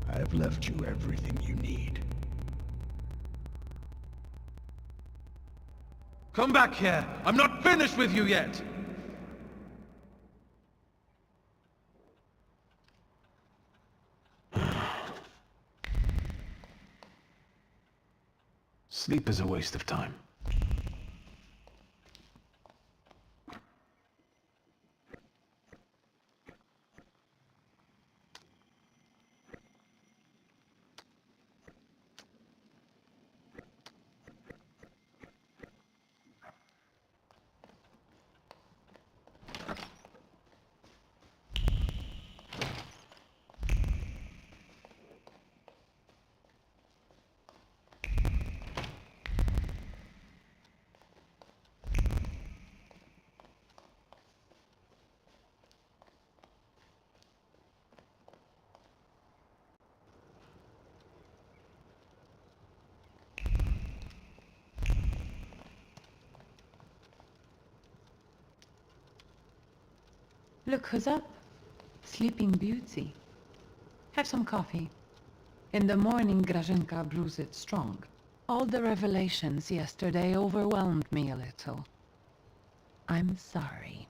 Speaker 7: I have left you everything you need.
Speaker 5: Come back here! I'm not finished with you yet! Sleep is a waste of time.
Speaker 16: Look who's up. Sleeping Beauty. Have some coffee. In the morning, Grażynka brews it strong. All the revelations yesterday overwhelmed me a little. I'm sorry.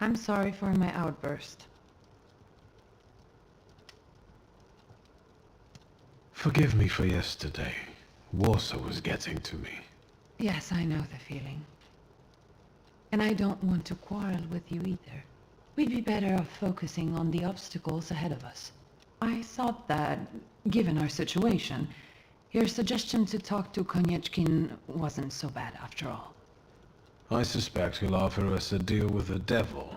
Speaker 16: I'm sorry for my outburst.
Speaker 5: Forgive me for yesterday. Warsaw was getting to me.
Speaker 16: Yes, I know the feeling. And I don't want to quarrel with you either. We'd be better off focusing on the obstacles ahead of us. I thought that, given our situation, your suggestion to talk to Konieczkin wasn't so bad after all.
Speaker 5: I suspect he'll offer us a deal with the devil.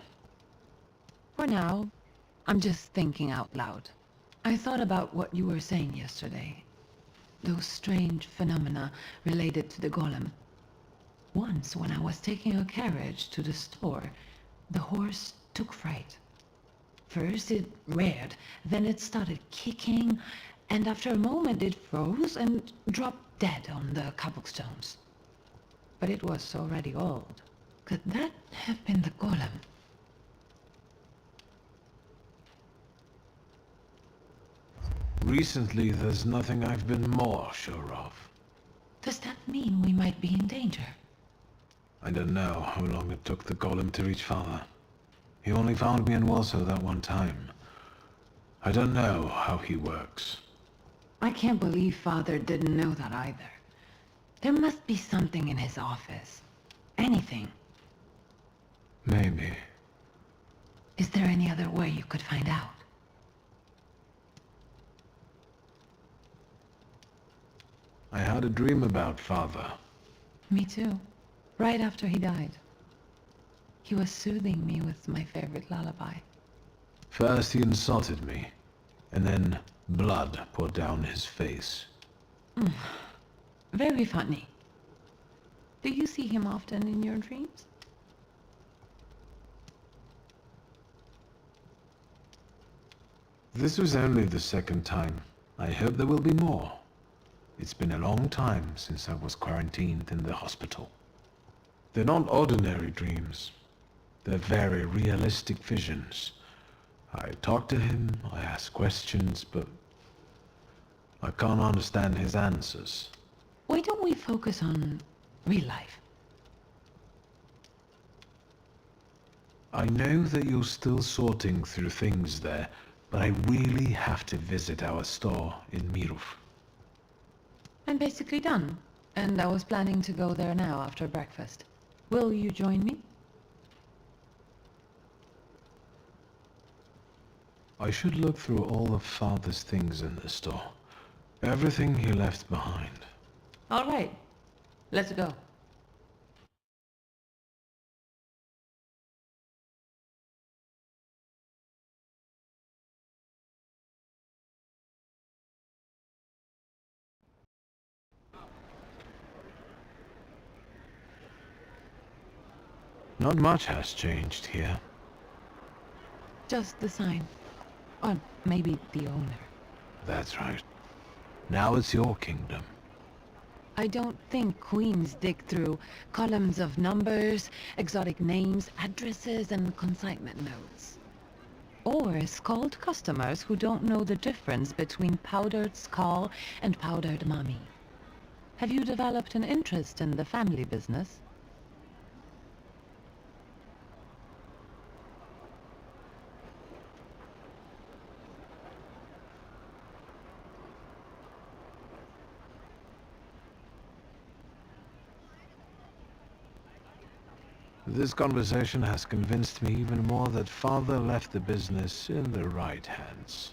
Speaker 16: For now, I'm just thinking out loud. I thought about what you were saying yesterday. Those strange phenomena related to the golem. Once, when I was taking a carriage to the store, the horse took fright. First it reared, then it started kicking, and after a moment it froze and dropped dead on the cobblestones. But it was already old. Could that have been the golem?
Speaker 5: Recently, there's nothing I've been more sure of.
Speaker 16: Does that mean we might be in danger?
Speaker 5: I don't know how long it took the golem to reach Father. He only found me in Warsaw that one time. I don't know how he works.
Speaker 16: I can't believe Father didn't know that either. There must be something in his office. Anything.
Speaker 5: Maybe.
Speaker 16: Is there any other way you could find out?
Speaker 5: I had a dream about Father.
Speaker 16: Me too. Right after he died. He was soothing me with my favorite lullaby.
Speaker 5: First he insulted me, and then blood poured down his face.
Speaker 16: Very funny. Do you see him often in your dreams?
Speaker 5: This was only the second time. I hope there will be more. It's been a long time since I was quarantined in the hospital. They're not ordinary dreams. They're very realistic visions. I talk to him, I ask questions, but I can't understand his answers.
Speaker 16: Why don't we focus on real life?
Speaker 5: I know that you're still sorting through things there, but I really have to visit our store in Mirov.
Speaker 16: I'm basically done, and I was planning to go there now after breakfast. Will you join me?
Speaker 5: I should look through all of Father's things in the store. Everything he left behind.
Speaker 16: All right, let's go.
Speaker 5: Not much has changed here.
Speaker 16: Just the sign. Or maybe the owner.
Speaker 5: That's right. Now it's your kingdom.
Speaker 16: I don't think queens dig through columns of numbers, exotic names, addresses, and consignment notes. Or scald customers who don't know the difference between powdered skull and powdered mummy. Have you developed an interest in the family business?
Speaker 5: This conversation has convinced me even more that Father left the business in the right hands.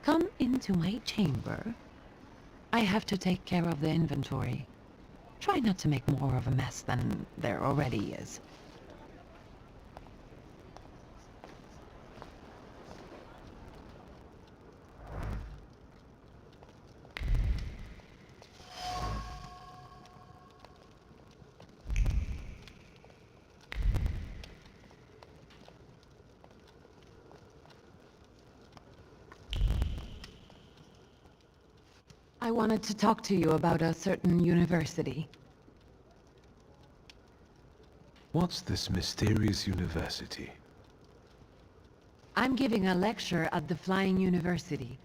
Speaker 16: Come into my chamber. I have to take care of the inventory. Try not to make more of a mess than there already is. I wanted to talk to you about a certain university.
Speaker 5: What's this mysterious university?
Speaker 16: I'm giving a lecture at the Flying University.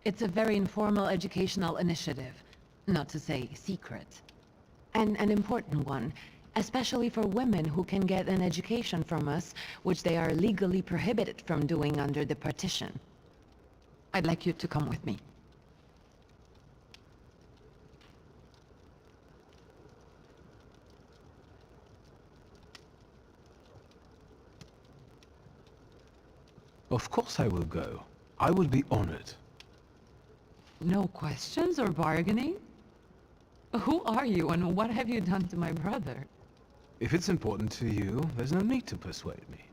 Speaker 16: It's a very informal educational initiative, not to say secret. And an important one, especially for women who can get an education from us, which they are legally prohibited from doing under the partition. I'd like you to come with me.
Speaker 5: Of course I will go. I will be honored.
Speaker 16: No questions or bargaining? Who are you and what have you done to my brother?
Speaker 5: If it's important to you, there's no need to persuade me.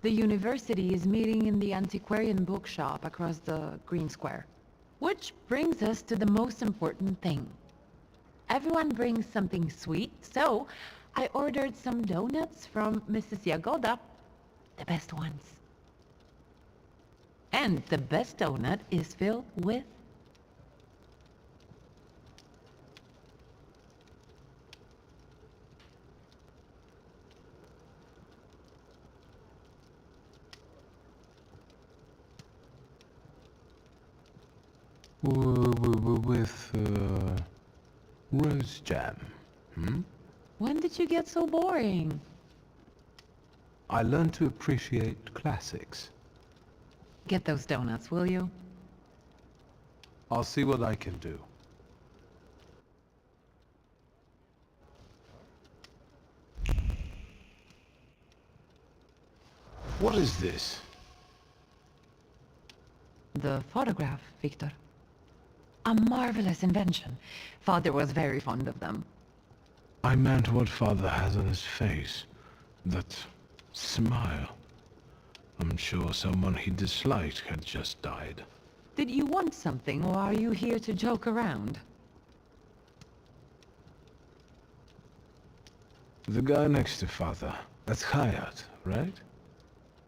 Speaker 16: The university is meeting in the antiquarian bookshop across the Green Square. Which brings us to the most important thing. Everyone brings something sweet, so I ordered some donuts from Mrs. Yagoda. The best ones. And the best donut is filled with...
Speaker 5: With rose jam, hmm?
Speaker 16: When did you get so boring?
Speaker 5: I learned to appreciate classics.
Speaker 16: Get those donuts, will you?
Speaker 5: I'll see what I can do. What is this?
Speaker 16: The photograph, Victor. A marvelous invention. Father was very fond of them.
Speaker 5: I meant what Father has on his face. That smile. I'm sure someone he disliked had just died.
Speaker 16: Did you want something, or are you here to joke around?
Speaker 5: The guy next to Father. That's Hayat, right?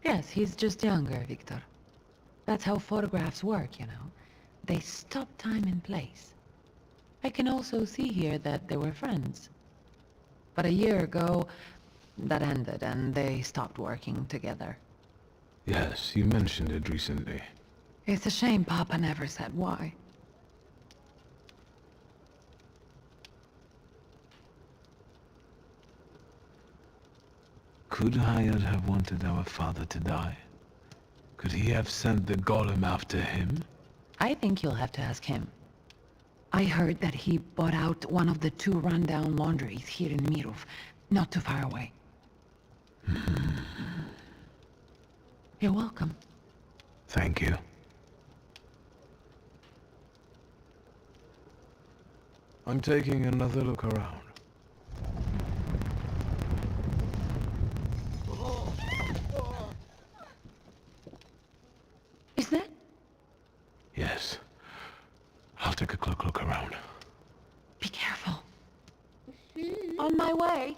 Speaker 16: Yes, he's just younger, Victor. That's how photographs work, you know. They stop time and place. I can also see here that they were friends. But a year ago, that ended and they stopped working together.
Speaker 5: Yes, you mentioned it recently.
Speaker 16: It's a shame Papa never said why.
Speaker 5: Could Hayat have wanted our father to die? Could he have sent the golem after him?
Speaker 16: I think you'll have to ask him. I heard that he bought out one of the 2 rundown laundries here in Mirov, not too far away. You're welcome.
Speaker 5: Thank you. I'm taking another look around.
Speaker 16: Is that?
Speaker 5: Yes. I'll take a quick look around.
Speaker 16: Be careful. On my way.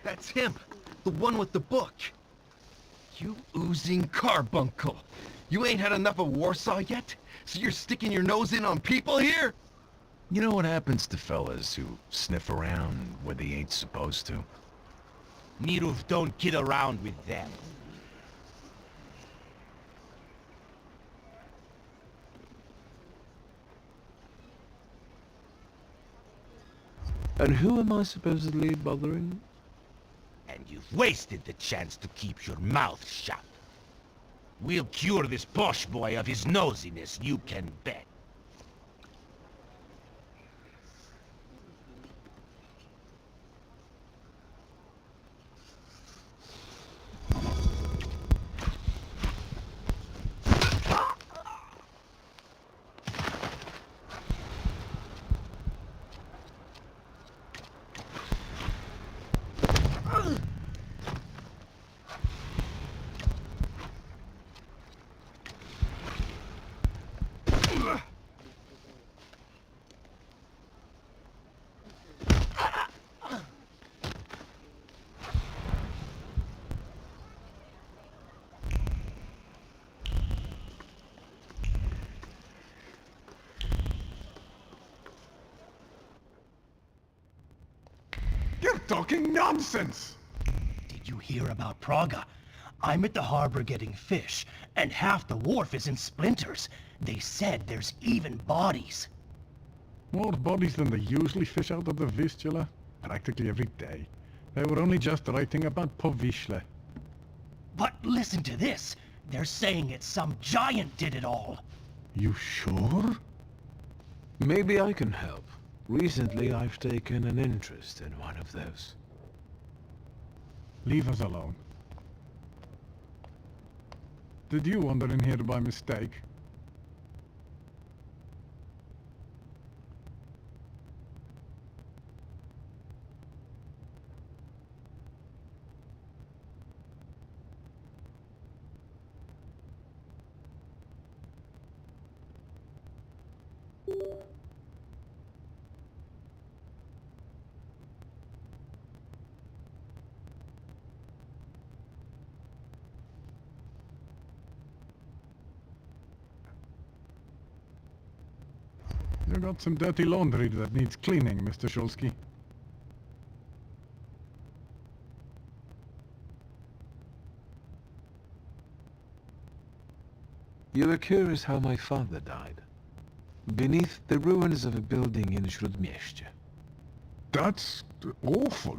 Speaker 3: That's him! The one with the book! You oozing carbuncle! You ain't had enough of Warsaw yet? So you're sticking your nose in on people here?
Speaker 22: You know what happens to fellas who sniff around where they ain't supposed to?
Speaker 3: Mirov don't kid around with them.
Speaker 5: And who am I supposedly bothering?
Speaker 3: And you've wasted the chance to keep your mouth shut. We'll cure this posh boy of his nosiness, you can bet.
Speaker 7: You're talking nonsense!
Speaker 1: Did you hear about Praga? I'm at the harbor getting fish, and half the wharf is in splinters. They said there's even bodies.
Speaker 10: More bodies than they usually fish out of the Vistula, practically every day. They were only just writing about Povishle.
Speaker 1: But listen to this. They're saying it's some giant did it all.
Speaker 10: You sure?
Speaker 5: Maybe I can help. Recently, I've taken an interest in one of those.
Speaker 10: Leave us alone. Did you wander in here by mistake? You got some dirty laundry that needs cleaning, Mr. Shulsky.
Speaker 5: You were curious how my father died. Beneath the ruins of a building in Śródmieście.
Speaker 10: That's awful.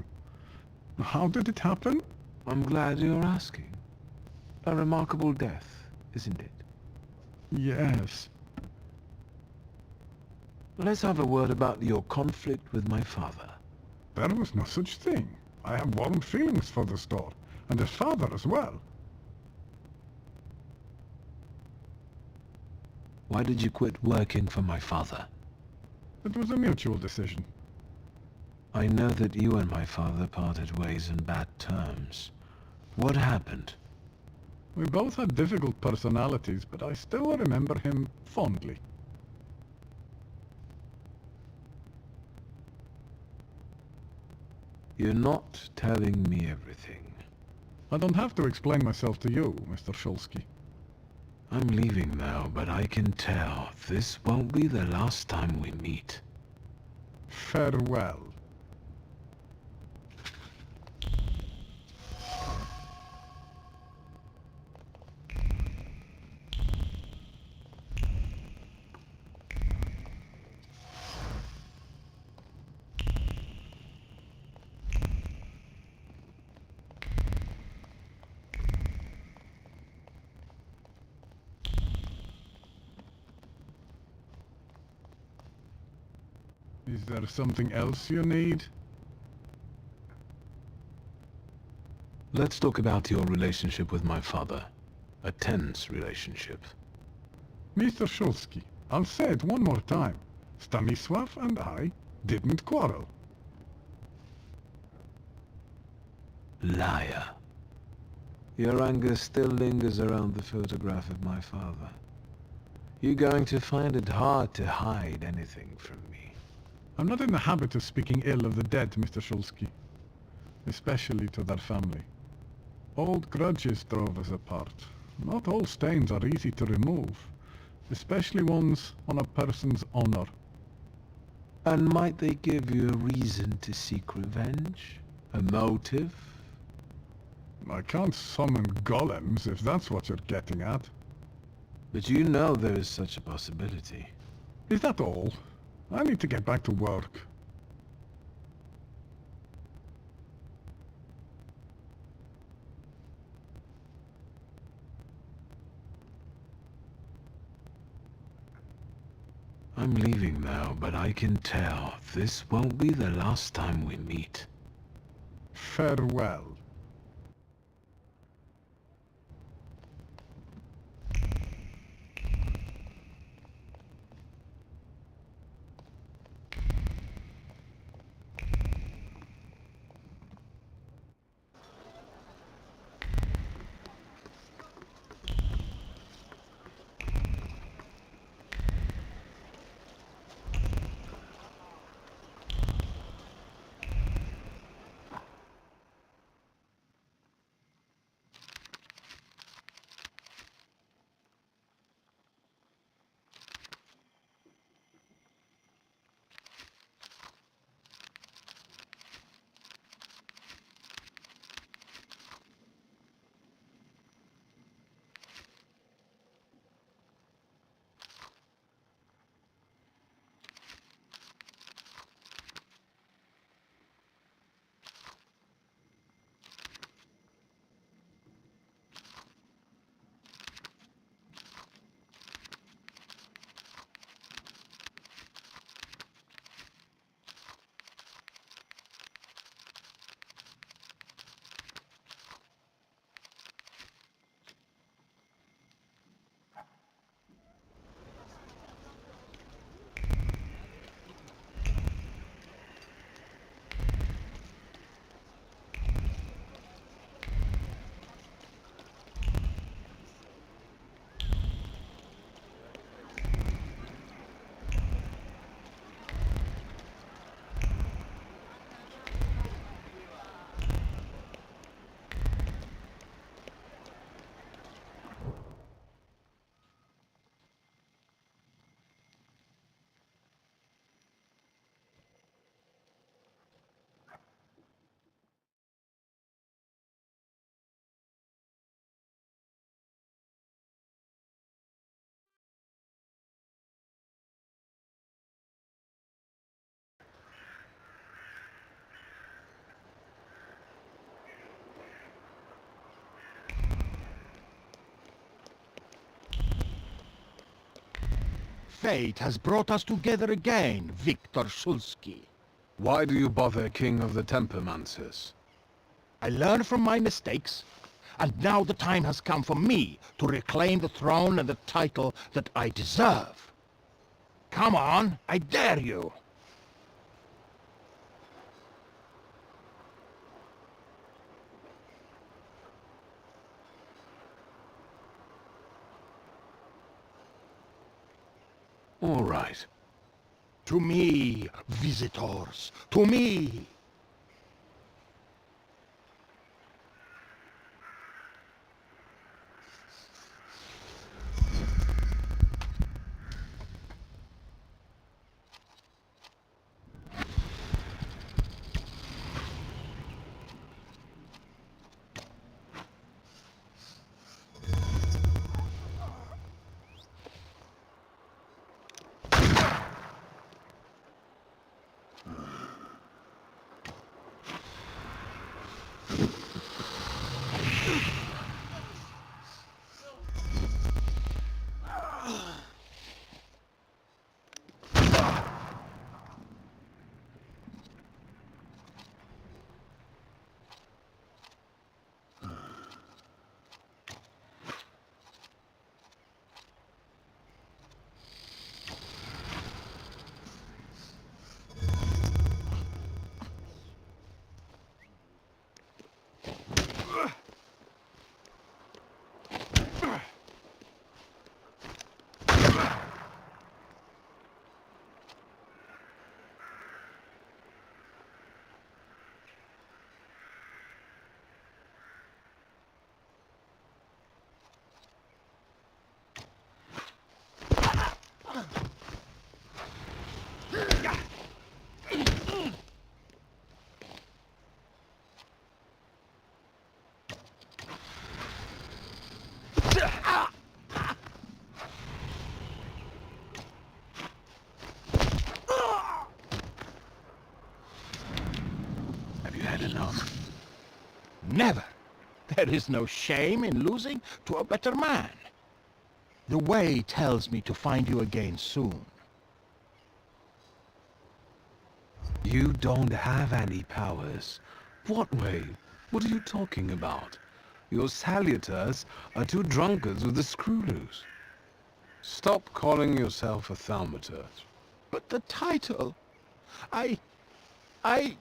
Speaker 10: How did it happen?
Speaker 5: I'm glad you're asking. A remarkable death, isn't it?
Speaker 10: Yes.
Speaker 5: Let's have a word about your conflict with my father.
Speaker 10: There was no such thing. I have warm feelings for the store, and his father as well.
Speaker 5: Why did you quit working for my father?
Speaker 10: It was a mutual decision.
Speaker 5: I know that you and my father parted ways in bad terms. What happened?
Speaker 10: We both had difficult personalities, but I still remember him fondly.
Speaker 5: You're not telling me everything.
Speaker 10: I don't have to explain myself to you, Mr. Shulsky.
Speaker 5: I'm leaving now, but I can tell this won't be the last time we meet.
Speaker 10: Farewell. Is there something else you need?
Speaker 5: Let's talk about your relationship with my father. A tense relationship.
Speaker 10: Mr. Shulsky, I'll say it one more time. Stanisław and I didn't quarrel.
Speaker 5: Liar. Your anger still lingers around the photograph of my father. You're going to find it hard to hide anything from me.
Speaker 10: I'm not in the habit of speaking ill of the dead, Mr. Shulsky. Especially to their family. Old grudges drove us apart. Not all stains are easy to remove, especially ones on a person's honor.
Speaker 5: And might they give you a reason to seek revenge? A motive?
Speaker 10: I can't summon golems, if that's what you're getting at.
Speaker 5: But you know there is such a possibility.
Speaker 10: Is that all? I need to get back to work.
Speaker 5: I'm leaving now, but I can tell this won't be the last time we meet.
Speaker 10: Farewell.
Speaker 7: fate has brought us together again, Victor Shulsky.
Speaker 5: Why do you bother King of the Tempermancers?
Speaker 7: I learned from my mistakes, and now the time has come for me to reclaim the throne and the title that I deserve. Come on, I dare you.
Speaker 5: All right.
Speaker 7: To me, visitors, to me.
Speaker 5: Have you had enough?
Speaker 7: Never. There is no shame in losing to a better man. The way tells me to find you again soon.
Speaker 5: You don't have any powers. What way? What are you talking about? Your salutors are two drunkards with the screw loose. Stop calling yourself a thaumaturge.
Speaker 7: But the title... I...
Speaker 5: I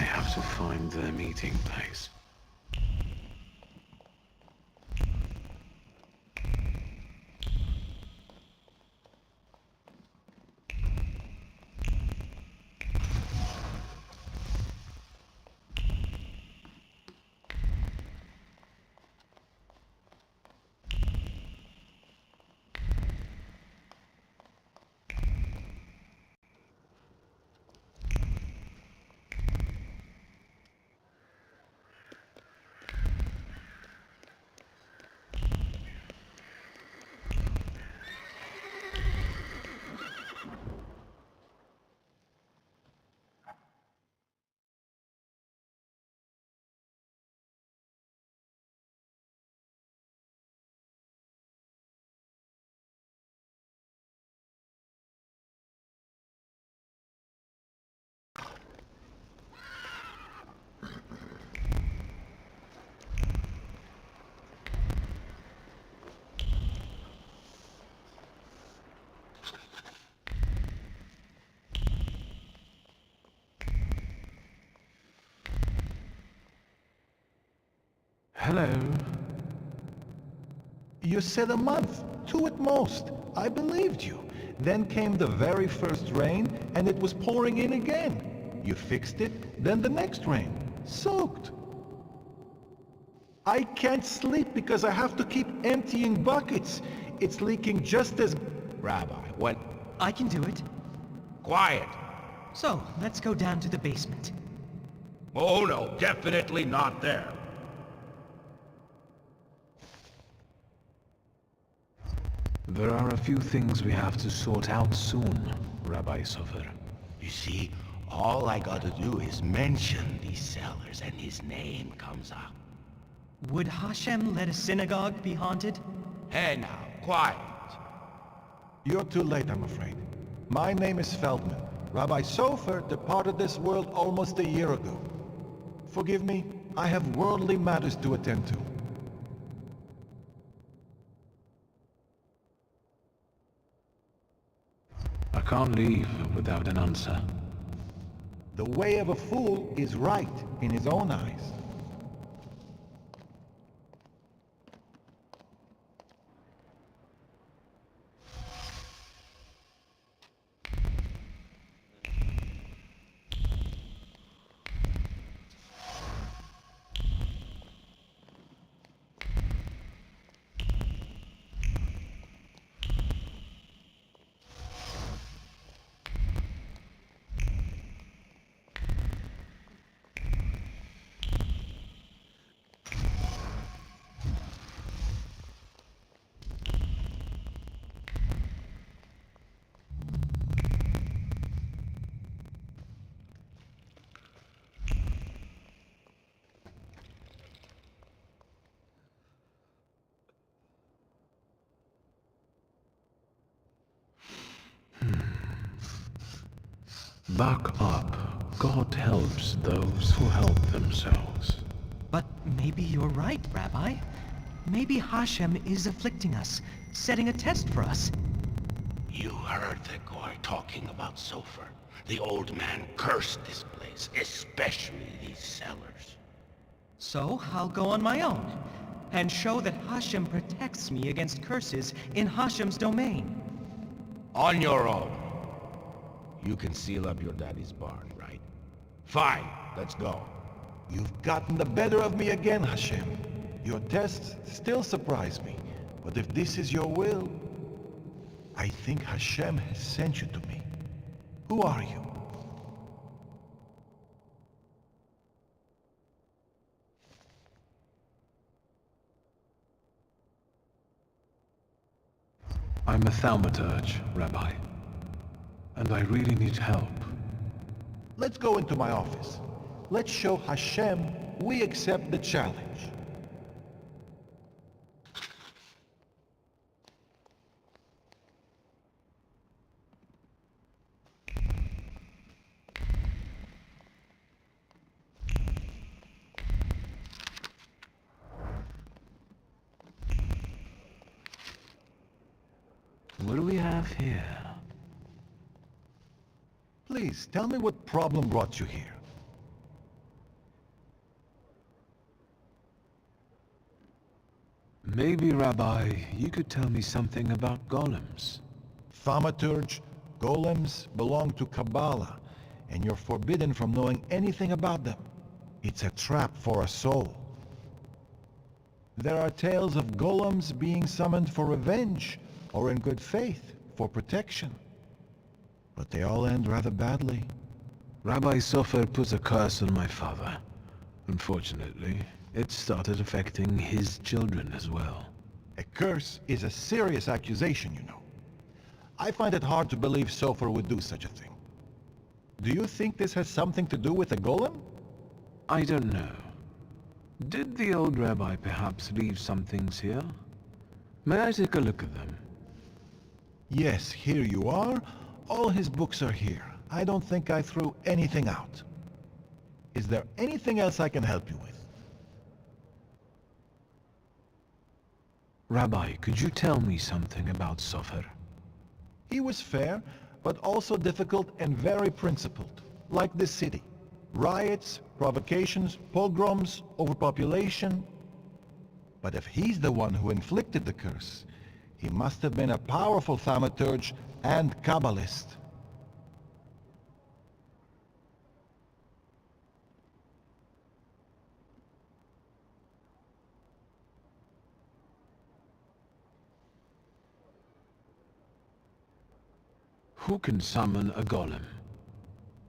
Speaker 5: have to find their meeting place. Hello.
Speaker 4: You said a month, 2 at most. I believed you. Then came the very first rain, and it was pouring in again. You fixed it, then the next rain. Soaked. I can't sleep because I have to keep emptying buckets. It's leaking just as...
Speaker 1: Rabbi, what? I can do it.
Speaker 2: Quiet!
Speaker 1: So, let's go down to the basement.
Speaker 2: Oh no, definitely not there.
Speaker 5: There are a few things we have to sort out soon, Rabbi Sofer.
Speaker 3: You see, all I gotta do is mention these cellars and his name comes up.
Speaker 1: Would Hashem let a synagogue be haunted?
Speaker 2: Hey now, quiet.
Speaker 4: You're too late, I'm afraid. My name is Feldman. Rabbi Sofer departed this world almost a year ago. Forgive me, I have worldly matters to attend to.
Speaker 5: I can't leave without an answer.
Speaker 4: The way of a fool is right in his own eyes.
Speaker 5: Back up. God helps those who help themselves.
Speaker 1: But maybe you're right, Rabbi. Maybe Hashem is afflicting us, setting a test for us.
Speaker 3: You heard the guy talking about Sofer. The old man cursed this place, especially these cellars.
Speaker 1: So I'll go on my own, and show that Hashem protects me against curses in Hashem's domain.
Speaker 2: On your own. You can seal up your daddy's barn, right? Fine, let's go.
Speaker 4: You've gotten the better of me again, Hashem. Your tests still surprise me, but if this is your will, I think Hashem has sent you to me. Who are you?
Speaker 5: I'm a thaumaturge, Rabbi. And I really need help.
Speaker 4: Let's go into my office. Let's show Hashem we accept the challenge.
Speaker 5: What do we have here?
Speaker 4: Please, tell me what problem brought you here.
Speaker 5: Maybe, Rabbi, you could tell me something about golems.
Speaker 4: Thaumaturge, golems belong to Kabbalah, and you're forbidden from knowing anything about them. It's a trap for a soul. There are tales of golems being summoned for revenge, or in good faith, for protection. But they all end rather badly.
Speaker 5: Rabbi Sofer put a curse on my father. Unfortunately, it started affecting his children as well.
Speaker 4: A curse is a serious accusation, you know. I find it hard to believe Sofer would do such a thing. Do you think this has something to do with the golem?
Speaker 5: I don't know. Did the old rabbi perhaps leave some things here? May I take a look at them?
Speaker 4: Yes, here you are. All his books are here. I don't think I threw anything out. Is there anything else I can help you with?
Speaker 5: Rabbi, could you tell me something about Sofer?
Speaker 4: He was fair, but also difficult and very principled, like this city. Riots, provocations, pogroms, overpopulation.
Speaker 13: But if he's the one who inflicted the curse, he must have been a powerful thaumaturge and Kabbalist.
Speaker 5: Who can summon a golem?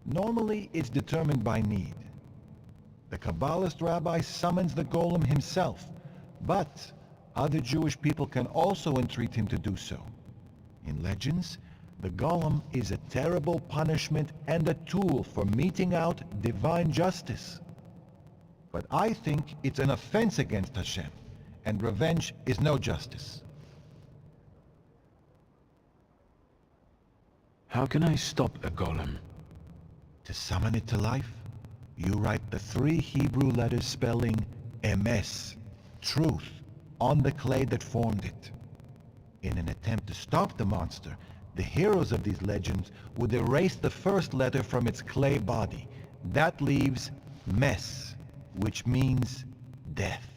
Speaker 13: Normally, it's determined by need. The Kabbalist rabbi summons the golem himself, but other Jewish people can also entreat him to do so. In legends, the golem is a terrible punishment and a tool for meting out divine justice. But I think it's an offense against Hashem, and revenge is no justice.
Speaker 5: How can I stop a golem?
Speaker 13: To summon it to life, you write the 3 Hebrew letters spelling emes, truth, on the clay that formed it. In an attempt to stop the monster, the heroes of these legends would erase the first letter from its clay body. That leaves mes, which means death.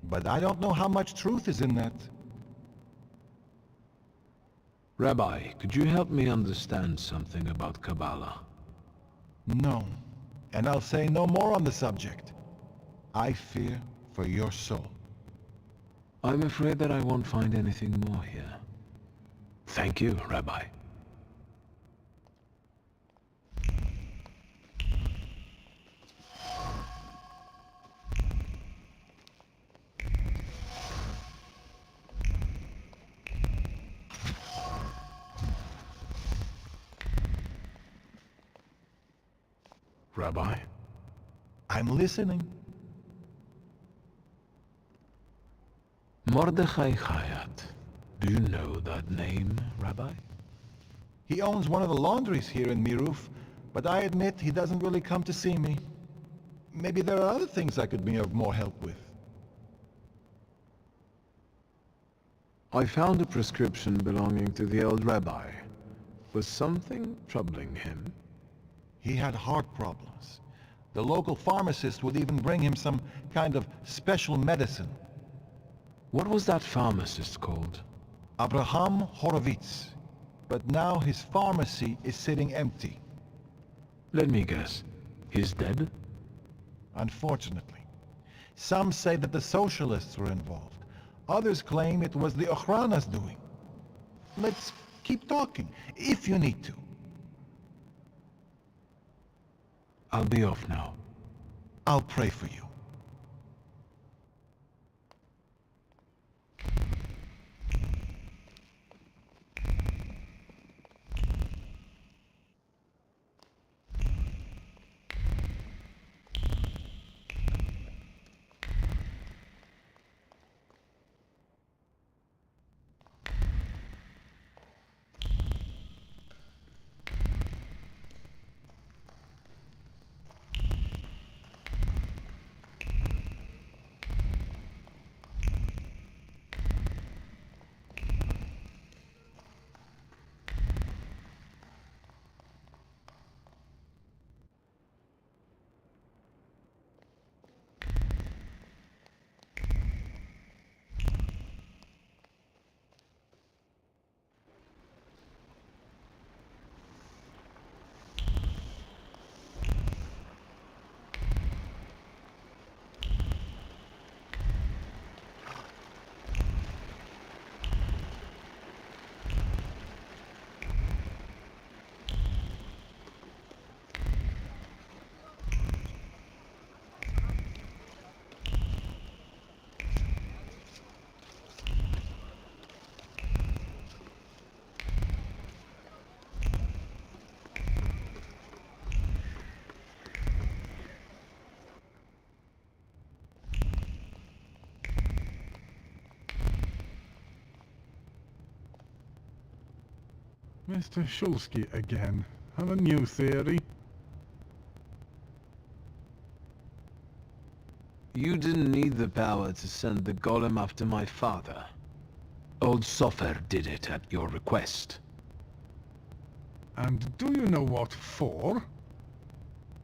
Speaker 13: But I don't know how much truth is in that.
Speaker 5: Rabbi, could you help me understand something about Kabbalah?
Speaker 13: No, and I'll say no more on the subject. I fear for your soul.
Speaker 5: I'm afraid that I won't find anything more here. Thank you, Rabbi. Rabbi?
Speaker 13: I'm listening.
Speaker 5: Mordechai Chayat. Do you know that name, Rabbi?
Speaker 13: He owns one of the laundries here in Miruf, but I admit he doesn't really come to see me. Maybe there are other things I could be of more help with.
Speaker 5: I found a prescription belonging to the old rabbi. Was something troubling him?
Speaker 13: He had heart problems. The local pharmacist would even bring him some kind of special medicine.
Speaker 5: What was that pharmacist called?
Speaker 13: Abraham Horovitz. But now his pharmacy is sitting empty.
Speaker 5: Let me guess. He's dead?
Speaker 13: Unfortunately. Some say that the socialists were involved. Others claim it was the Ochrana's doing. Let's keep talking, if you need to.
Speaker 5: I'll be off now.
Speaker 13: I'll pray for you.
Speaker 10: Mr. Shulsky again. Have a new theory?
Speaker 5: You didn't need the power to send the golem after my father. Old Sofer did it at your request.
Speaker 10: And do you know what for?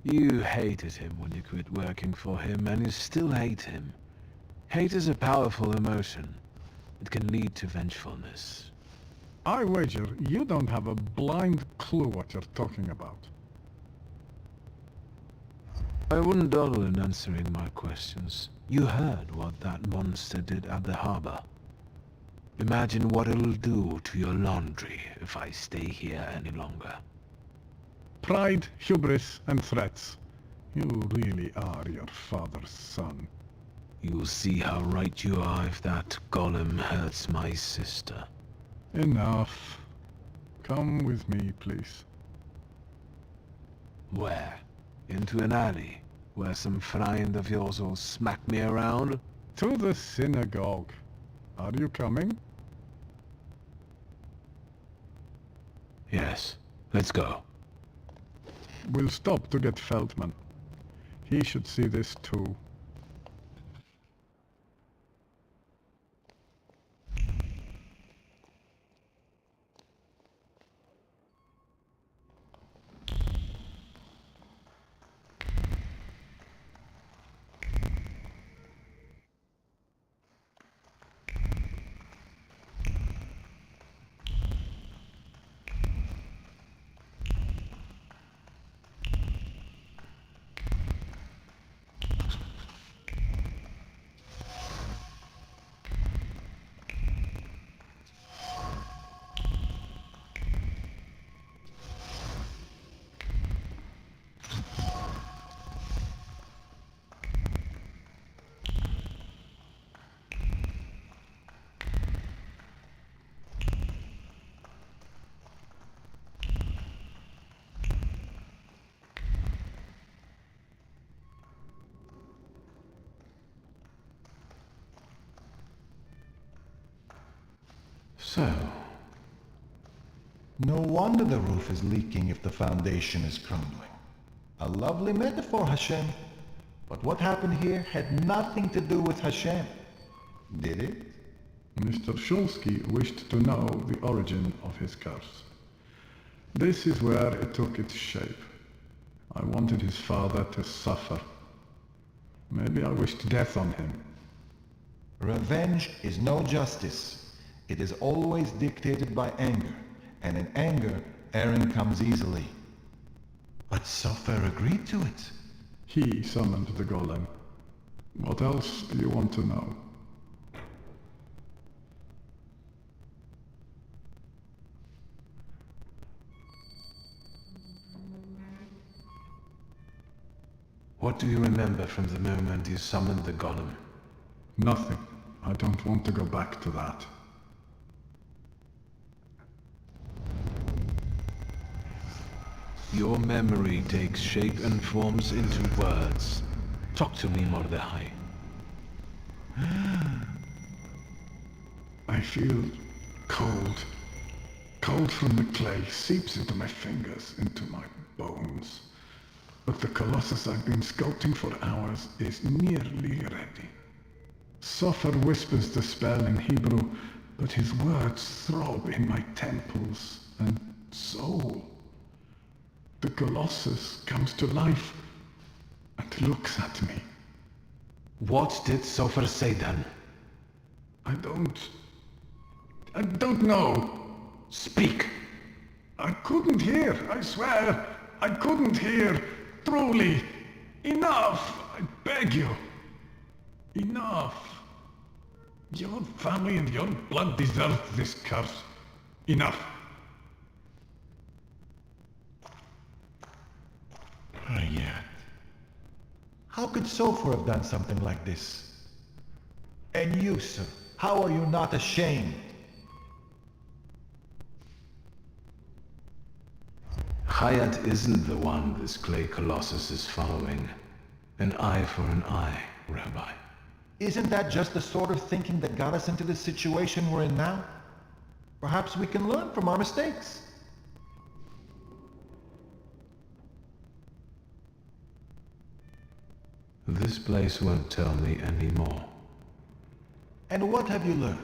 Speaker 5: You hated him when you quit working for him, and you still hate him. Hate is a powerful emotion. It can lead to vengefulness.
Speaker 10: I wager you don't have a blind clue what you're talking about.
Speaker 5: I wouldn't dawdle in answering my questions. You heard what that monster did at the harbor. Imagine what it'll do to your laundry if I stay here any longer.
Speaker 10: Pride, hubris, and threats. You really are your father's son.
Speaker 5: You'll see how right you are if that golem hurts my sister.
Speaker 10: Enough. Come with me, please.
Speaker 5: Where? Into an alley, where some friend of yours will smack me around?
Speaker 10: To the synagogue. Are you coming?
Speaker 5: Yes. Let's go.
Speaker 10: We'll stop to get Feldman. He should see this too.
Speaker 13: So... no wonder the roof is leaking if the foundation is crumbling. A lovely metaphor, Hashem. But what happened here had nothing to do with Hashem. Did it?
Speaker 10: Mr. Shulsky wished to know the origin of his curse. This is where it took its shape. I wanted his father to suffer. Maybe I wished death on him.
Speaker 13: Revenge is no justice. It is always dictated by anger, and in anger, erring comes easily. But Sofer agreed to it.
Speaker 10: He summoned the golem. What else do you want to know?
Speaker 5: What do you remember from the moment you summoned the golem?
Speaker 10: Nothing. I don't want to go back to that.
Speaker 5: Your memory takes shape and forms into words. Talk to me, Mordechai.
Speaker 10: I feel cold. Cold from the clay seeps into my fingers, into my bones. But the colossus I've been sculpting for hours is nearly ready. Sofer whispers the spell in Hebrew, but his words throb in my temples and soul. The colossus comes to life and looks at me.
Speaker 5: What did Sofer say then?
Speaker 10: I don't know.
Speaker 5: Speak!
Speaker 10: I couldn't hear, I swear. I couldn't hear. Truly. Enough! I beg you. Enough. Your family and your blood deserve this curse. Enough.
Speaker 13: Yet. How could Sofer have done something like this? And you, sir, how are you not ashamed?
Speaker 5: Hayat isn't the one this clay colossus is following. An eye for an eye, Rabbi.
Speaker 13: Isn't that just the sort of thinking that got us into the situation we're in now? Perhaps we can learn from our mistakes.
Speaker 5: This place won't tell me anymore.
Speaker 13: And what have you learned?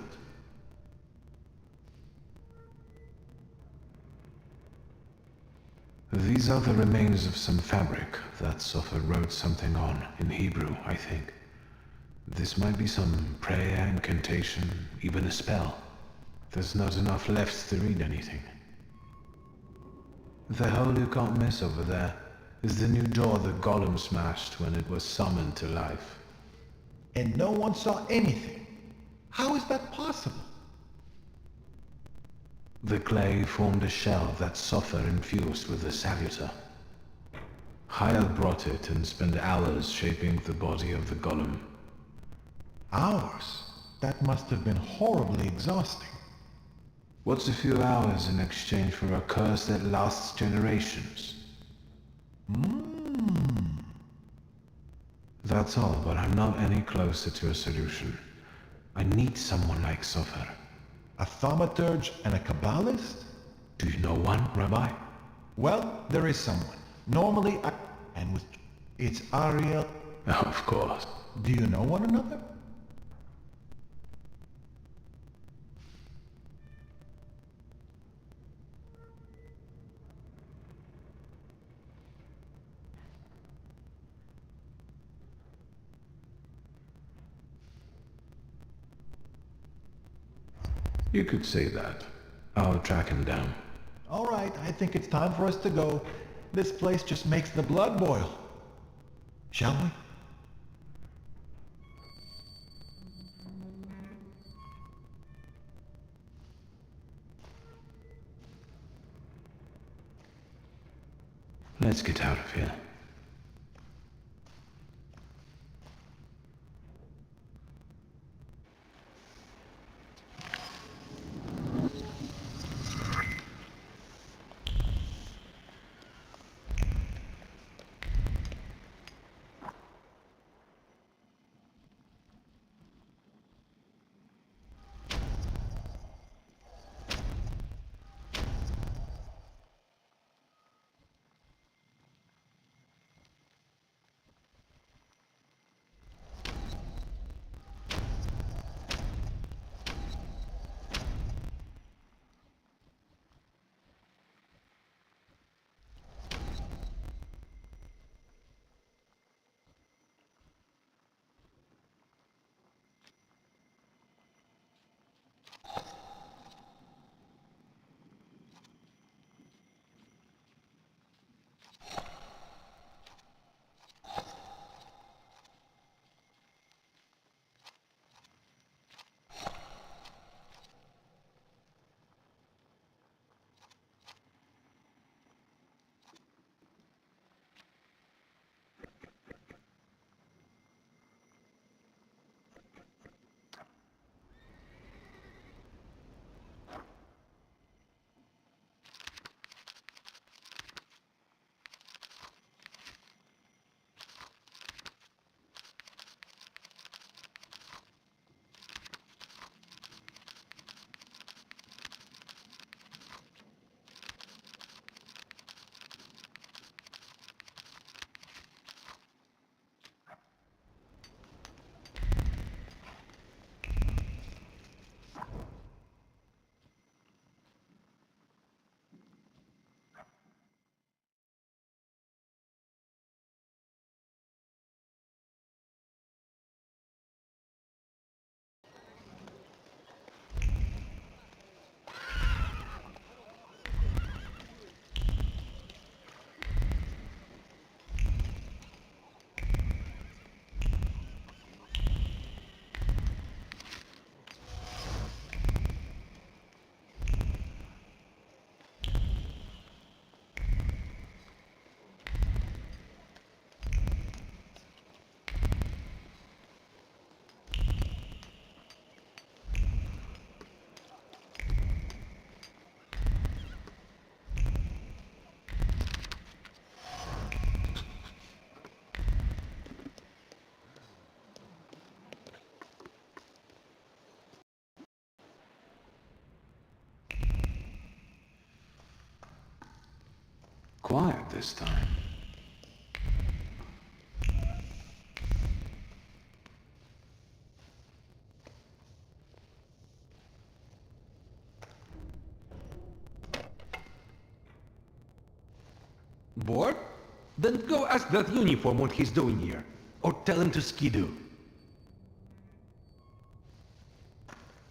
Speaker 5: These are the remains of some fabric that Sofer wrote something on, in Hebrew, I think. This might be some prayer, incantation, even a spell. There's not enough left to read anything. The hole you can't miss over there is the new door the golem smashed when it was summoned to life.
Speaker 13: And no one saw anything. How is that possible?
Speaker 5: The clay formed a shell that Sopher infused with the saluter. Heil brought it and spent hours shaping the body of the golem.
Speaker 13: Hours? That must have been horribly exhausting.
Speaker 5: What's a few hours in exchange for a curse that lasts generations? That's all, but I'm not any closer to a solution. I need someone like Sopher.
Speaker 13: A thaumaturge and a kabbalist?
Speaker 5: Do you know one, Rabbi?
Speaker 13: Well, there is someone. Normally, it's Ariel.
Speaker 5: Of course.
Speaker 13: Do you know one another?
Speaker 5: You could say that. I'll track him down.
Speaker 13: All right, I think it's time for us to go. This place just makes the blood boil. Shall we?
Speaker 5: Let's get out of here. Quiet this time.
Speaker 11: Bored? Then go ask that uniform what he's doing here. Or tell him to skidoo.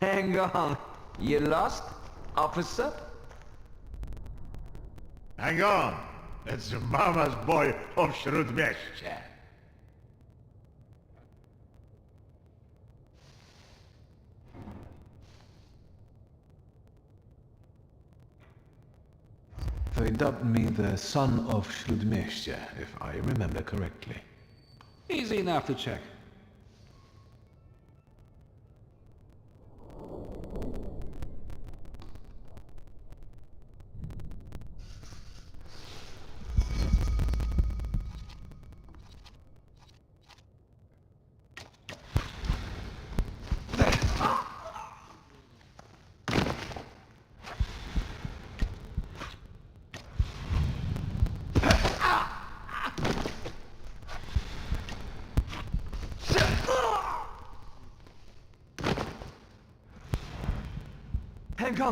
Speaker 11: Hang on. You lost, officer?
Speaker 20: Hang on. That's the mama's boy of Śródmieście.
Speaker 5: They dubbed me the son of Śródmieście, if I remember correctly.
Speaker 17: Easy enough to check.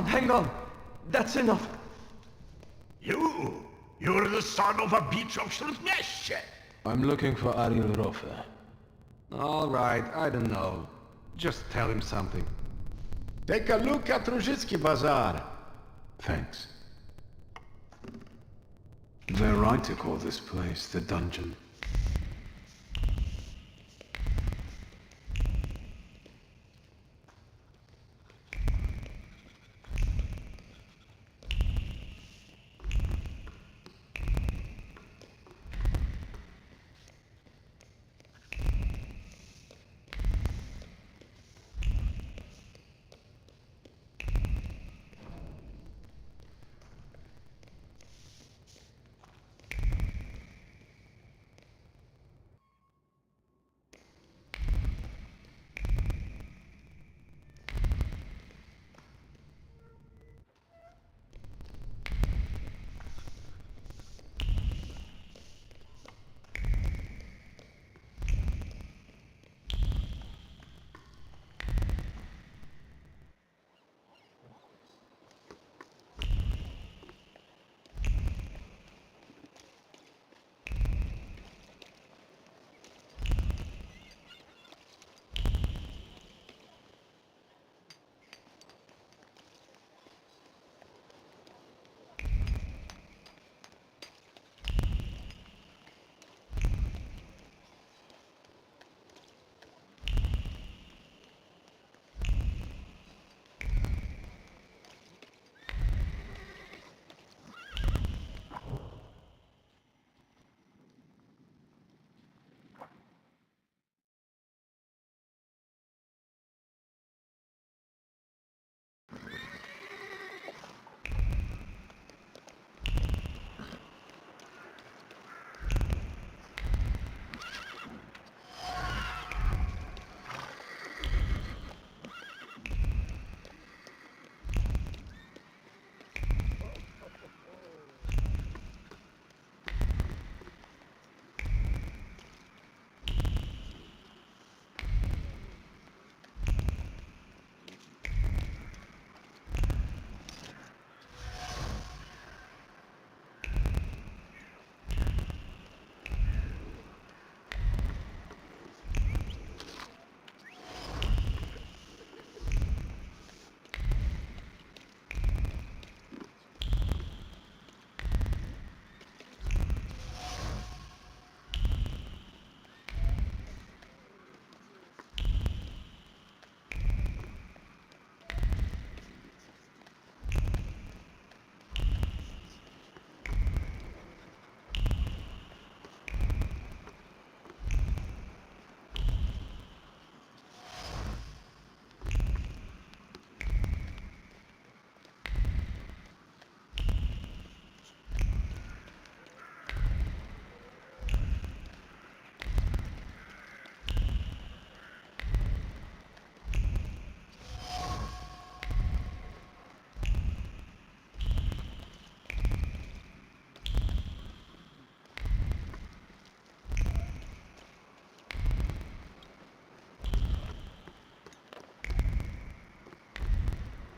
Speaker 11: Hang on. That's enough.
Speaker 20: You're the son of a beach of Śródmieście.
Speaker 5: I'm looking for Ariel Rofe.
Speaker 17: All right, I don't know. Just tell him something.
Speaker 8: Take a look at Różycki Bazaar.
Speaker 5: Thanks. They're right to call this place the dungeon.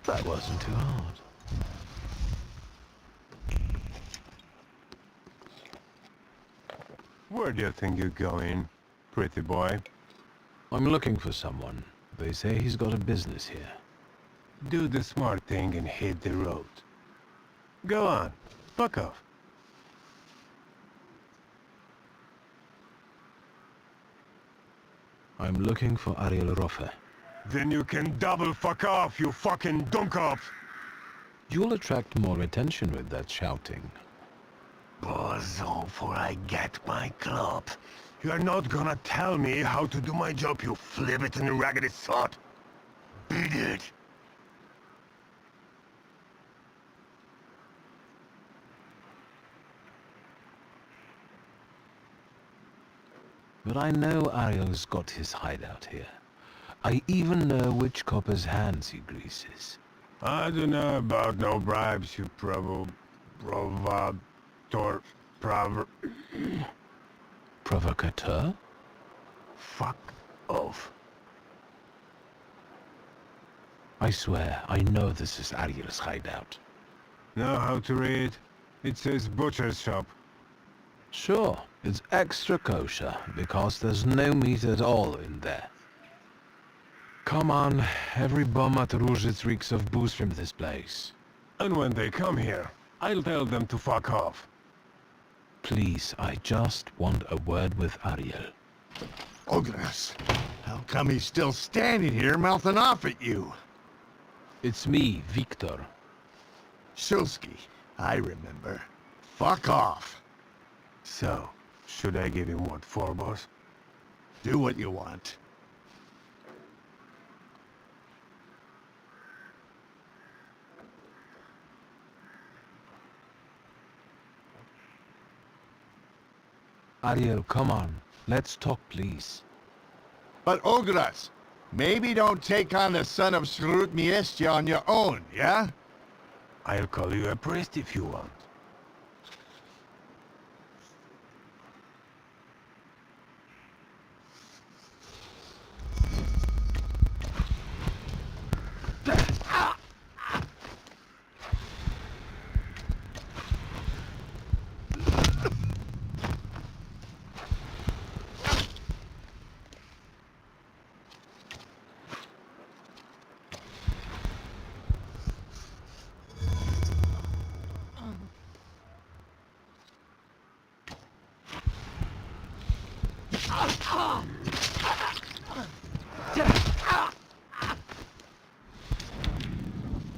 Speaker 5: That wasn't too hard.
Speaker 23: Where do you think you're going, pretty boy?
Speaker 5: I'm looking for someone. They say he's got a business here.
Speaker 23: Do the smart thing and hit the road. Go on. Fuck off.
Speaker 5: I'm looking for Ariel Roffe.
Speaker 23: Then you can double fuck off, you fucking dunkop!
Speaker 5: You'll attract more attention with that shouting.
Speaker 23: Buzz on for I get my club. You're not gonna tell me how to do my job, you flibbit and raggedy sod. Beat it.
Speaker 5: But I know Ariel's got his hideout here. I even know which copper's hands he greases.
Speaker 23: I don't know about no bribes, you
Speaker 5: Provocateur?
Speaker 23: Fuck off.
Speaker 5: I swear, I know this is Ariel's hideout.
Speaker 23: Know how to read? It says butcher's shop.
Speaker 5: Sure, it's extra kosher, because there's no meat at all in there. Come on, every bum at Origins reeks of booze from this place.
Speaker 23: And when they come here, I'll tell them to fuck off.
Speaker 5: Please, I just want a word with Ariel.
Speaker 8: Ogres, how come he's still standing here mouthing off at you?
Speaker 5: It's me, Victor.
Speaker 8: Shulsky, I remember. Fuck off.
Speaker 23: So, should I give him what for, boss?
Speaker 8: Do what you want.
Speaker 5: Ariel, come on. Let's talk, please.
Speaker 8: But Ogres, maybe don't take on the son of Shrut Miestia on your own, yeah?
Speaker 23: I'll call you a priest if you want.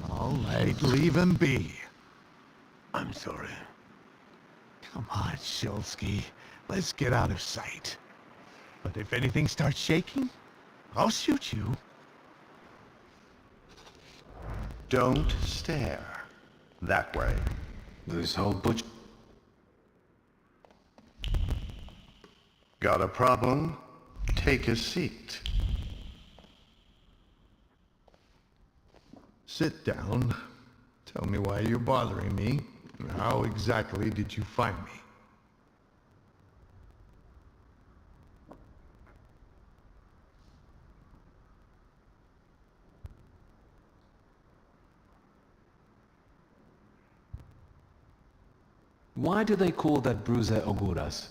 Speaker 8: All right, leave him be.
Speaker 23: I'm sorry.
Speaker 8: Come on, Shulsky. Let's get out of sight. But if anything starts shaking, I'll shoot you.
Speaker 21: Don't stare. That way.
Speaker 5: This whole butch...
Speaker 21: Got a problem? Take a seat.
Speaker 8: Sit down. Tell me why you're bothering me. How exactly did you find me?
Speaker 5: Why do they call that bruiser Oguras?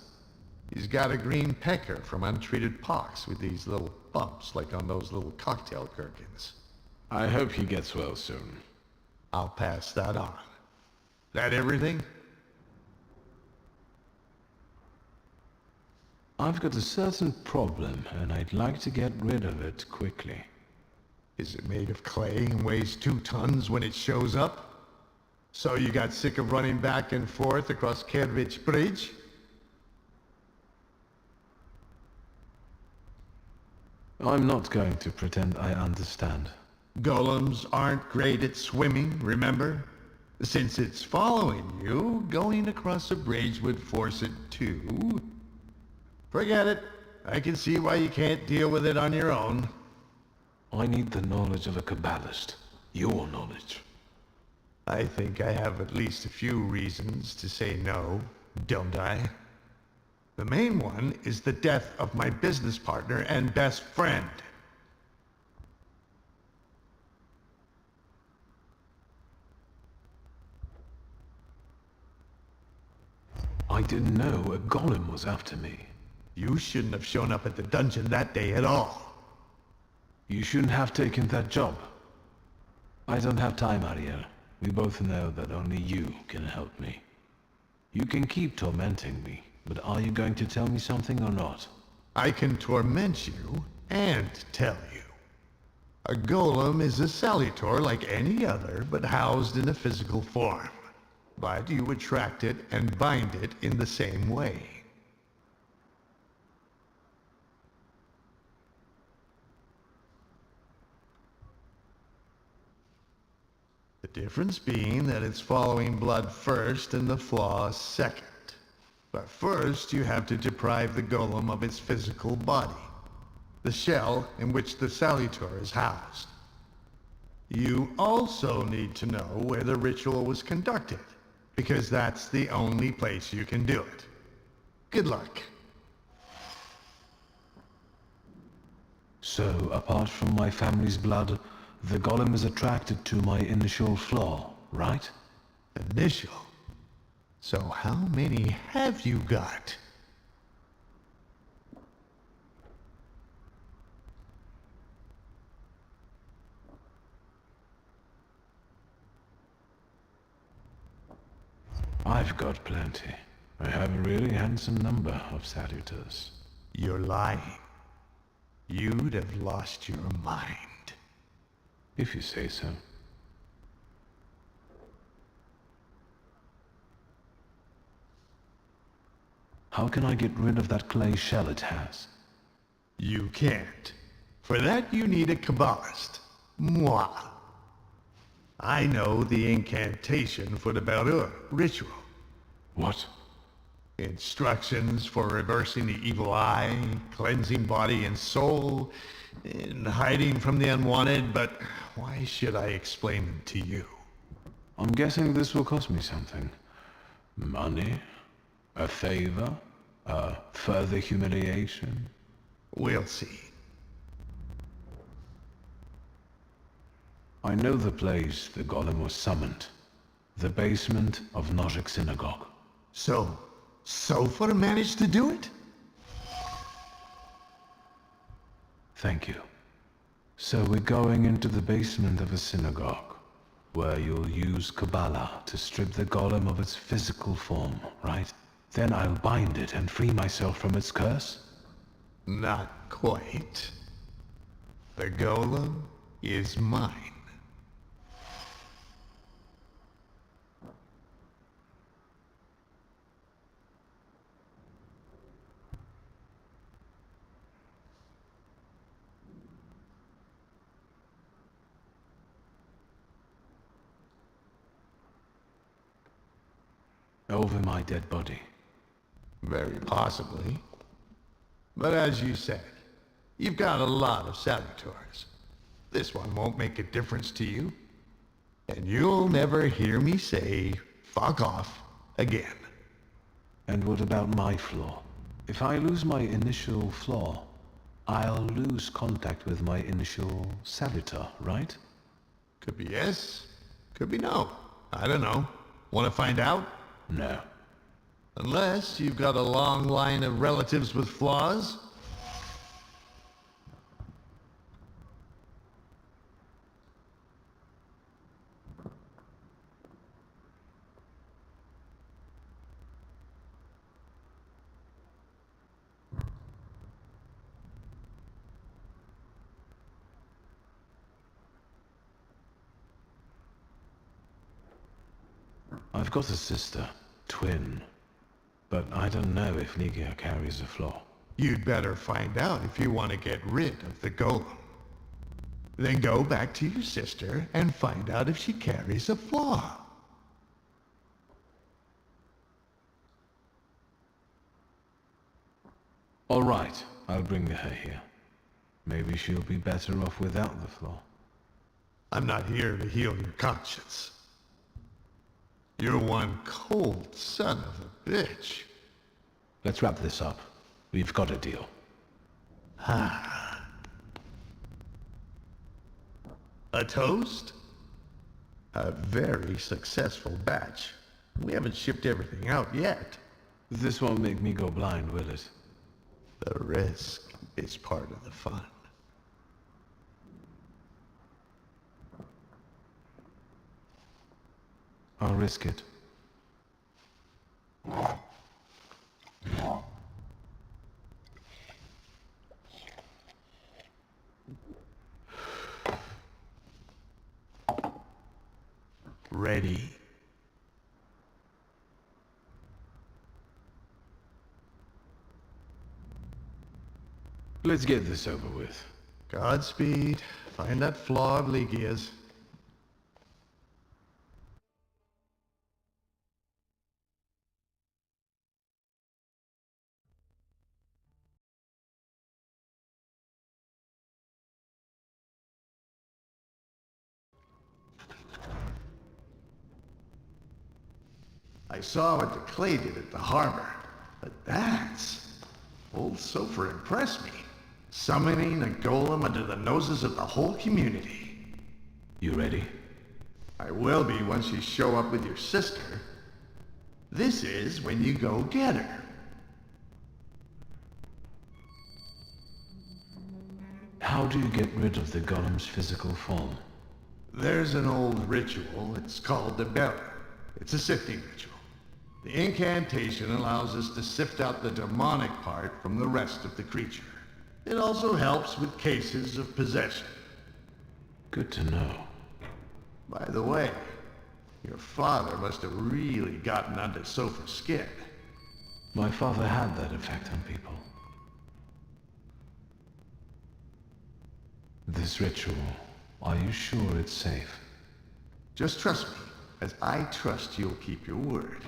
Speaker 8: He's got a green pecker from untreated pox with these little bumps like on those little cocktail gherkins.
Speaker 5: I hope he gets well soon.
Speaker 8: I'll pass that on. That everything?
Speaker 5: I've got a certain problem, and I'd like to get rid of it quickly.
Speaker 8: Is it made of clay and weighs 2 tons when it shows up? So you got sick of running back and forth across Kervich Bridge?
Speaker 5: I'm not going to pretend I understand.
Speaker 8: Golems aren't great at swimming, remember? Since it's following you, going across a bridge would force it to. Forget it. I can see why you can't deal with it on your own.
Speaker 5: I need the knowledge of a Kabbalist. Your knowledge.
Speaker 8: I think I have at least a few reasons to say no, don't I? The main one is the death of my business partner and best friend.
Speaker 5: I didn't know a golem was after me.
Speaker 8: You shouldn't have shown up at the dungeon that day at all.
Speaker 5: You shouldn't have taken that job. I don't have time, Ariel. We both know that only you can help me. You can keep tormenting me, but are you going to tell me something or not?
Speaker 8: I can torment you and tell you. A golem is a salutor like any other, but housed in a physical form. But you attract it and bind it in the same way. The difference being that it's following blood first and the flaw second. But first you have to deprive the golem of its physical body, the shell in which the salutor is housed. You also need to know where the ritual was conducted, because that's the only place you can do it. Good luck.
Speaker 5: So, apart from my family's blood, the golem is attracted to my initial flaw, right?
Speaker 8: Initial? So how many have you got?
Speaker 5: I've got plenty. I have a really handsome number of salutors.
Speaker 8: You're lying. You'd have lost your mind.
Speaker 5: If you say so. How can I get rid of that clay shell it has?
Speaker 8: You can't. For that you need a Kabbalist. Moi. I know the incantation for the Berur ritual.
Speaker 5: What?
Speaker 8: Instructions for reversing the evil eye, cleansing body and soul, and hiding from the unwanted, but why should I explain them to you?
Speaker 5: I'm guessing this will cost me something. Money? A favor? A further humiliation?
Speaker 8: We'll see.
Speaker 5: I know the place the golem was summoned. The basement of Nozick Synagogue.
Speaker 8: So, Sofer managed to do it?
Speaker 5: Thank you. So we're going into the basement of a synagogue, where you'll use Kabbalah to strip the golem of its physical form, right? Then I'll bind it and free myself from its curse?
Speaker 8: Not quite. The golem is mine.
Speaker 5: Over my dead body.
Speaker 8: Very possibly. But as you said, you've got a lot of salutors. This one won't make a difference to you. And you'll never hear me say, fuck off, again.
Speaker 5: And what about my flaw? If I lose my initial flaw, I'll lose contact with my initial salutor, right?
Speaker 8: Could be yes, could be no. I don't know. Want to find out?
Speaker 5: No.
Speaker 8: Unless you've got a long line of relatives with flaws?
Speaker 5: I've got a sister, twin, but I don't know if Ligia carries a flaw.
Speaker 8: You'd better find out if you want to get rid of the golem. Then go back to your sister and find out if she carries a flaw.
Speaker 5: All right, I'll bring her here. Maybe she'll be better off without the flaw.
Speaker 8: I'm not here to heal your conscience. You're one cold son of a bitch.
Speaker 5: Let's wrap this up. We've got a deal.
Speaker 8: A toast? A very successful batch. We haven't shipped everything out yet.
Speaker 5: This won't make me go blind, will it?
Speaker 8: The risk is part of the fun.
Speaker 5: I'll risk it.
Speaker 21: Ready.
Speaker 5: Let's get this over with.
Speaker 8: Godspeed. Find that flaw of Ligia's. I saw what the clay did at the harbor, but that's... Old Sofer impressed me. Summoning a golem under the noses of the whole community.
Speaker 5: You ready?
Speaker 8: I will be once you show up with your sister. This is when you go get her.
Speaker 5: How do you get rid of the golem's physical form?
Speaker 8: There's an old ritual. It's called the Beller. It's a sifting ritual. The incantation allows us to sift out the demonic part from the rest of the creature. It also helps with cases of possession.
Speaker 5: Good to know.
Speaker 8: By the way, your father must have really gotten under Sofer's skin.
Speaker 5: My father had that effect on people. This ritual, are you sure it's safe?
Speaker 8: Just trust me, as I trust you'll keep your word.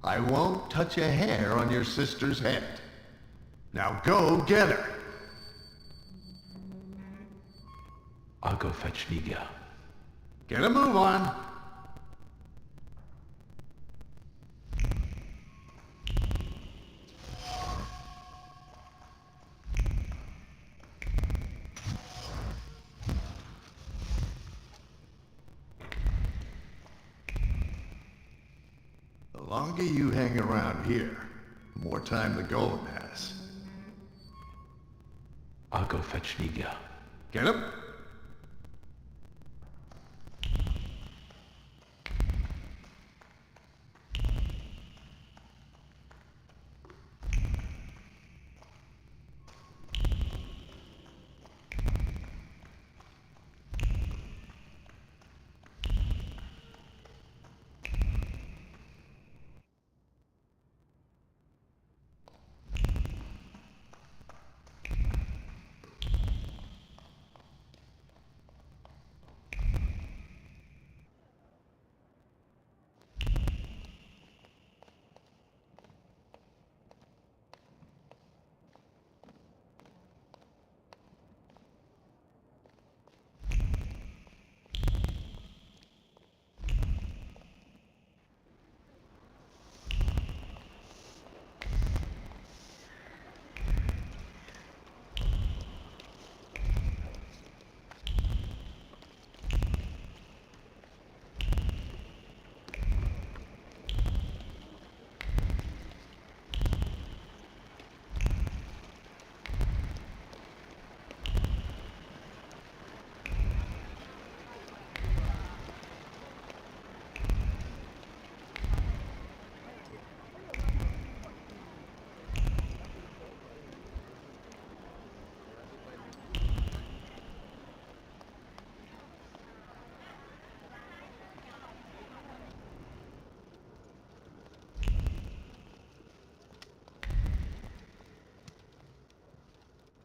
Speaker 8: I won't touch a hair on your sister's head. Now go get her!
Speaker 5: I'll go fetch Ligia.
Speaker 8: Get a move on! The longer you hang around here, the more time the golem has.
Speaker 5: I'll go fetch Ligia.
Speaker 8: Get him?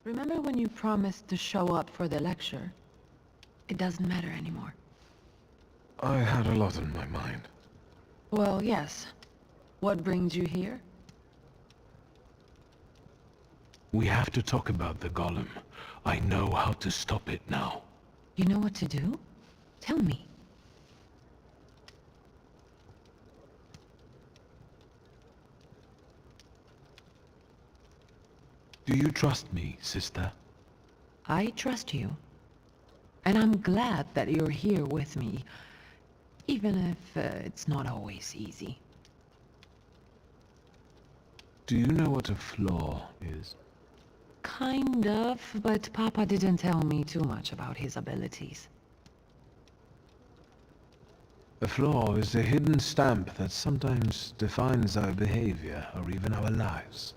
Speaker 16: Remember when you promised to show up for the lecture? It doesn't matter anymore.
Speaker 5: I had a lot on my mind.
Speaker 16: Well, yes. What brings you here?
Speaker 5: We have to talk about the golem. I know how to stop it now.
Speaker 16: You know what to do? Tell me.
Speaker 5: Do you trust me, sister?
Speaker 16: I trust you. And I'm glad that you're here with me, even if it's not always easy.
Speaker 5: Do you know what a flaw is?
Speaker 16: Kind of, but Papa didn't tell me too much about his abilities.
Speaker 5: A flaw is a hidden stamp that sometimes defines our behavior or even our lives.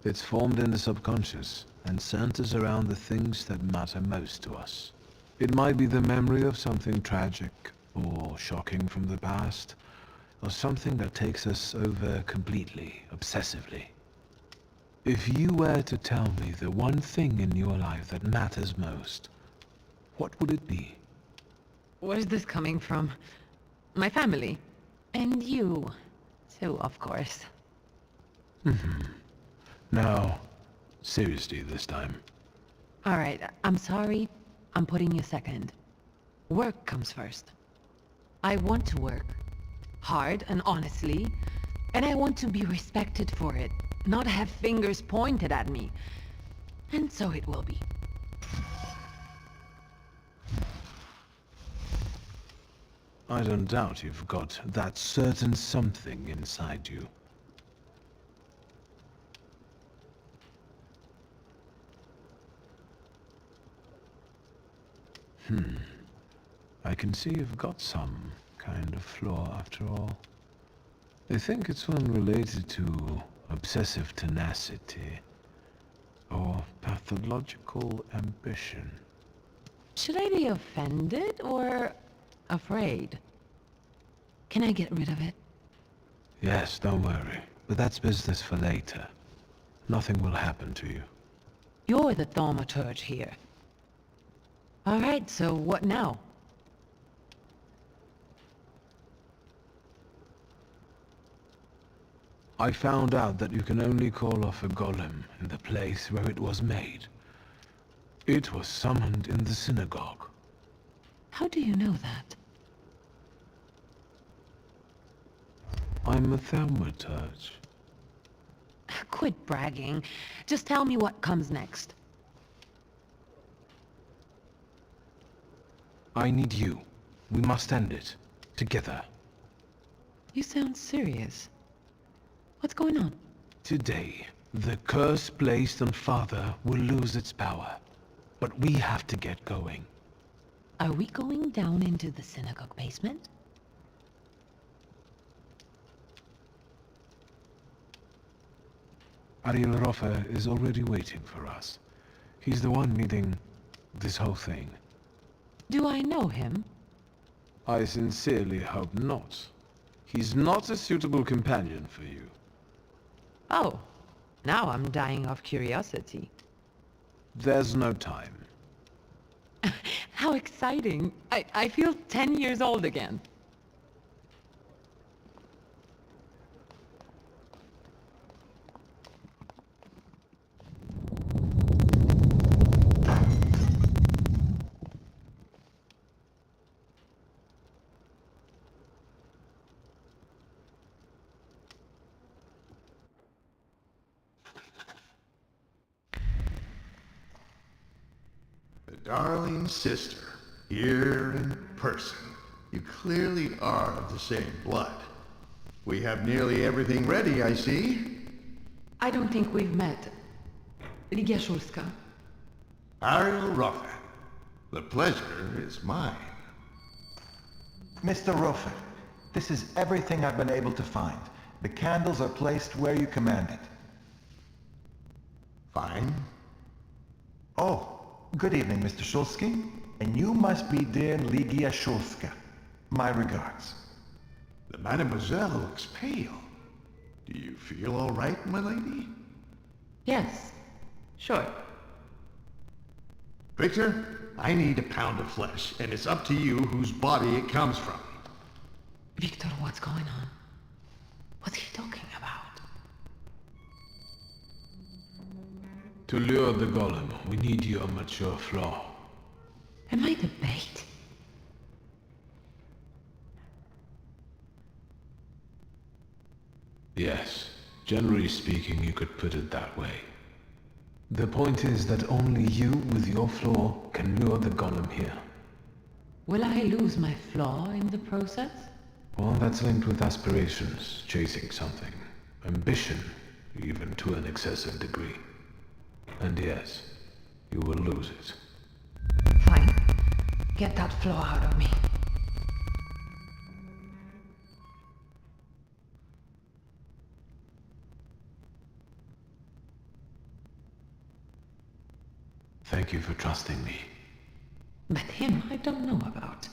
Speaker 5: It's formed in the subconscious and centers around the things that matter most to us. It might be the memory of something tragic or shocking from the past, or something that takes us over completely, obsessively. If you were to tell me the one thing in your life that matters most, what would it be?
Speaker 16: Where's this coming from? My family. And you, too, of course.
Speaker 5: Now, seriously this time.
Speaker 16: Alright, I'm sorry. I'm putting you second. Work comes first. I want to work. Hard and honestly. And I want to be respected for it. Not have fingers pointed at me. And so it will be.
Speaker 5: I don't doubt you've got that certain something inside you. I can see you've got some kind of flaw after all. I think it's one related to obsessive tenacity or pathological ambition.
Speaker 16: Should I be offended or afraid? Can I get rid of it?
Speaker 5: Yes, don't worry. But that's business for later. Nothing will happen to you.
Speaker 16: You're the Thaumaturge here. Alright, so what now?
Speaker 5: I found out that you can only call off a golem in the place where it was made. It was summoned in the synagogue.
Speaker 16: How do you know that?
Speaker 5: I'm a thaumaturge.
Speaker 16: Quit bragging. Just tell me what comes next.
Speaker 5: I need you. We must end it. Together.
Speaker 16: You sound serious. What's going on?
Speaker 5: Today, the curse placed on Father will lose its power. But we have to get going.
Speaker 16: Are we going down into the synagogue basement?
Speaker 5: Ariel Roffer is already waiting for us. He's the one leading this whole thing.
Speaker 16: Do I know him?
Speaker 5: I sincerely hope not. He's not a suitable companion for you.
Speaker 16: Oh, now I'm dying of curiosity.
Speaker 5: There's no time.
Speaker 16: How exciting! I feel 10 years old again.
Speaker 8: Darling sister, here in person. You clearly are of the same blood. We have nearly everything ready, I see.
Speaker 16: I don't think we've met. Ligia Szulska.
Speaker 8: Ariel Roffer. The pleasure is mine.
Speaker 13: Mr. Roffer, this is everything I've been able to find. The candles are placed where you commanded.
Speaker 8: Fine.
Speaker 13: Oh, good evening, Mr. Szulski. And you must be dear Ligia Szulska. My regards.
Speaker 8: The mademoiselle looks pale. Do you feel all right, my lady?
Speaker 16: Yes, sure.
Speaker 8: Victor, I need a pound of flesh, and it's up to you whose body it comes from.
Speaker 16: Victor, what's going on? What's he talking about?
Speaker 5: To lure the golem, we need your mature flaw.
Speaker 16: Am I the bait?
Speaker 5: Yes, generally speaking, you could put it that way. The point is that only you with your flaw can lure the golem here.
Speaker 16: Will I lose my flaw in the process?
Speaker 5: Well, that's linked with aspirations, chasing something. Ambition, even to an excessive degree. And yes, you will lose it.
Speaker 16: Fine. Get that flaw out of me.
Speaker 5: Thank you for trusting me.
Speaker 16: But him I don't know about.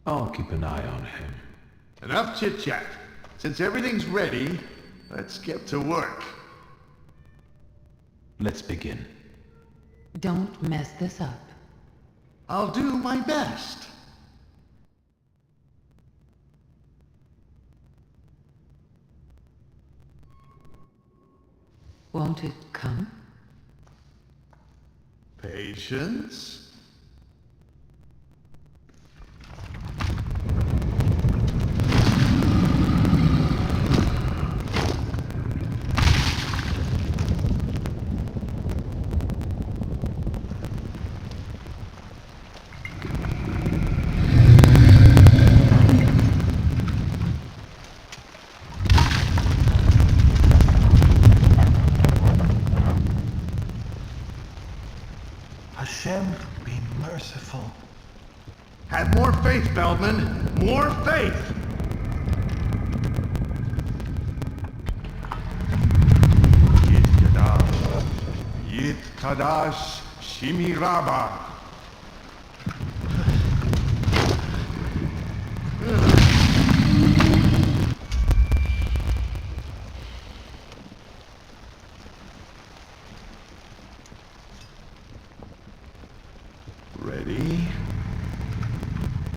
Speaker 5: I'll keep an eye on him.
Speaker 8: Enough chit-chat. Since everything's ready, let's get to work.
Speaker 5: Let's begin.
Speaker 16: Don't mess this up.
Speaker 8: I'll do my best.
Speaker 16: Won't it come?
Speaker 8: Patience.
Speaker 13: Hashem, be merciful.
Speaker 8: Have more faith, Feldman. More faith! Yit Kadash Shimiraba. Ready?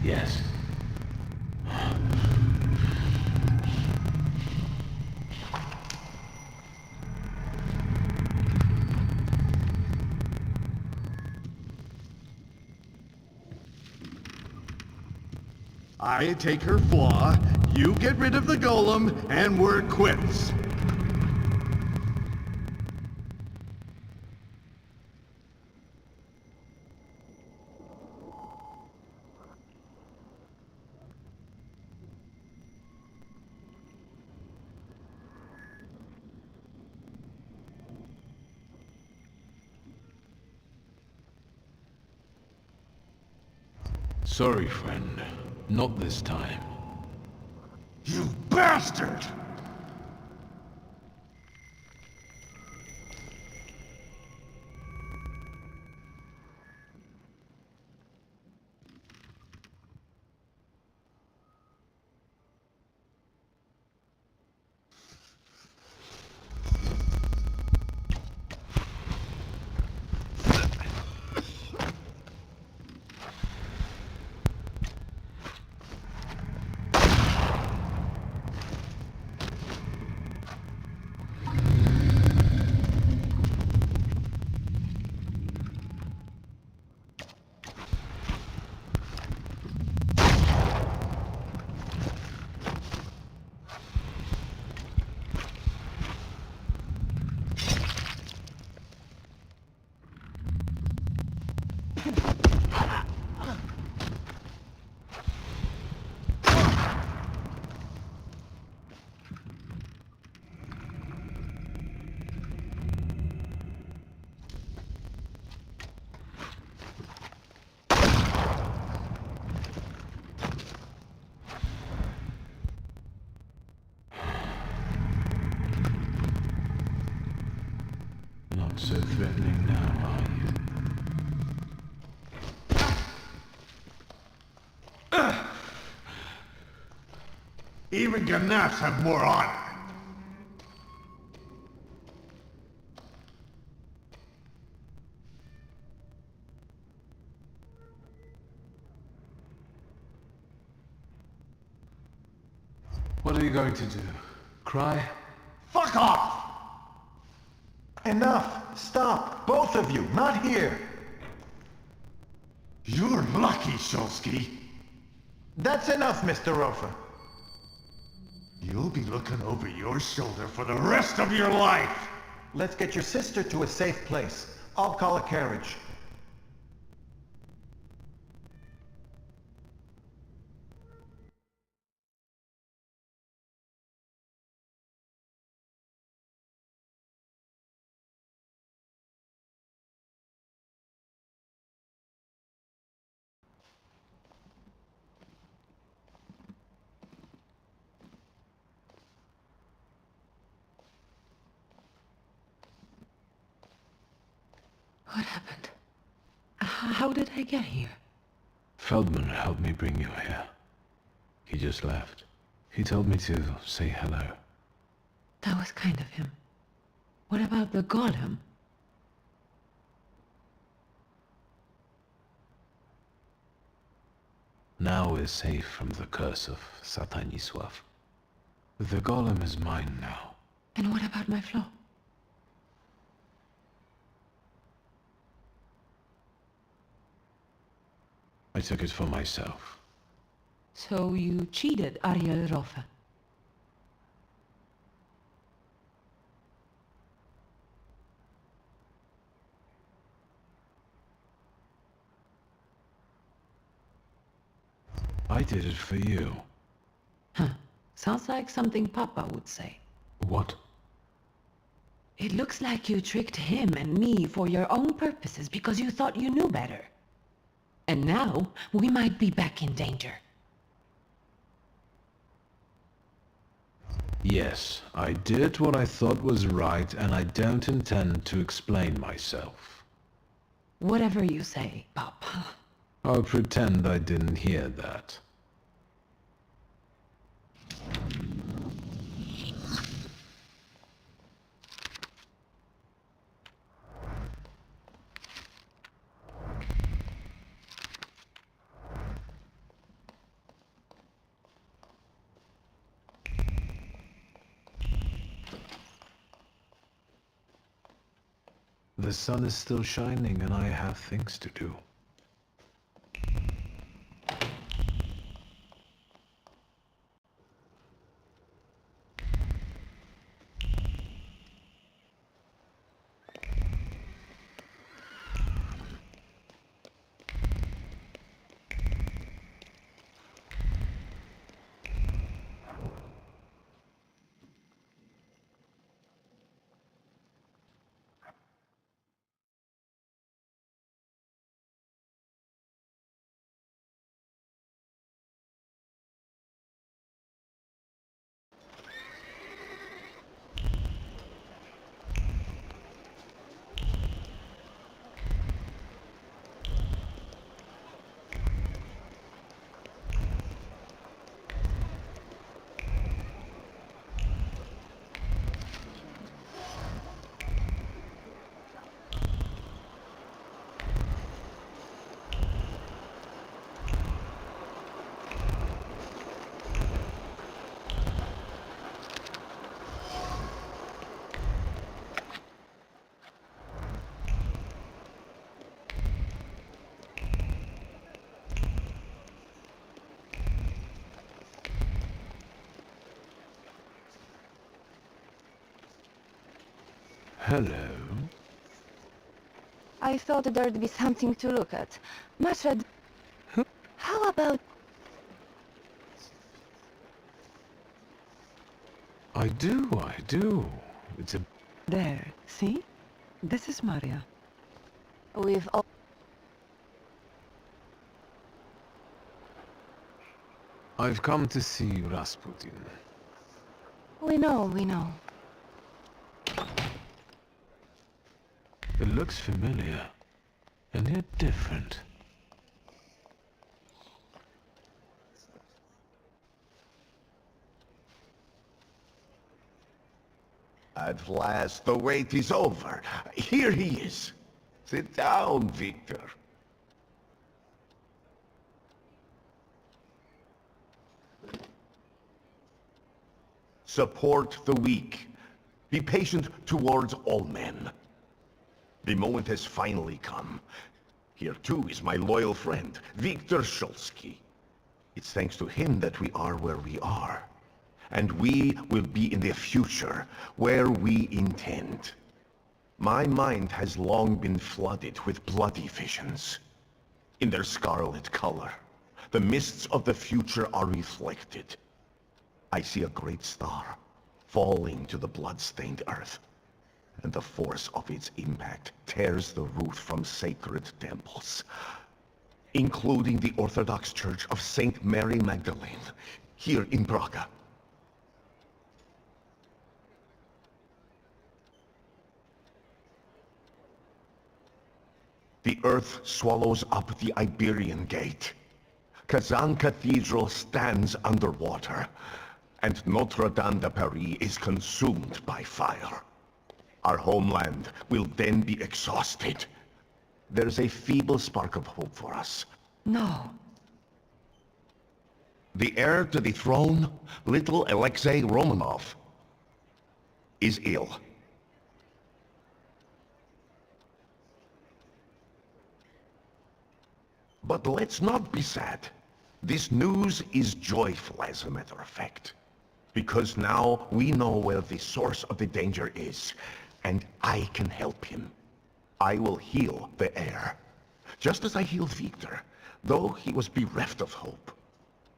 Speaker 5: Yes.
Speaker 8: I take her flaw, you get rid of the golem, and we're quits.
Speaker 5: Sorry, friend. Not this time.
Speaker 8: You bastard!
Speaker 5: Not so threatening now, are you?
Speaker 8: Even Ganaps have more honor.
Speaker 5: What are you going to do? Cry?
Speaker 8: Fuck off!
Speaker 13: Enough! Stop! Both of you! Not here!
Speaker 8: You're lucky, Shulsky.
Speaker 13: That's enough, Mr. Rofer.
Speaker 8: You'll be looking over your shoulder for the rest of your life!
Speaker 13: Let's get your sister to a safe place. I'll call a carriage.
Speaker 16: What happened? How did I get here?
Speaker 5: Feldman helped me bring you here. He just left. He told me to say hello.
Speaker 16: That was kind of him. What about the golem?
Speaker 5: Now we're safe from the curse of Satanisław. The golem is mine now.
Speaker 16: And what about my flaw?
Speaker 5: I took it for myself.
Speaker 16: So you cheated Ariel Rofe.
Speaker 5: I did it for you.
Speaker 16: Huh. Sounds like something Papa would say.
Speaker 5: What?
Speaker 16: It looks like you tricked him and me for your own purposes because you thought you knew better. And now, we might be back in danger.
Speaker 5: Yes, I did what I thought was right, and I don't intend to explain myself.
Speaker 16: Whatever you say, Papa.
Speaker 5: I'll pretend I didn't hear that. The sun is still shining and I have things to do. Hello.
Speaker 9: I thought there'd be something to look at. Mashad, how about...
Speaker 5: I do. It's a...
Speaker 16: There, see? This is Maria.
Speaker 9: We've all...
Speaker 5: I've come to see Rasputin.
Speaker 9: We know.
Speaker 5: It looks familiar, and yet different.
Speaker 8: At last, the wait is over. Here he is. Sit down, Victor. Support the weak. Be patient towards all men. The moment has finally come. Here too is my loyal friend, Victor Szulski. It's thanks to him that we are where we are. And we will be in the future, where we intend. My mind has long been flooded with bloody visions. In their scarlet color, the mists of the future are reflected. I see a great star falling to the blood-stained earth, and the force of its impact tears the root from sacred temples, including the Orthodox Church of Saint Mary Magdalene, here in Praga.
Speaker 21: The earth swallows up the Iberian Gate. Kazan Cathedral stands underwater, and Notre Dame de Paris is consumed by fire. Our homeland will then be exhausted. There's a feeble spark of hope for us.
Speaker 6: No.
Speaker 21: The heir to the throne, little Alexei Romanov, is ill. But let's not be sad. This news is joyful, as a matter of fact. Because now we know where the source of the danger is, and I can help him. I will heal the heir, just as I healed Victor, though he was bereft of hope.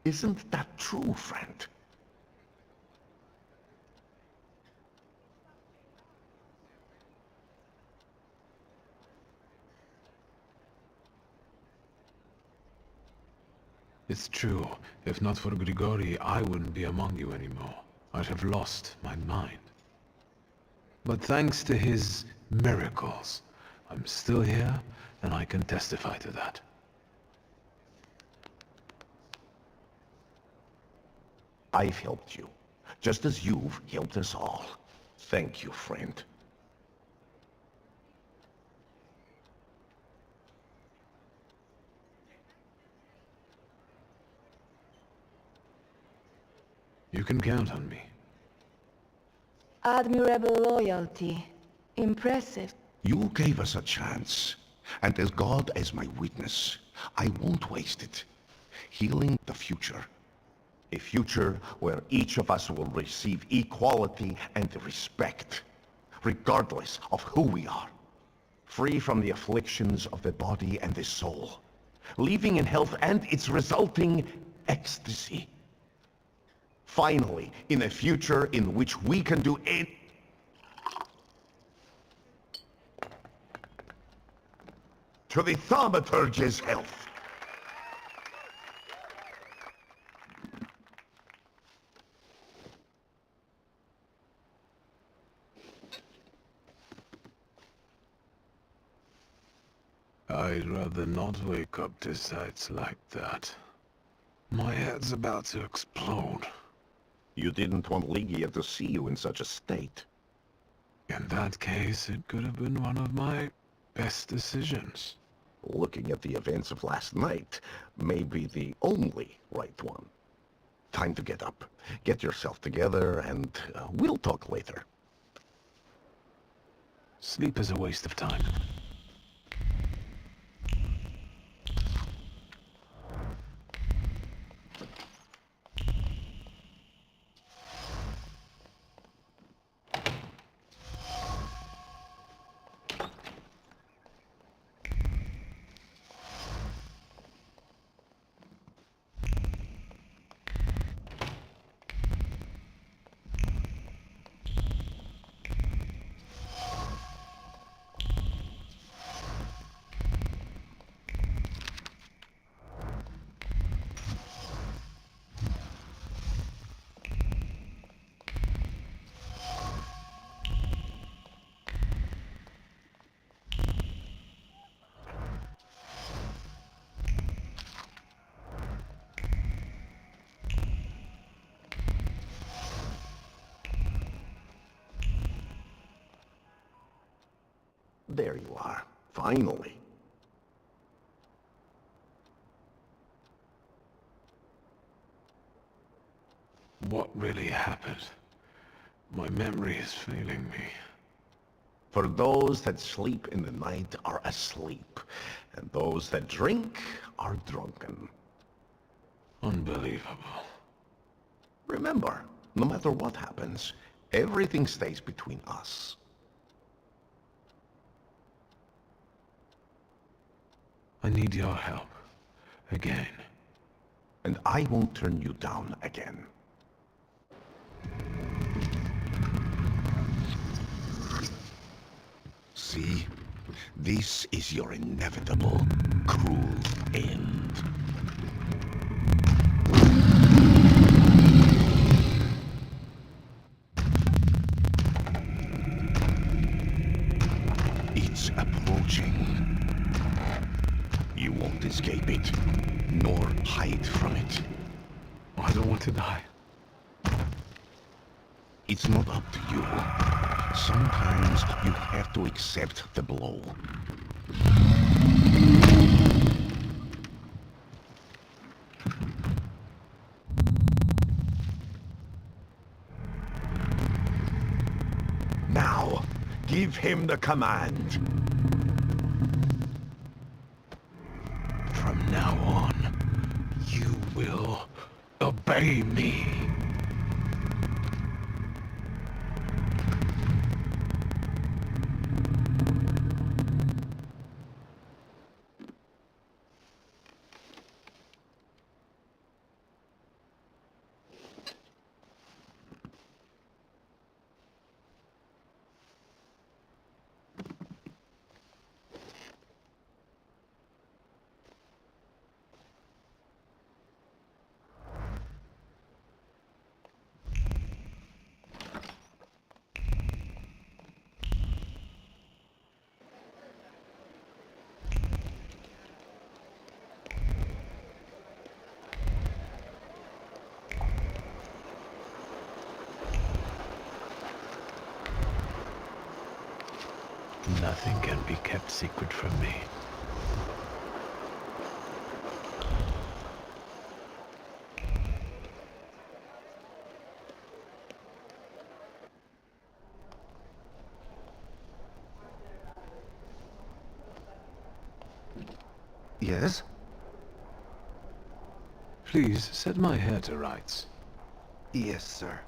Speaker 21: Isn't that true, friend?
Speaker 5: It's true. If not for Grigori, I wouldn't be among you anymore. I'd have lost my mind. But thanks to his miracles, I'm still here, and I can testify to that.
Speaker 21: I've helped you, just as you've helped us all. Thank you, friend.
Speaker 5: You can count on me.
Speaker 9: Admirable loyalty. Impressive.
Speaker 21: You gave us a chance, and as God as my witness, I won't waste it. Healing the future. A future where each of us will receive equality and respect, regardless of who we are. Free from the afflictions of the body and the soul. Living in health and its resulting ecstasy. Finally, in a future in which we can do it. To the Thaumaturge's health.
Speaker 5: I'd rather not wake up to sights like that. My head's about to explode.
Speaker 21: You didn't want Ligia to see you in such a state.
Speaker 5: In that case, it could have been one of my best decisions.
Speaker 21: Looking at the events of last night may be the only right one. Time to get up. Get yourself together, and we'll talk later.
Speaker 5: Sleep is a waste of time.
Speaker 21: There you are, finally.
Speaker 5: What really happened? My memory is failing me.
Speaker 21: For those that sleep in the night are asleep, and those that drink are drunken.
Speaker 5: Unbelievable.
Speaker 21: Remember, no matter what happens, everything stays between us.
Speaker 5: I need your help. Again.
Speaker 21: And I won't turn you down again. See? This is your inevitable, cruel end. It's approaching. cannot escape it, nor hide from it.
Speaker 5: I don't want to die.
Speaker 21: It's not up to you. Sometimes you have to accept the blow. Now, give him the command.
Speaker 5: From now on, you will obey me. Nothing can be kept secret from me.
Speaker 14: Yes?
Speaker 5: Please set my hair to rights.
Speaker 14: Yes, sir.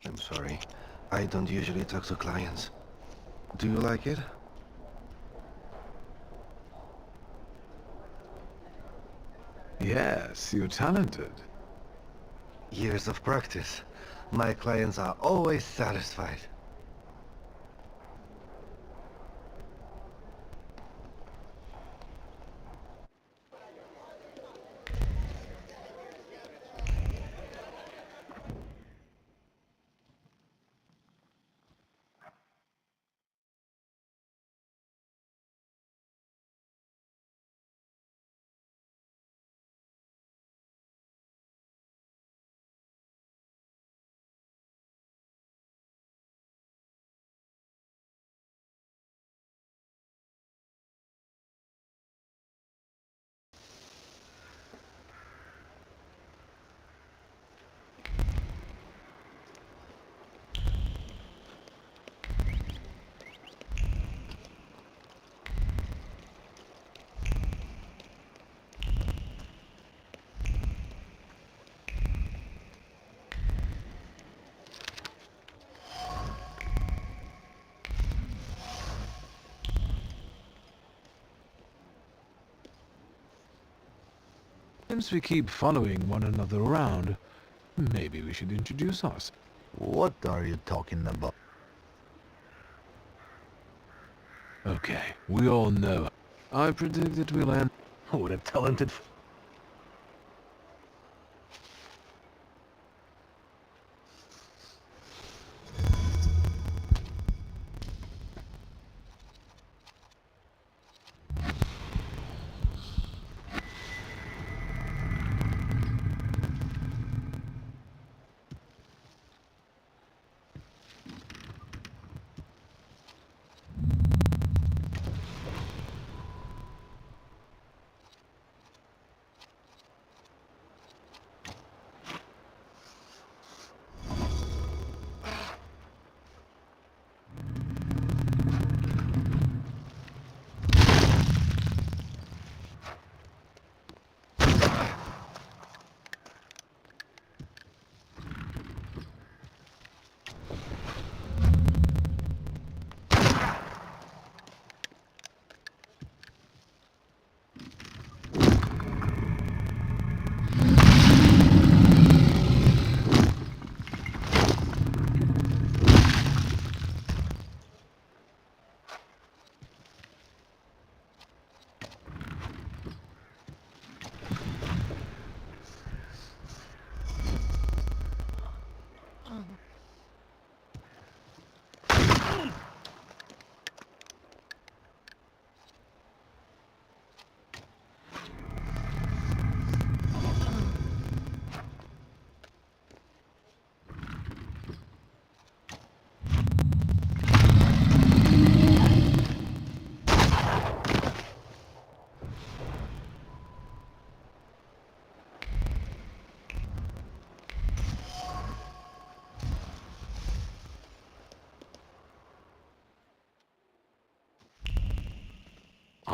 Speaker 14: I'm sorry. I don't usually talk to clients. Do you like it?
Speaker 5: Yes, you're talented.
Speaker 14: Years of practice. My clients are always satisfied.
Speaker 5: Since we keep following one another around, maybe we should introduce us.
Speaker 20: What are you talking about?
Speaker 5: Okay, we all know. I predict it will end.
Speaker 20: What a talented...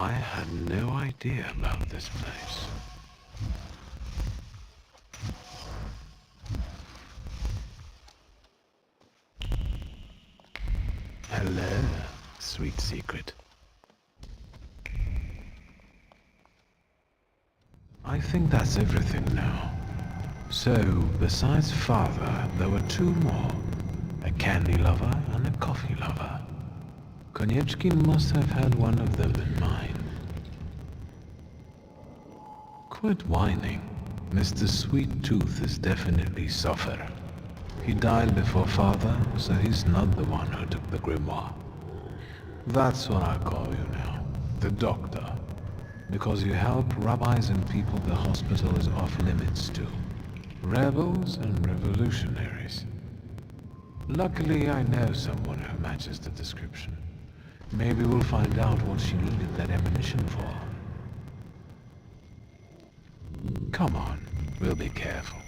Speaker 5: I had no idea about this place. Hello, sweet secret. I think that's everything now. So, besides father, there were two more. A candy lover and a coffee lover. Konieczki must have had one of them in mind. Quit whining. Mr. Sweet Tooth is definitely suffer. He died before father, so he's not the one who took the grimoire. That's what I call you now. The doctor. Because you help rabbis and people the hospital is off limits to. Rebels and revolutionaries. Luckily, I know someone who matches the description. Maybe we'll find out what she needed that ammunition for. Come on, we'll be careful.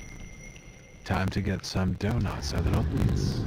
Speaker 5: Time to get some donuts, adolescents.